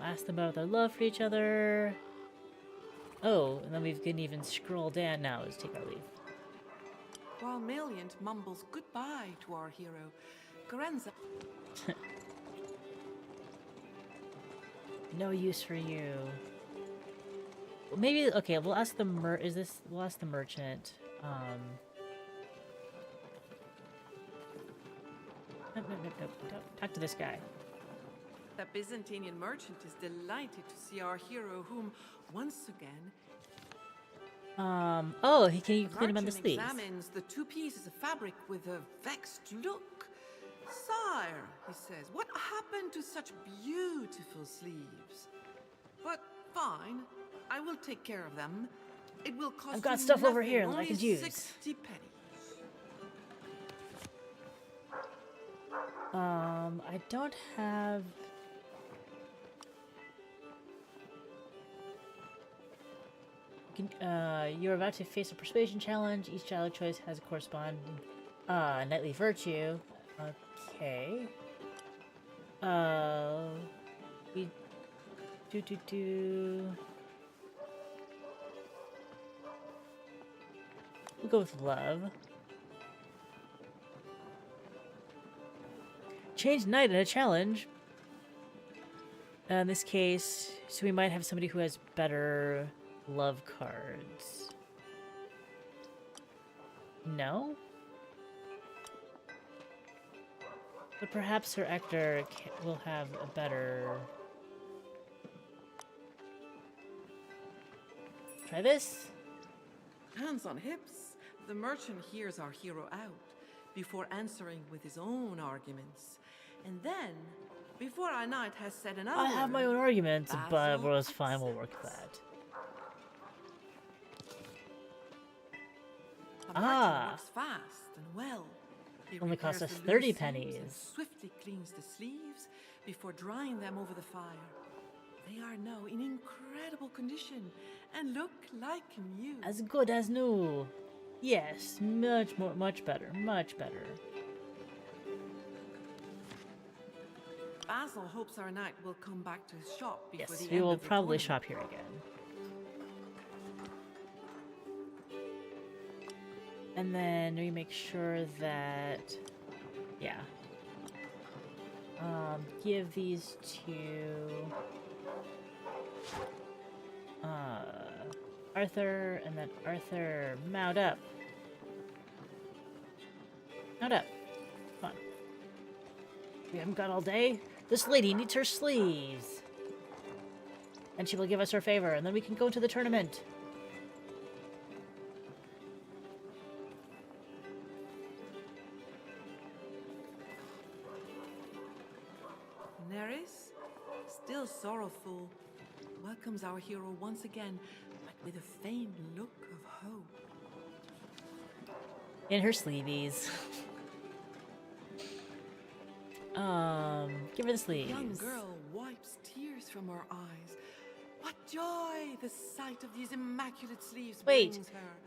Ask them about their love for each other. Oh, and then we can even scroll down now. Let's take our leave. while Maliant mumbles goodbye to our hero, Garenza. No use for you. Well, maybe okay. We'll ask the We'll ask the merchant. Nope. Talk to this guy. The Byzantine merchant is delighted to see our hero, whom once again. Oh, can you The clean him on the merchant sleeves? examines the two pieces of fabric with a vexed look. Sire, he says, what happened to such beautiful sleeves? But fine, I will take care of them. It will cost I've got you stuff over nothing, here that I only could use. 60 pennies. I don't have. You're about to face a persuasion challenge. Each dialogue choice has a corresponding knightly virtue. Okay. We We'll go with love. Change knight in a challenge. In this case, so we might have somebody who has better love cards. No? But perhaps Sir Ector will have a better... Try this? Hands on hips, the merchant hears our hero out before answering with his own arguments. And then, before our knight has said another I have my word, own arguments, but Basil it's fine, we'll work with that. The merchant works fast and well. He Only cost repairs us the 30 loose seams pennies. and swiftly cleans the sleeves before drying them over the fire. They are now in incredible condition and look like new. As good as new. Yes, much better, much better. Basil hopes our knight will come back to his shop before Yes, the we end will of the probably tournament. shop here again. And then we make sure that, yeah. Give these to Arthur, and then Arthur, mount up. Mount up. Come on. We haven't got all day. This lady needs her sleeves. And she will give us her favor, and then we can go to the tournament. Neris, still sorrowful, welcomes our hero once again, but with a faint look of hope. In her sleeveys. Give her the sleeves. The young girl wipes tears from her eyes. What joy the sight of these immaculate sleeves Wait. brings her.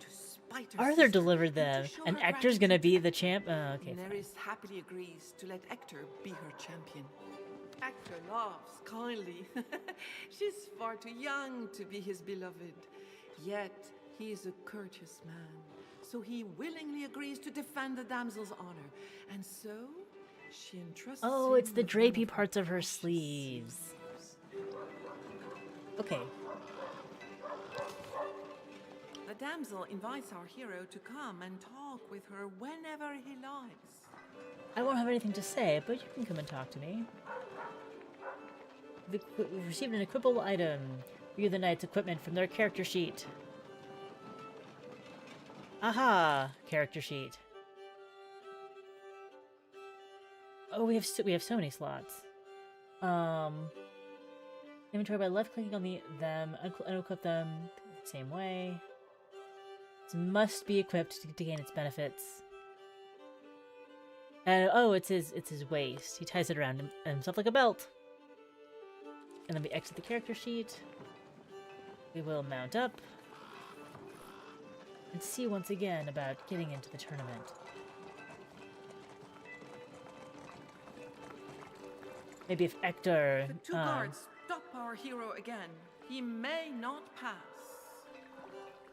To spite her Arthur sister delivered and to them, show and her Ector's gonna be gratitude. the champ. Okay, fine. Neris happily agrees to let Ector be her champion. Ector laughs kindly. She's far too young to be his beloved. Yet he is a courteous man, so he willingly agrees to defend the damsel's honor. And so she entrusts Oh, him it's the with one drapey her parts of her precious sleeves. Okay. The damsel invites our hero to come and talk with her whenever he likes. I won't have anything to say, but you can come and talk to me. We've received an equipable item. View the knight's equipment from their character sheet. Aha! Character sheet. Oh, we have so many slots. Inventory by left-clicking on them, unequip them the same way. This must be equipped to gain its benefits. And oh, it's his waist. He ties it around himself like a belt. And then we exit the character sheet. We will mount up and see once again about getting into the tournament. Maybe if Ector... The two guards stop our hero again. He may not pass.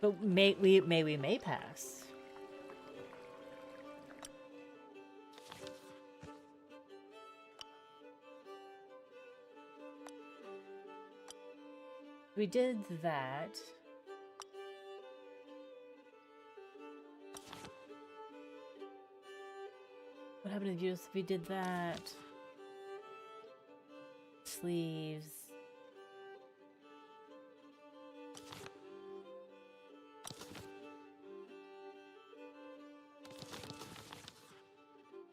But we may pass. We did that. What happened to you if we did that? Sleeves.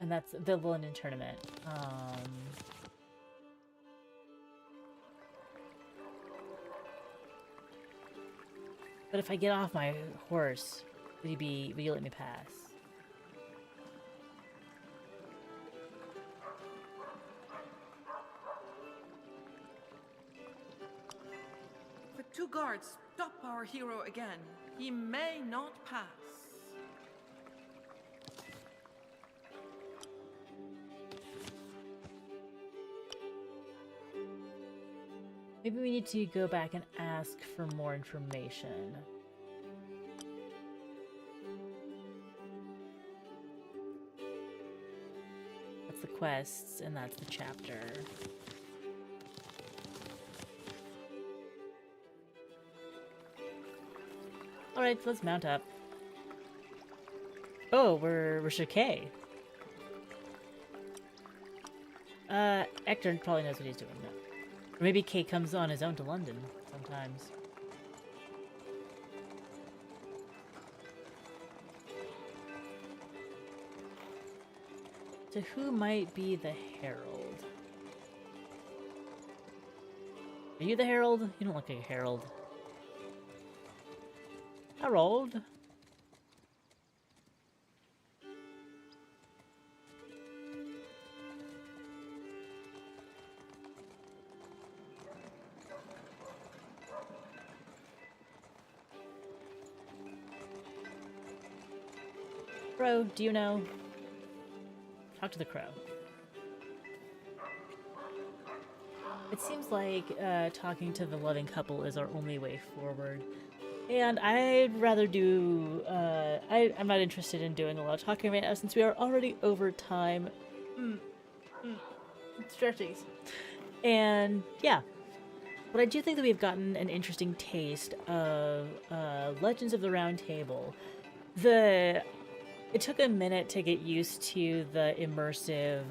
And that's available in a tournament. But if I get off my horse, would you let me pass? The two guards stop our hero again. He may not pass. Maybe we need to go back and ask for more information. That's the quests, and that's the chapter. Alright, let's mount up. Oh, we're Shakay. Hector probably knows what he's doing now. Or maybe Kay comes on his own to London sometimes. So who might be the Herald? Are you the Herald? You don't look like a Herald. Harold? Crow, do you know? Talk to the crow. It seems like talking to the loving couple is our only way forward. And I'd rather do... I'm not interested in doing a lot of talking right now since we are already over time. Stretchies. And yeah. But I do think that we've gotten an interesting taste of Legends of the Round Table. It took a minute to get used to the immersive,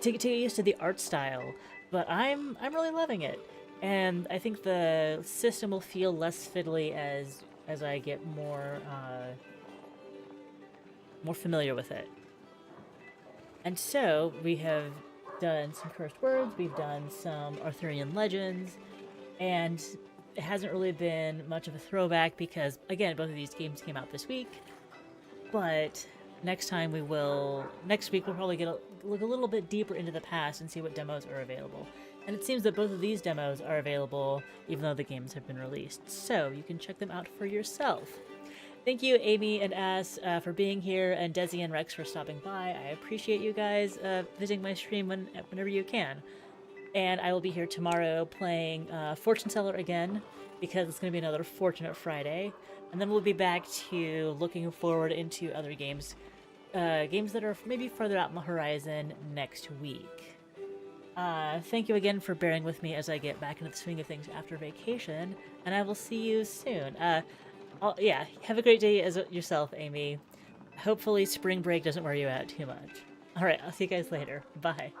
to get used to the art style, but I'm really loving it, and I think the system will feel less fiddly as I get more familiar with it. And so we have done some cursed words, we've done some Arthurian legends, and it hasn't really been much of a throwback because, again, both of these games came out this week. But next week we'll probably look a little bit deeper into the past and see what demos are available. And it seems that both of these demos are available even though the games have been released. So you can check them out for yourself. Thank you, Amy and Ass, for being here, and Desi and Rex for stopping by. I appreciate you guys visiting my stream whenever you can. And I will be here tomorrow playing Fortune Teller again, because it's going to be another Fortunate Friday. And then we'll be back to looking forward into other games. Games that are maybe further out in the horizon next week. Thank you again for bearing with me as I get back into the swing of things after vacation. And I will see you soon. Yeah, have a great day as yourself, Amy. Hopefully spring break doesn't wear you out too much. Alright, I'll see you guys later. Bye.